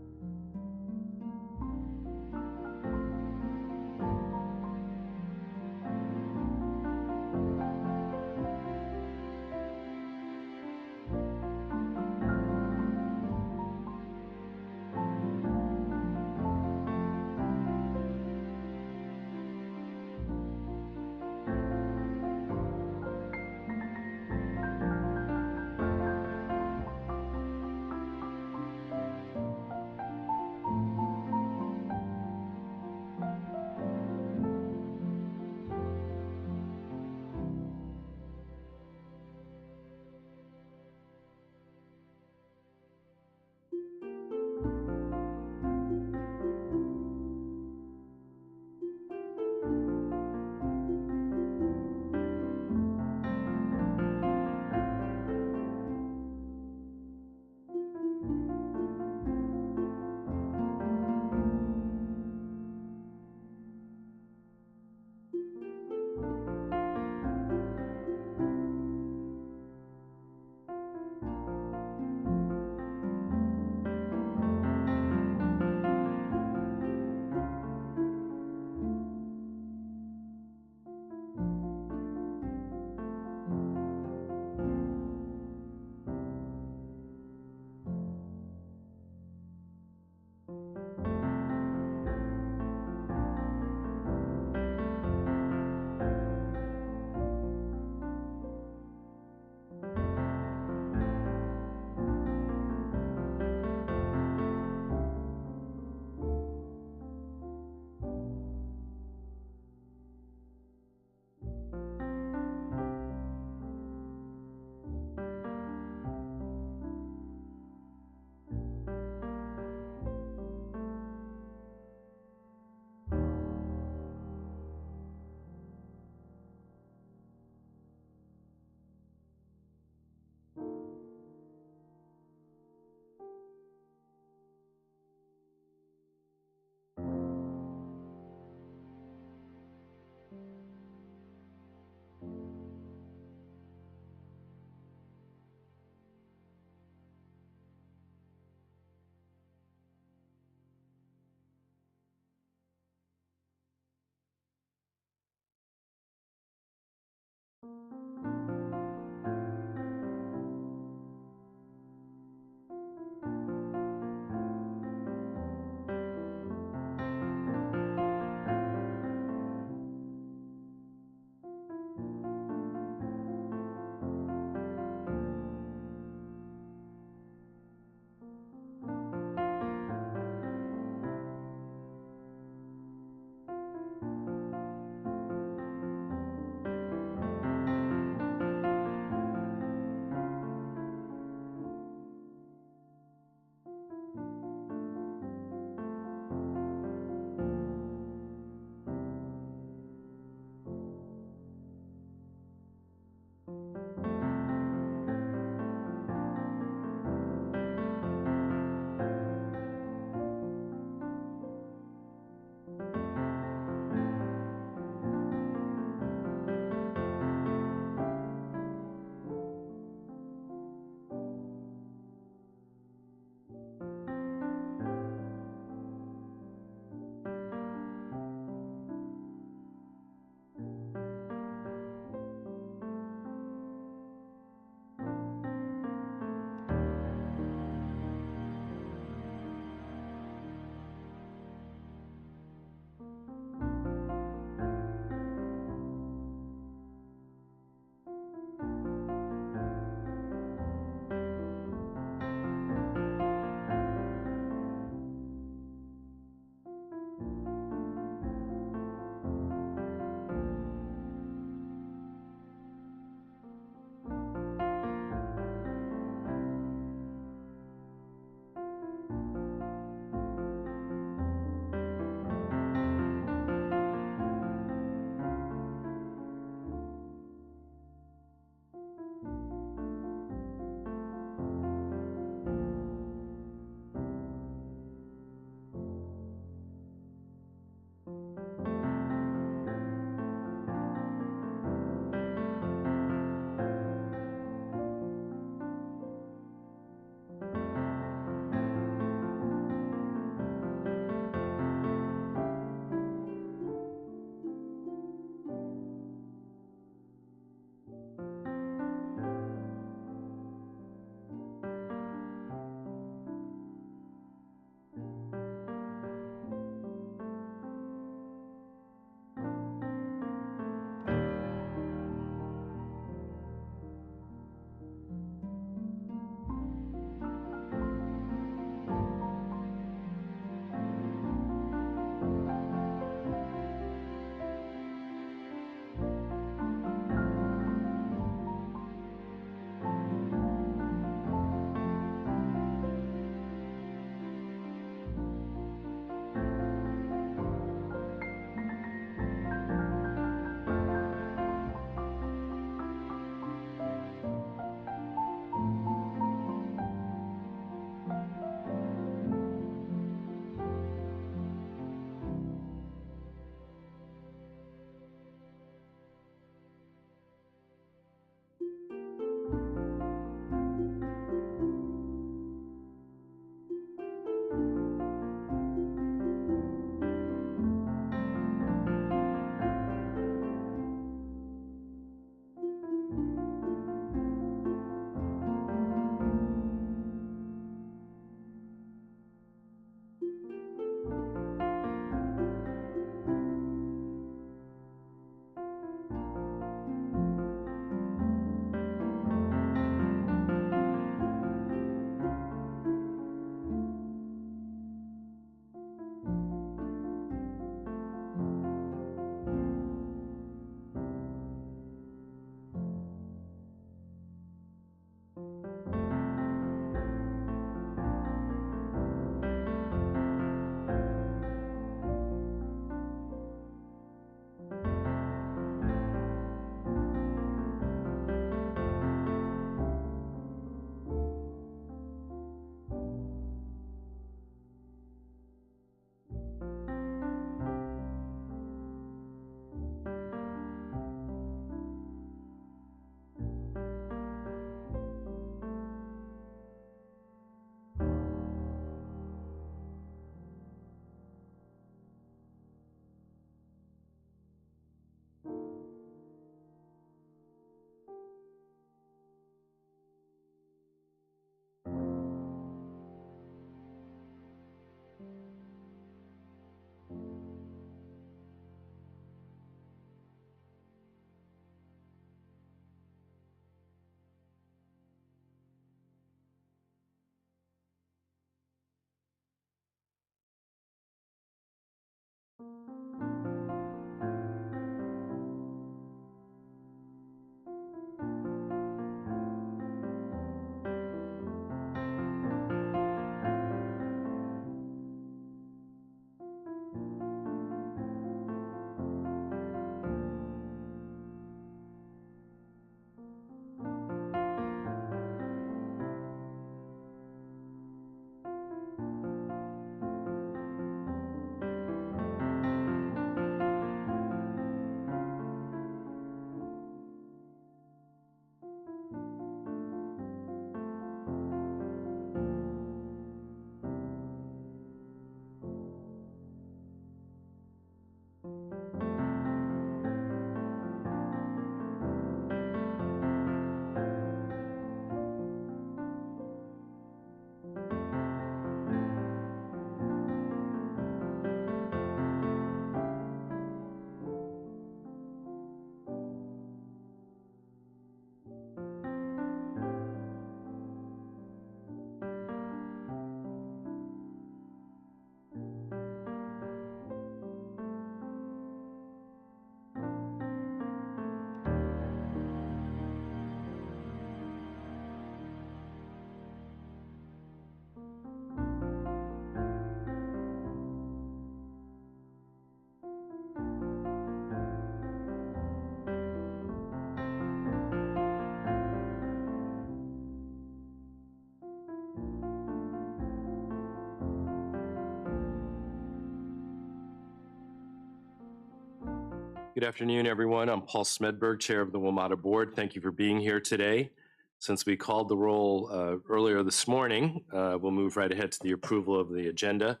Good afternoon, everyone. I'm Paul Smedberg, Chair of the WMATA Board. Thank you for being here today. Since we called the roll earlier this morning, we'll move right ahead to the approval of the agenda.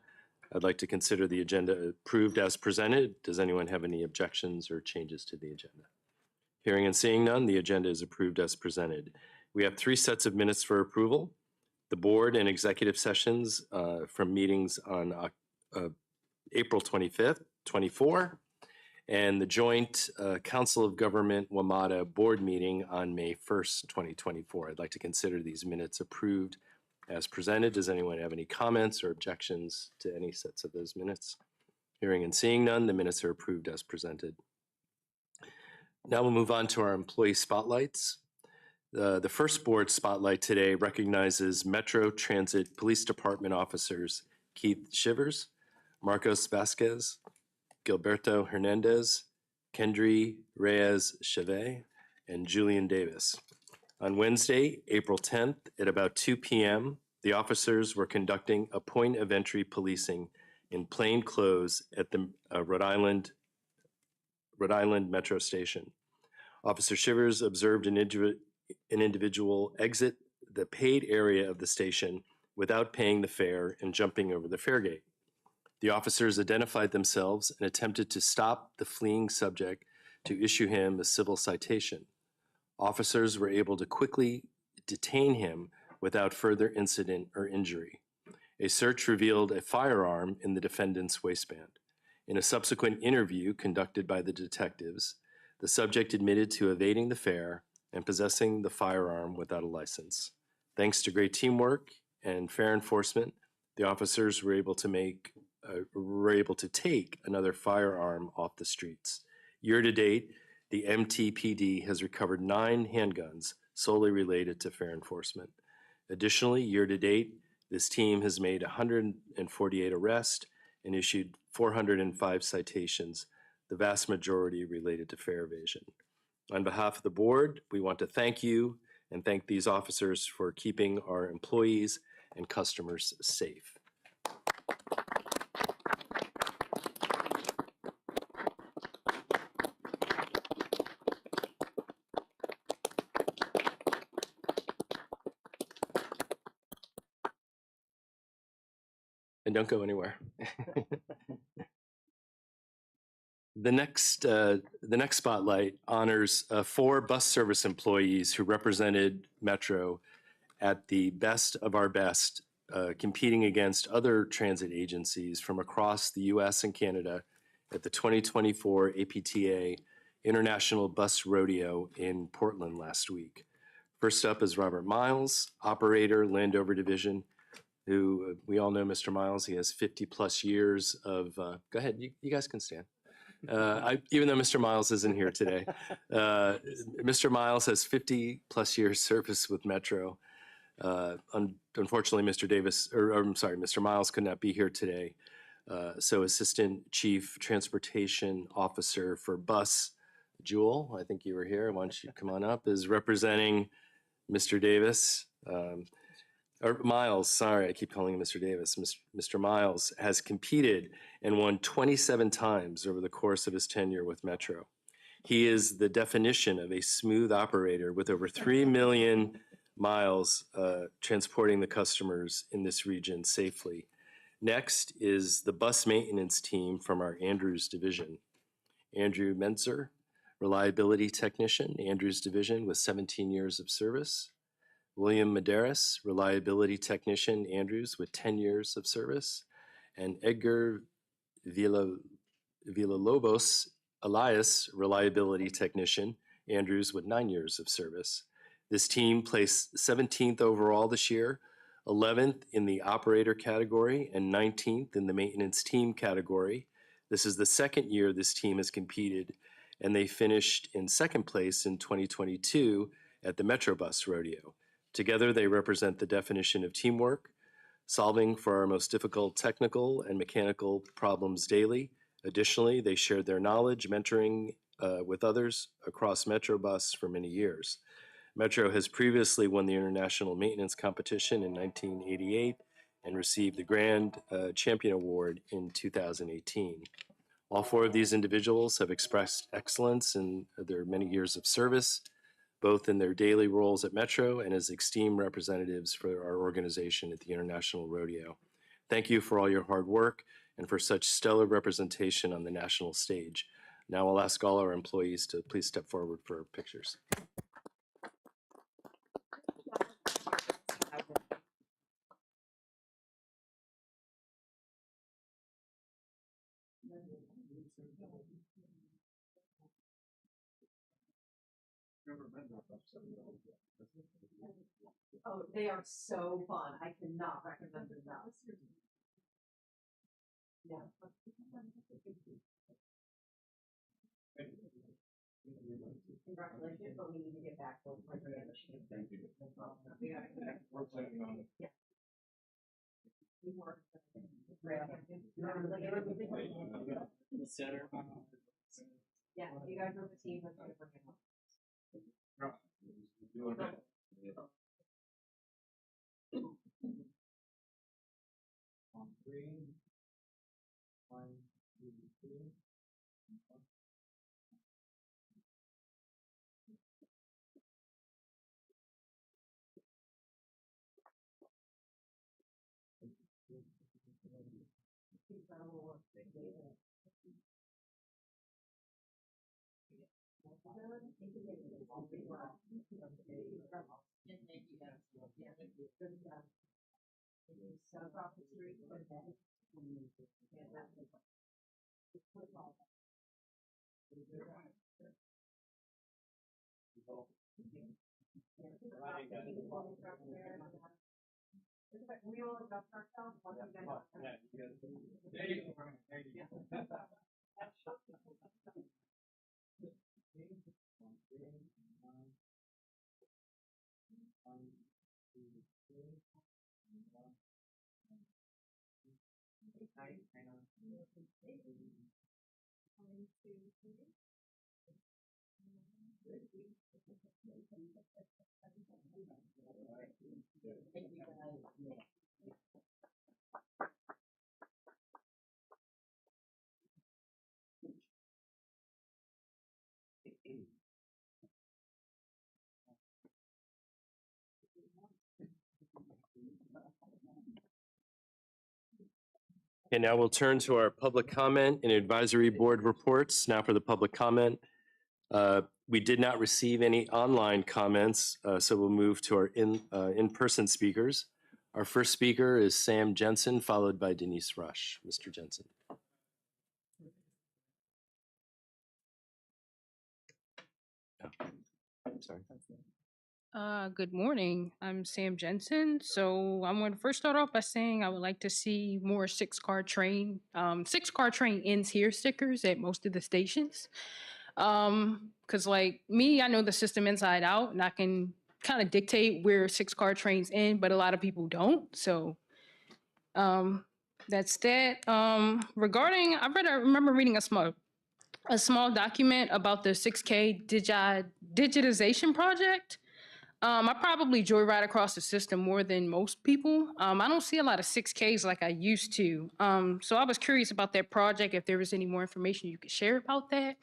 I'd like to consider the agenda approved as presented. Does anyone have any objections or changes to the agenda? Hearing and seeing none, the agenda is approved as presented. We have 3 sets of minutes for approval. The board and executive sessions from meetings on April 25th, 24, and the joint Council of Government WMATA board meeting on May 1st, 2024. I'd like to consider these minutes approved as presented. Does anyone have any comments or objections to any sets of those minutes? Hearing and seeing none, the minutes are approved as presented. Now we'll move on to our employee spotlights. The first board spotlight today recognizes Metro Transit Police Department officers Keith Shivers, Marcos Vasquez, Gilberto Hernandez, Kendry Reyes Chavez, and Julian Davis. On Wednesday, April 10th, at about 2 p.m., the officers were conducting a point of entry policing in plain clothes at the Rhode Island Metro Station. Officer Shivers observed an individual exit the paid area of the station without paying the fare and jumping over the fare gate. The officers identified themselves and attempted to stop the fleeing subject to issue him a civil citation. Officers were able to quickly detain him without further incident or injury. A search revealed a firearm in the defendant's waistband. In a subsequent interview conducted by the detectives, the subject admitted to evading the fare and possessing the firearm without a license. Thanks to great teamwork and fair enforcement, the officers were able to take another firearm off the streets. Year to date, the MTPD has recovered 9 handguns solely related to fair enforcement. Additionally, year to date, this team has made 148 arrests and issued 405 citations, the vast majority related to fare evasion. On behalf of the board, we want to thank you and thank these officers for keeping our employees and customers safe. And don't go anywhere. The next spotlight honors 4 bus service employees who represented Metro at the best of our best, competing against other transit agencies from across the US and Canada at the 2024 APTA International Bus Rodeo in Portland last week. First up is Robert Miles, operator, Landover Division, who we all know Mr. Miles. He has 50 plus years of, go ahead, you guys can stand. Even though Mr. Miles isn't here today, Mr. Miles has 50 plus years service with Metro. Unfortunately, Mr. Miles could not be here today. So Assistant Chief Transportation Officer for Bus, Jewel, I think you were here. Why don't you come on up, is representing Mr. Davis. Or Miles, sorry, I keep calling him Mr. Davis. Mr. Miles has competed and won 27 times over the course of his tenure with Metro. He is the definition of a smooth operator with over 3 million miles transporting the customers in this region safely. Next is the bus maintenance team from our Andrews Division. Andrew Menzer, reliability technician, Andrews Division with 17 years of service. William Medeiros, reliability technician, Andrews, with 10 years of service, and Edgar Villalobos Elias, reliability technician, Andrews, with 9 years of service. This team placed 17th overall this year, 11th in the operator category, and 19th in the maintenance team category. This is the second year this team has competed, and they finished in second place in 2022 at the Metro Bus Rodeo. Together, they represent the definition of teamwork, solving for our most difficult technical and mechanical problems daily. Additionally, they shared their knowledge, mentoring with others across Metro Bus for many years. Metro has previously won the International Maintenance Competition in 1988 and received the Grand Champion Award in 2018. All four of these individuals have expressed excellence in their many years of service, both in their daily roles at Metro and as esteemed representatives for our organization at the International Rodeo. Thank you for all your hard work and for such stellar representation on the national stage. Now I'll ask all our employees to please step forward for pictures. Oh, they are so fun. I cannot recommend them enough. Yeah. Congratulations, but we need to get back to Thank you. Yeah, you guys are the team. We all adjust ourselves. And now we'll turn to our public comment and advisory board reports. Now for the public comment. We did not receive any online comments, so we'll move to our in-person speakers. Our first speaker is Sam Jensen, followed by Denise Rush. Mr. Jensen. Sorry. Good morning. I'm Sam Jensen. So I'm going to first start off by saying I would like to see more six-car train ends here stickers at most of the stations. Because like me, I know the system inside out and I can kind of dictate where six-car trains end, but a lot of people don't. So that's that. Regarding, I remember reading a small document about the 6K digitization project. I probably joyride across the system more than most people. I don't see a lot of 6Ks like I used to. So I was curious about that project, if there was any more information you could share about that.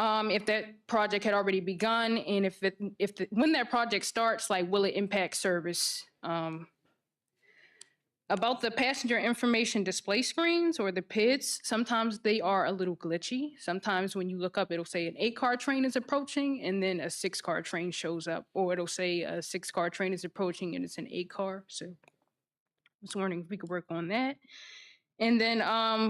If that project had already begun, and when that project starts, like, will it impact service? About the passenger information display screens or the PIDs, sometimes they are a little glitchy. Sometimes when you look up, it'll say an 8-car train is approaching and then a 6-car train shows up, or it'll say a 6-car train is approaching and it's an 8-car. So I was wondering if we could work on that. And then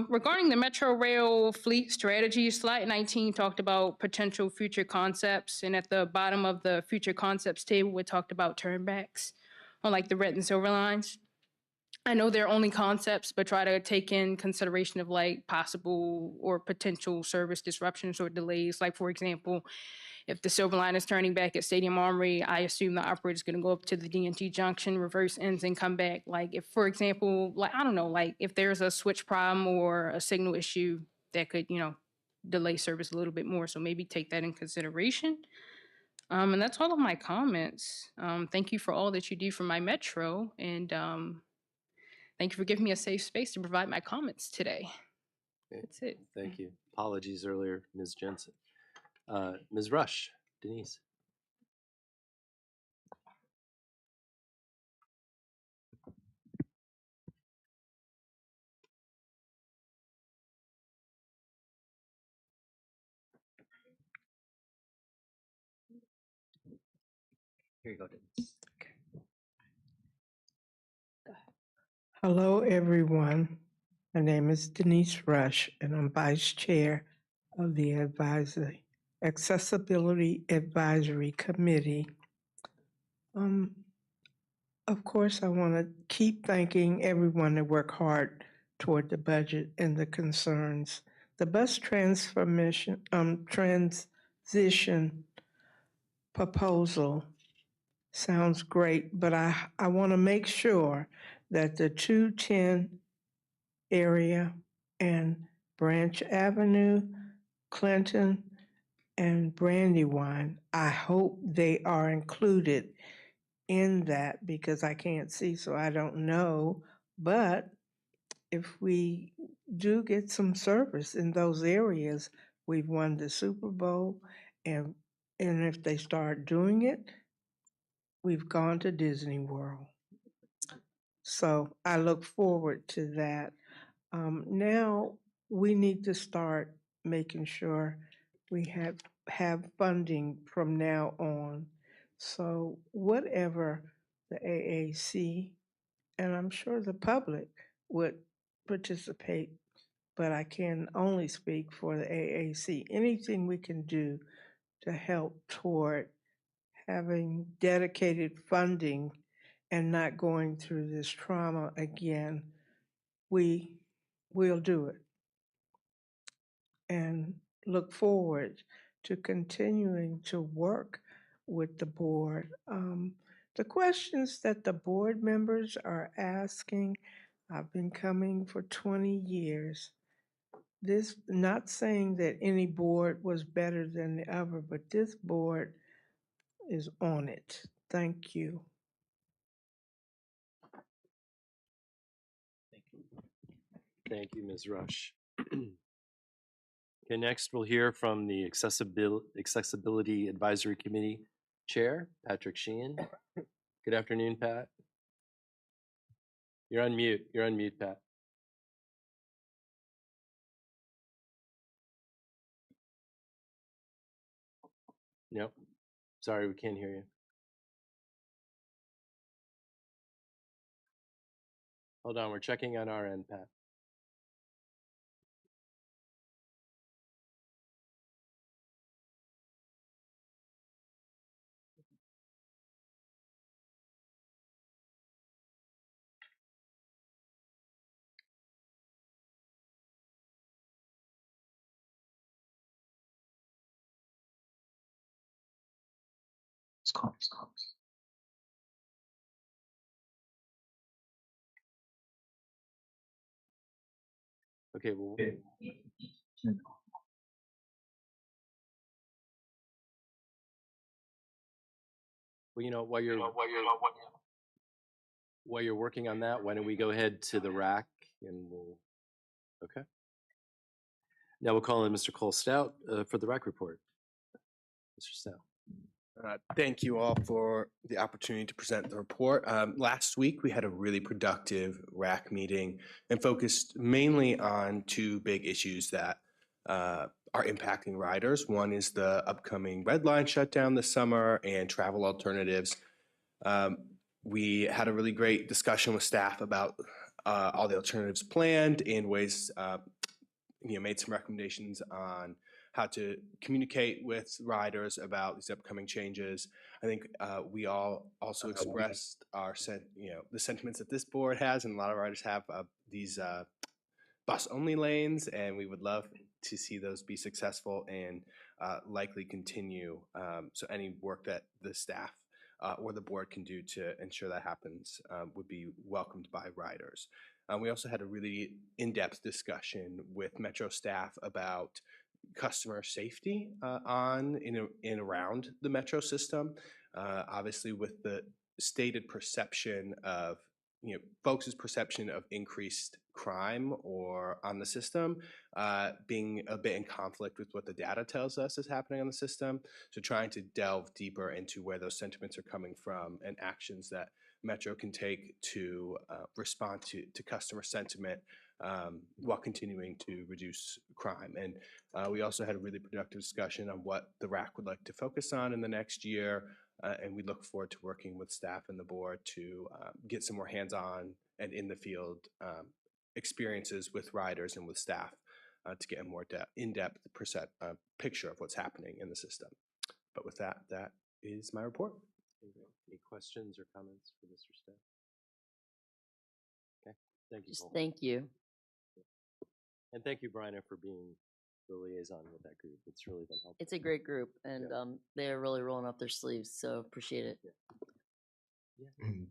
regarding the Metro Rail fleet strategy, slide 19 talked about potential future concepts. And at the bottom of the future concepts table, we talked about turnbacks on like the red and silver lines. I know they're only concepts, but try to take in consideration of like possible or potential service disruptions or delays. Like, for example, if the Silver Line is turning back at Stadium Armory, I assume the operator is going to go up to the DNT junction, reverse ends, and come back. Like, if, for example, like, I don't know, like if there's a switch problem or a signal issue that could, delay service a little bit more. So maybe take that in consideration. And that's all of my comments. Thank you for all that you do for my Metro. And thank you for giving me a safe space to provide my comments today. That's it. Thank you. Apologies earlier, Ms. Jensen. Ms. Rush, Denise. Here you go, Denise. Hello, everyone. My name is Denise Rush, and I'm Vice Chair of the Accessibility Advisory Committee. Of course, I want to keep thanking everyone that worked hard toward the budget and the concerns. The bus transition proposal sounds great, but I want to make sure that the 210 area and Branch Avenue, Clinton, and Brandywine, I hope they are included in that because I can't see, so I don't know. But if we do get some service in those areas, we've won the Super Bowl, and if they start doing it, we've gone to Disney World. So I look forward to that. Now we need to start making sure we have funding from now on. So whatever the AAC, and I'm sure the public would participate, but I can only speak for the AAC. Anything we can do to help toward having dedicated funding and not going through this trauma again, we will do it. And look forward to continuing to work with the board. The questions that the board members are asking, I've been coming for 20 years. This, not saying that any board was better than the other, but this board is on it. Thank you. Thank you, Ms. Rush. Okay, next we'll hear from the Accessibility Advisory Committee Chair, Patrick Sheehan. Good afternoon, Pat. You're on mute. You're on mute, Pat. Nope. Sorry, we can't hear you. Hold on, we're checking on our end, Pat. Okay, well, you know, while you're working on that, why don't we go ahead to the rack and we'll, okay. Now we'll call in Mr. Cole Stout for the rack report. Mr. Stout. Thank you all for the opportunity to present the report. Last week, we had a really productive RAC meeting and focused mainly on two big issues that are impacting riders. One is the upcoming Red Line shutdown this summer and travel alternatives. We had a really great discussion with staff about all the alternatives planned and ways, made some recommendations on how to communicate with riders about these upcoming changes. I think we all also expressed our the sentiments that this board has, and a lot of riders have these bus-only lanes, and we would love to see those be successful and likely continue. So any work that the staff or the board can do to ensure that happens would be welcomed by riders. We also had a really in-depth discussion with Metro staff about customer safety in and around the Metro system. Obviously, with the stated perception of folks' perception of increased crime or on the system being a bit in conflict with what the data tells us is happening on the system. So trying to delve deeper into where those sentiments are coming from and actions that Metro can take to respond to customer sentiment while continuing to reduce crime. And we also had a really productive discussion on what the RAC would like to focus on in the next year. And we look forward to working with staff and the board to get some more hands-on and in the field experiences with riders and with staff to get a more in-depth picture of what's happening in the system. But with that, that is my report. Any questions or comments for Mr. Staff? Okay, thank you. Just Paul. thank you. And thank you, Bryna, for being the liaison with that group. It's really been helpful. It's a great group, and they're really rolling up their sleeves, so appreciate it.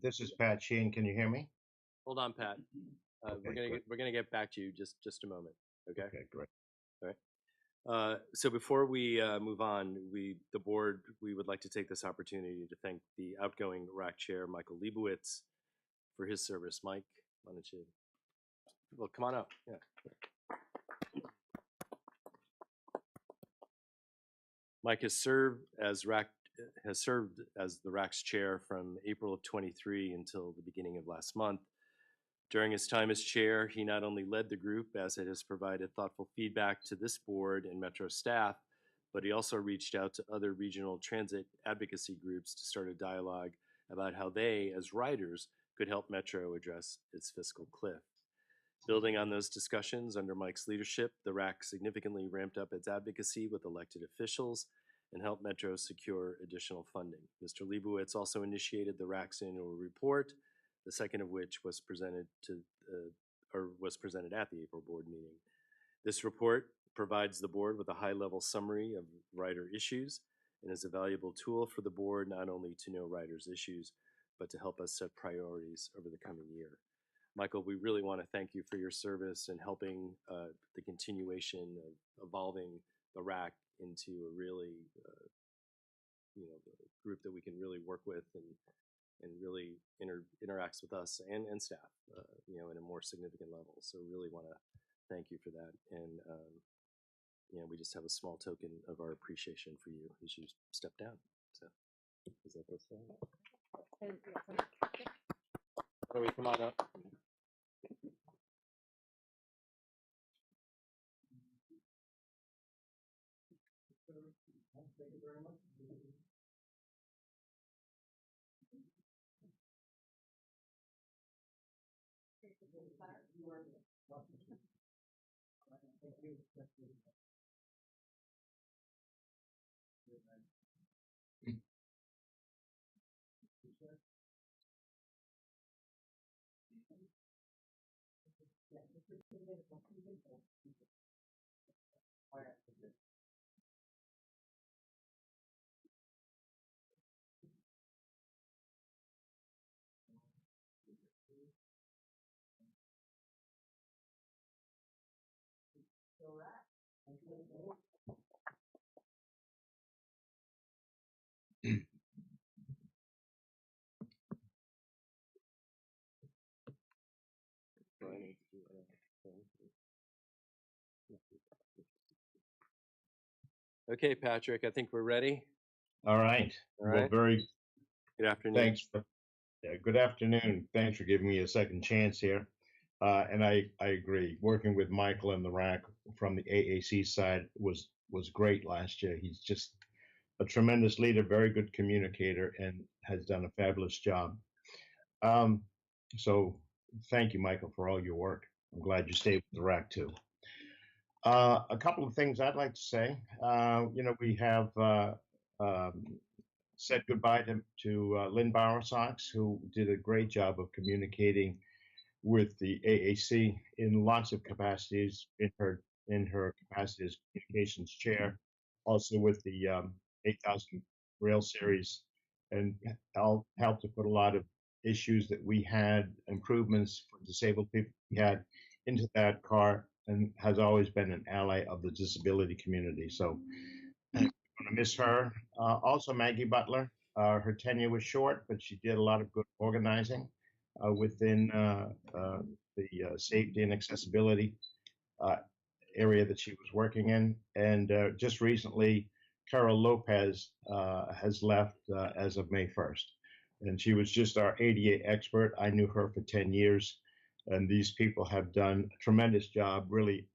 This is Pat Sheen. Can you hear me? Hold on, Pat. We're gonna get back to you just a moment. Okay. Okay, great. All right. So before we move on, we would like to take this opportunity to thank the outgoing RAC chair, Michael Leibowitz, for his service. Mike, why don't you? Well, come on up. Yeah. Mike has served as the RAC's chair from April of 23 until the beginning of last month. During his time as chair, he not only led the group as it has provided thoughtful feedback to this board and Metro staff, but he also reached out to other regional transit advocacy groups to start a dialogue about how they, as riders, could help Metro address its fiscal cliff. Building on those discussions under Mike's leadership, the RAC significantly ramped up its advocacy with elected officials and helped Metro secure additional funding. Mr. Leibowitz also initiated the RAC's annual report, the second of which was presented at the April board meeting. This report provides the board with a high-level summary of rider issues and is a valuable tool for the board not only to know riders' issues, but to help us set priorities over the coming year. Michael, we really want to thank you for your service and helping the continuation of evolving the RAC into a really, group that we can really work with and really interacts with us and staff, in a more significant level. So really want to thank you for that. And, we just have a small token of our appreciation for you as you step down. So is that what's saying? Why don't we come on up? Thank you very much. Okay, Patrick, I think we're ready. All right. All right. Well, Good afternoon. thanks. Good afternoon. Thanks for giving me a second chance here. And I agree. Working with Michael and the RAC from the AAC side was great last year. He's just a tremendous leader, very good communicator, and has done a fabulous job. So thank you, Michael, for all your work. I'm glad you stayed with the RAC too. A couple of things I'd like to say. We have said goodbye to Lynn Bowersox, who did a great job of communicating with the AAC in lots of capacities, in her capacity as communications chair, also with the 8000 Rail Series, and helped to put a lot of issues that we had, improvements for disabled people we had, into that car, and has always been an ally of the disability community. So I'm going to miss her. Also, Maggie Butler. Her tenure was short, but she did a lot of good organizing within the the safety and accessibility area that she was working in. And just recently, Carol Lopez has left as of May 1st. And she was just our ADA expert. I knew her for 10 years. And these people have done a tremendous job, really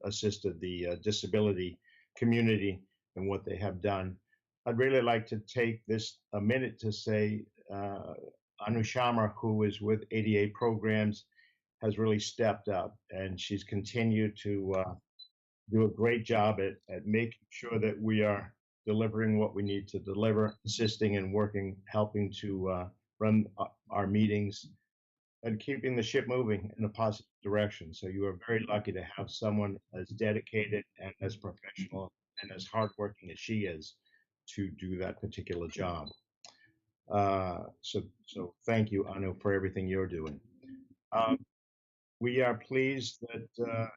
assisted the disability community in what they have done. I'd really like to take this a minute to say Anu Sharma, who is with ADA programs, has really stepped up, and she's continued to do a great job at making sure that we are delivering what we need to deliver, assisting and working, helping to run our meetings, and keeping the ship moving in a positive direction. So you are very lucky to have someone as dedicated and as professional and as hardworking as she is to do that particular job. So thank you, Anu, for everything you're doing. We are pleased that,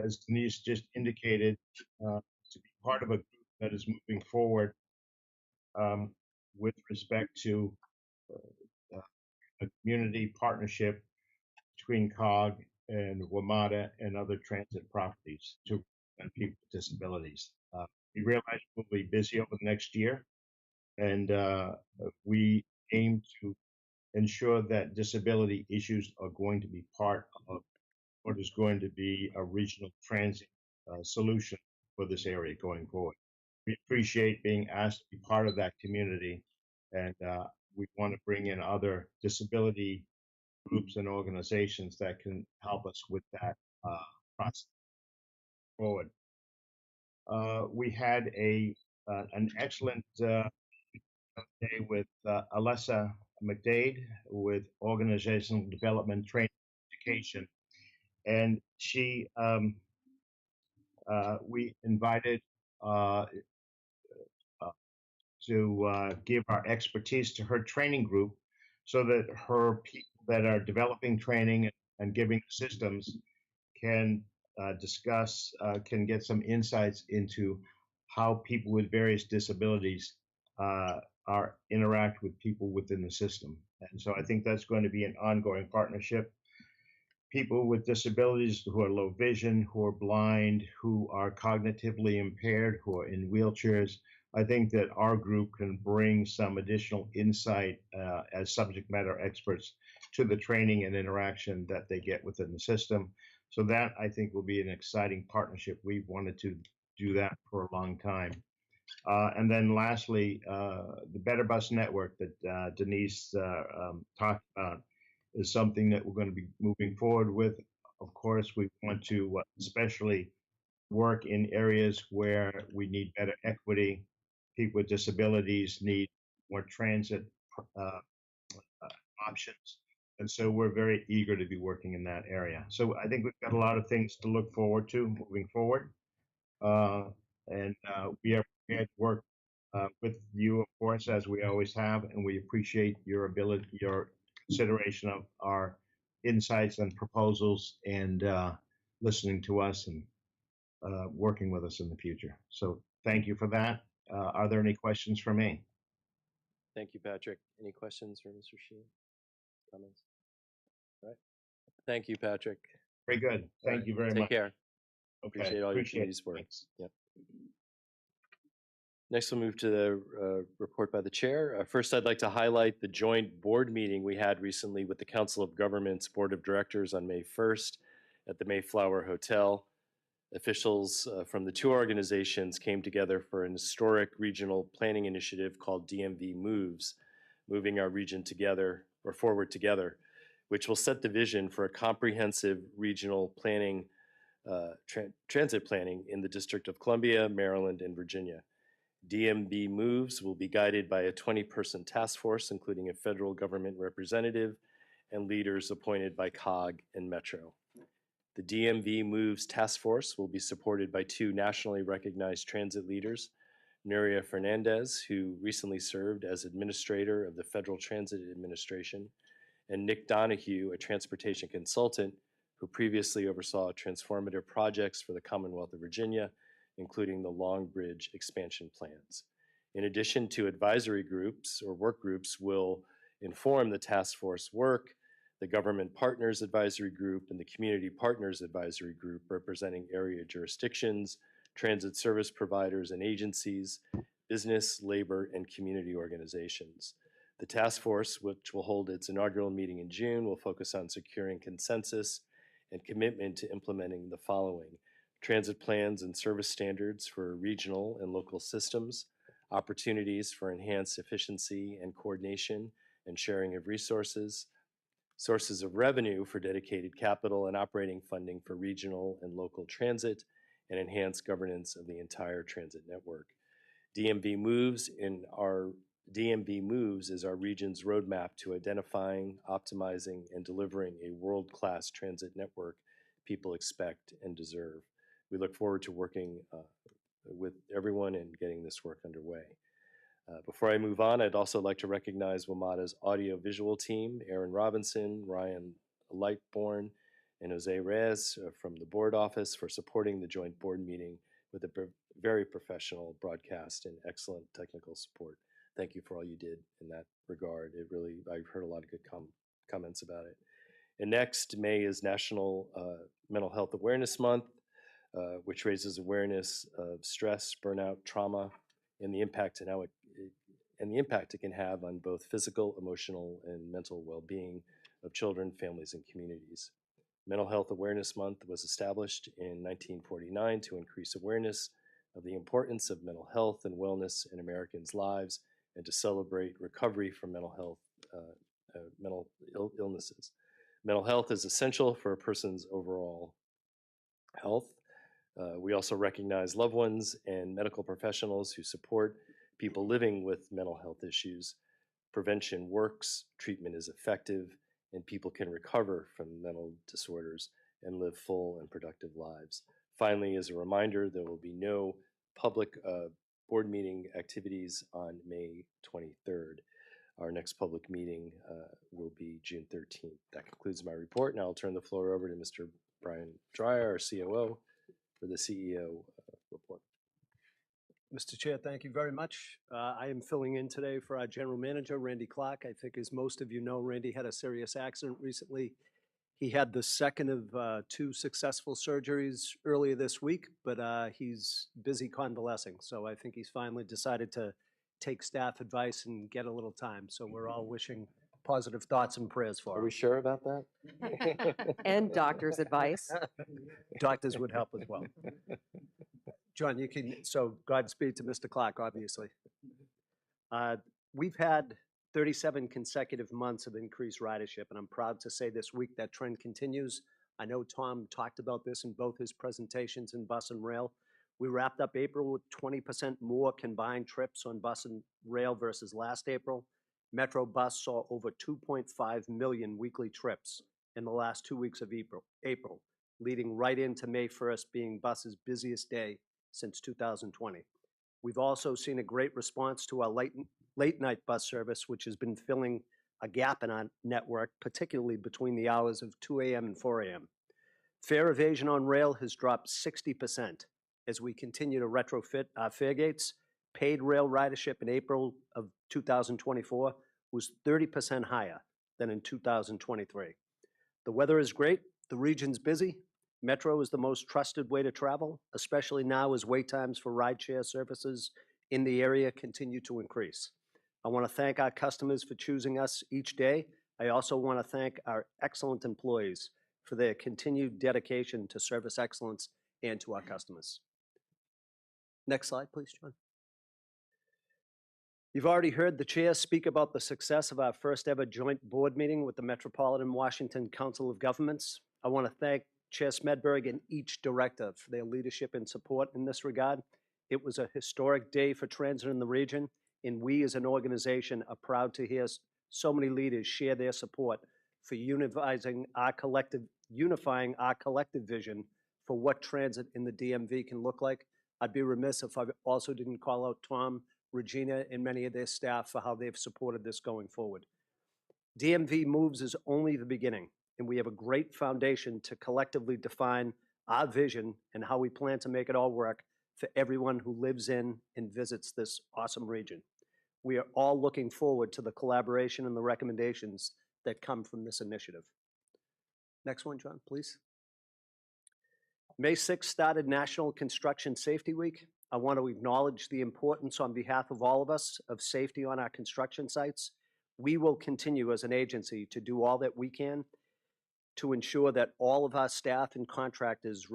as Denise just indicated, to be part of a group that is moving forward with respect to a community partnership between COG and WMATA and other transit properties to and people with disabilities. We realize we'll be busy over the next year, and we aim to ensure that disability issues are going to be part of what is going to be a regional transit solution for this area going forward. We appreciate being asked to be part of that community, and we want to bring in other disability groups and organizations that can help us with that process forward. We had an excellent day with Alessa McDade with Organizational Development Training Education, and she we invited to give our expertise to her training group so that her people that are developing training and giving systems can discuss, can get some insights into how people with various disabilities interact with people within the system. And so I think that's going to be an ongoing partnership. People with disabilities who are low vision, who are blind, who are cognitively impaired, who are in wheelchairs, I think that our group can bring some additional insight as subject matter experts to the training and interaction that they get within the system. So that, I think, will be an exciting partnership. We've wanted to do that for a long time. And then lastly, the Better Bus Network that Denise talked about is something that we're going to be moving forward with. Of course, we want to especially work in areas where we need better equity. People with disabilities need more transit options. And so we're very eager to be working in that area. So I think we've got a lot of things to look forward to moving forward. And we are prepared to work with you, of course, as we always have, and we appreciate your ability, your consideration of our insights and proposals, and listening to us and working with us in the future. So thank you for that. Are there any questions for me? Thank you, Patrick. Any questions for Mr. Sheehan? Comments? All right. Thank you, Patrick. Very good. Thank you very much. Take care. Okay. Appreciate all your committee's work. Yep. Next, we'll move to the report by the chair. First, I'd like to highlight the joint board meeting we had recently with the Council of Governments Board of Directors on May 1st at the Mayflower Hotel. Officials from the two organizations came together for an historic regional planning initiative called DMV Moves, moving our region together or forward together, which will set the vision for a comprehensive regional planning, transit planning in the District of Columbia, Maryland, and Virginia. DMV Moves will be guided by a 20-person task force, including a federal government representative and leaders appointed by COG and Metro. The DMV Moves task force will be supported by two nationally recognized transit leaders, Nuria Fernandez, who recently served as administrator of the Federal Transit Administration, and Nick Donahue, a transportation consultant who previously oversaw transformative projects for the Commonwealth of Virginia, including the Long Bridge expansion plans. In addition to advisory groups or work groups will inform the task force work, the Government Partners Advisory Group, and the Community Partners Advisory Group, representing area jurisdictions, transit service providers and agencies, business, labor, and community organizations. The task force, which will hold its inaugural meeting in June, will focus on securing consensus and commitment to implementing the following: transit plans and service standards for regional and local systems, opportunities for enhanced efficiency and coordination and sharing of resources, sources of revenue for dedicated capital and operating funding for regional and local transit, and enhanced governance of the entire transit network. DMV Moves is our region's roadmap to identifying, optimizing, and delivering a world-class transit network people expect and deserve. We look forward to working with everyone and getting this work underway. Before I move on, I'd also like to recognize WMATA's audio-visual team, Aaron Robinson, Ryan Lightborn, and Jose Reyes from the board office for supporting the joint board meeting with a very professional broadcast and excellent technical support. Thank you for all you did in that regard. I've heard a lot of good comments about it. And next, May is National Mental Health Awareness Month, which raises awareness of stress, burnout, trauma, and the impact it can have on both physical, emotional, and mental well-being of children, families, and communities. Mental Health Awareness Month was established in 1949 to increase awareness of the importance of mental health and wellness in Americans' lives and to celebrate recovery from mental illnesses. Mental health is essential for a person's overall health. We also recognize loved ones and medical professionals who support people living with mental health issues. Prevention works, treatment is effective, and people can recover from mental disorders and live full and productive lives. Finally, as a reminder, there will be no public board meeting activities on May 23rd. Our next public meeting will be June 13th. That concludes my report. Now I'll turn the floor over to Mr. Brian Dreyer, our COO, for the CEO report. Mr. Chair, thank you very much. I am filling in today for our General Manager, Randy Clark. I think as most of you know, Randy had a serious accident recently. He had the second of 2 successful surgeries earlier this week, but he's busy convalescing. So I think he's finally decided to take staff advice and get a little time. So we're all wishing positive thoughts and prayers for him. Are we sure about that? And doctor's advice. Doctors would help as well. John, you can, so Godspeed to Mr. Clark, obviously. We've had 37 consecutive months of increased ridership, and I'm proud to say this week that trend continues. I know Tom talked about this in both his presentations in bus and rail. We wrapped up April with 20% more combined trips on bus and rail versus last April. Metro Bus saw over 2.5 million weekly trips in the last 2 weeks of April, leading right into May 1st being bus's busiest day since 2020. We've also seen a great response to our late night bus service, which has been filling a gap in our network, particularly between the hours of 2 a.m. and 4 a.m. Fare evasion on rail has dropped 60% as we continue to retrofit our fare gates. Paid rail ridership in April of 2024 was 30% higher than in 2023. The weather is great, the region's busy. Metro is the most trusted way to travel, especially now as wait times for rideshare services in the area continue to increase. I want to thank our customers for choosing us each day. I also want to thank our excellent employees for their continued dedication to service excellence and to our customers. Next slide, please, John. You've already heard the chair speak about the success of our first ever joint board meeting with the Metropolitan Washington Council of Governments. I want to thank Chair Smedberg and each director for their leadership and support in this regard. It was a historic day for transit in the region, and we as an organization are proud to hear so many leaders share their support for unifying our collective vision for what transit in the DMV can look like. I'd be remiss if I also didn't call out Tom, Regina, and many of their staff for how they've supported this going forward. DMV Moves is only the beginning, and we have a great foundation to collectively define our vision and how we plan to make it all work for everyone who lives in and visits this awesome region. We are all looking forward to the collaboration and the recommendations that come from this initiative. Next one, John, please. May 6th started National Construction Safety Week. I want to acknowledge the importance on behalf of all of us of safety on our construction sites. We will continue as an agency to do all that we can to ensure that all of our staff and contractors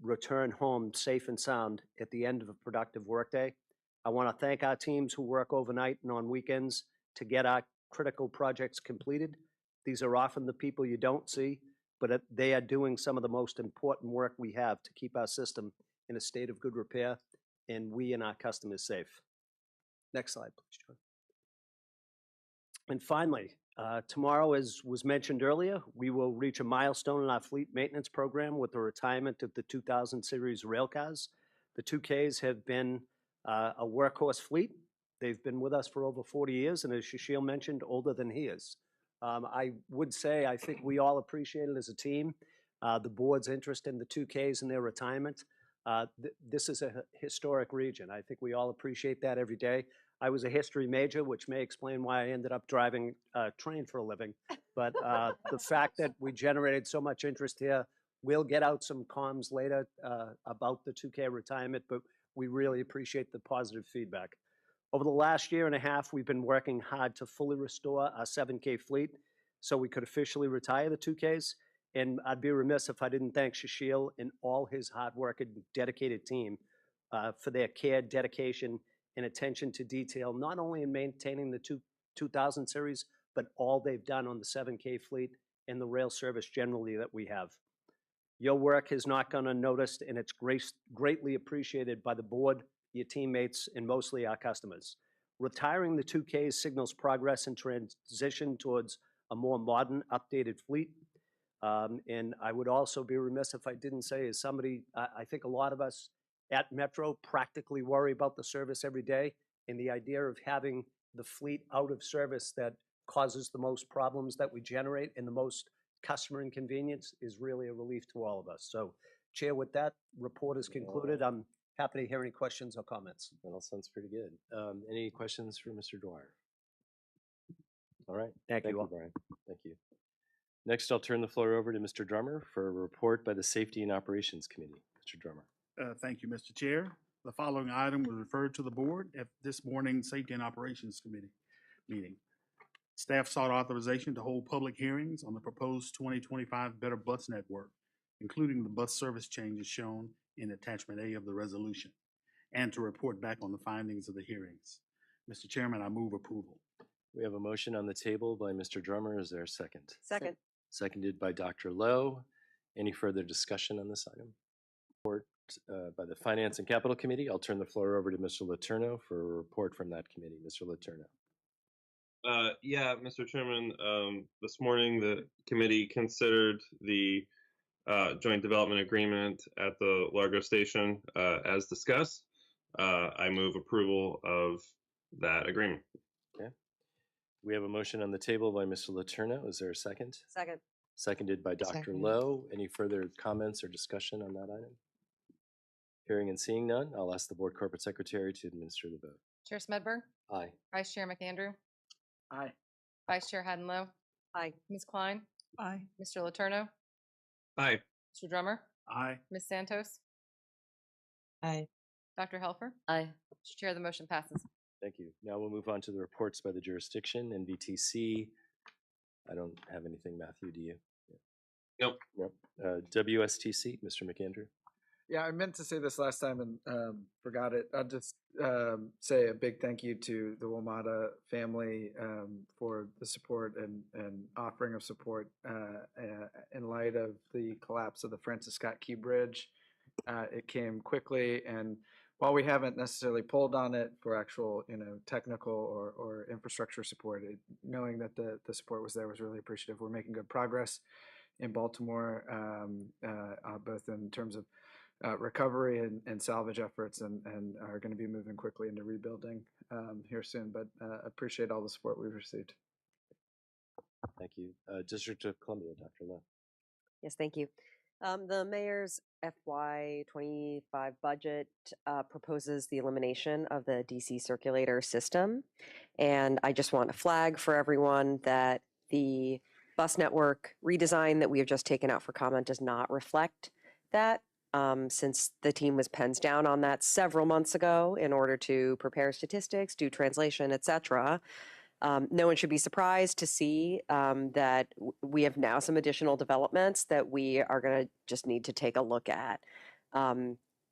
return home safe and sound at the end of a productive workday. I want to thank our teams who work overnight and on weekends to get our critical projects completed. These are often the people you don't see, but they are doing some of the most important work we have to keep our system in a state of good repair and we and our customers safe. Next slide, please, John. And finally, tomorrow, as was mentioned earlier, we will reach a milestone in our fleet maintenance program with the retirement of the 2000 series railcars. The 2Ks have been a workhorse fleet. They've been with us for over 40 years, and as Shashil mentioned, older than he is. I would say I think we all appreciate it as a team, the board's interest in the 2Ks and their retirement. This is a historic region. I think we all appreciate that every day. I was a history major, which may explain why I ended up driving a train for a living. But the fact that we generated so much interest here, we'll get out some comms later about the 2K retirement, but we really appreciate the positive feedback. Over the last year and a half, we've been working hard to fully restore our 7K fleet so we could officially retire the 2Ks. And I'd be remiss if I didn't thank Shashil and all his hard work and dedicated team for their care, dedication, and attention to detail, not only in maintaining the 2000 series, but all they've done on the 7K fleet and the rail service generally that we have. Your work has not gone unnoticed, and it's greatly appreciated by the board, your teammates, and mostly our customers. Retiring the 2Ks signals progress and transition towards a more modern, updated fleet. And I would also be remiss if I didn't say, as somebody, I think a lot of us at Metro practically worry about the service every day, and the idea of having the fleet out of service that causes the most problems that we generate and the most customer inconvenience is really a relief to all of us. So, Chair, with that, report is concluded. I'm happy to hear any questions or comments. That all sounds pretty good. Any questions for Mr. Dwyer? All right. Thank you all. Brian. Thank you. Next, I'll turn the floor over to Mr. Drummer for a report by the Safety and Operations Committee. Mr. Drummer. Thank you, Mr. Chair. The following item was referred to the board at this morning's Safety and Operations Committee meeting. Staff sought authorization to hold public hearings on the proposed 2025 Better Bus Network, including the bus service changes shown in Attachment A of the resolution, and to report back on the findings of the hearings. Mr. Chairman, I move approval. We have a motion on the table by Mr. Drummer. Is there a second? Second. Seconded by Dr. Lowe. Any further discussion on this item? Report by the Finance and Capital Committee. I'll turn the floor over to Mr. Letourneau for a report from that committee. Mr. Letourneau. Yeah, Mr. Chairman, this morning the committee considered the joint development agreement at the Largo Station as discussed. I move approval of that agreement. Okay. We have a motion on the table by Mr. Letourneau. Is there a second? Second. Seconded by Dr. Second. Lowe. Any further comments or discussion on that item? Hearing and seeing none, I'll ask the Board Corporate Secretary to administer the vote. Chair Smedberg, Aye. Vice Chair McAndrew, Aye. Vice Chair Haddon-Lowe, Aye. Ms. Klein, Aye. Mr. Letourneau, Aye. Mr. Drummer, Aye. Ms. Santos, Aye. Dr. Helfer. Aye. Mr. Chair, the motion passes. Thank you. Now we'll move on to the reports by the jurisdiction. NVTC. I don't have anything. Matthew, do you? Nope. Nope. WSTC, Mr. McAndrew. Yeah, I meant to say this last time and forgot it. I'll just say a big thank you to the WMATA family for the support and offering of support in light of the collapse of the Francis Scott Key Bridge. It came quickly, and while we haven't necessarily pulled on it for actual, technical or infrastructure support, knowing that the support was there was really appreciative. We're making good progress in Baltimore, both in terms of recovery and salvage efforts, and are going to be moving quickly into rebuilding here soon. But appreciate all the support we've received. Thank you. District of Columbia, Dr. Lowe. Yes, thank you. The mayor's FY25 budget proposes the elimination of the DC circulator system. And I just want to flag for everyone that The bus network redesign that we have just taken out for comment does not reflect that, since the team was pens down on that several months ago in order to prepare statistics, do translation, et cetera. No one should be surprised to see that we have now some additional developments that we are going to just need to take a look at,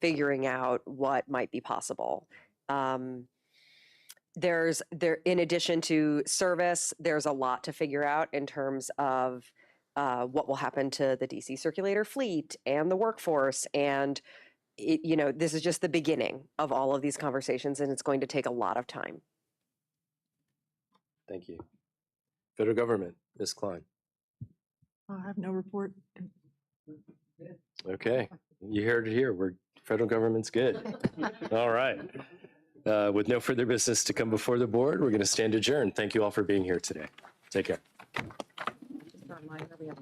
figuring out what might be possible. In addition to service, there's a lot to figure out in terms of what will happen to the DC circulator fleet and the workforce. And, this is just the beginning of all of these conversations, and it's going to take a lot of time. Thank you. Federal government, Ms. Klein. I have no report. Okay, you heard it here. Federal government's good. All right. With no further business to come before the board, we're going to stand adjourned. Thank you all for being here today. Take care. Just a reminder, we have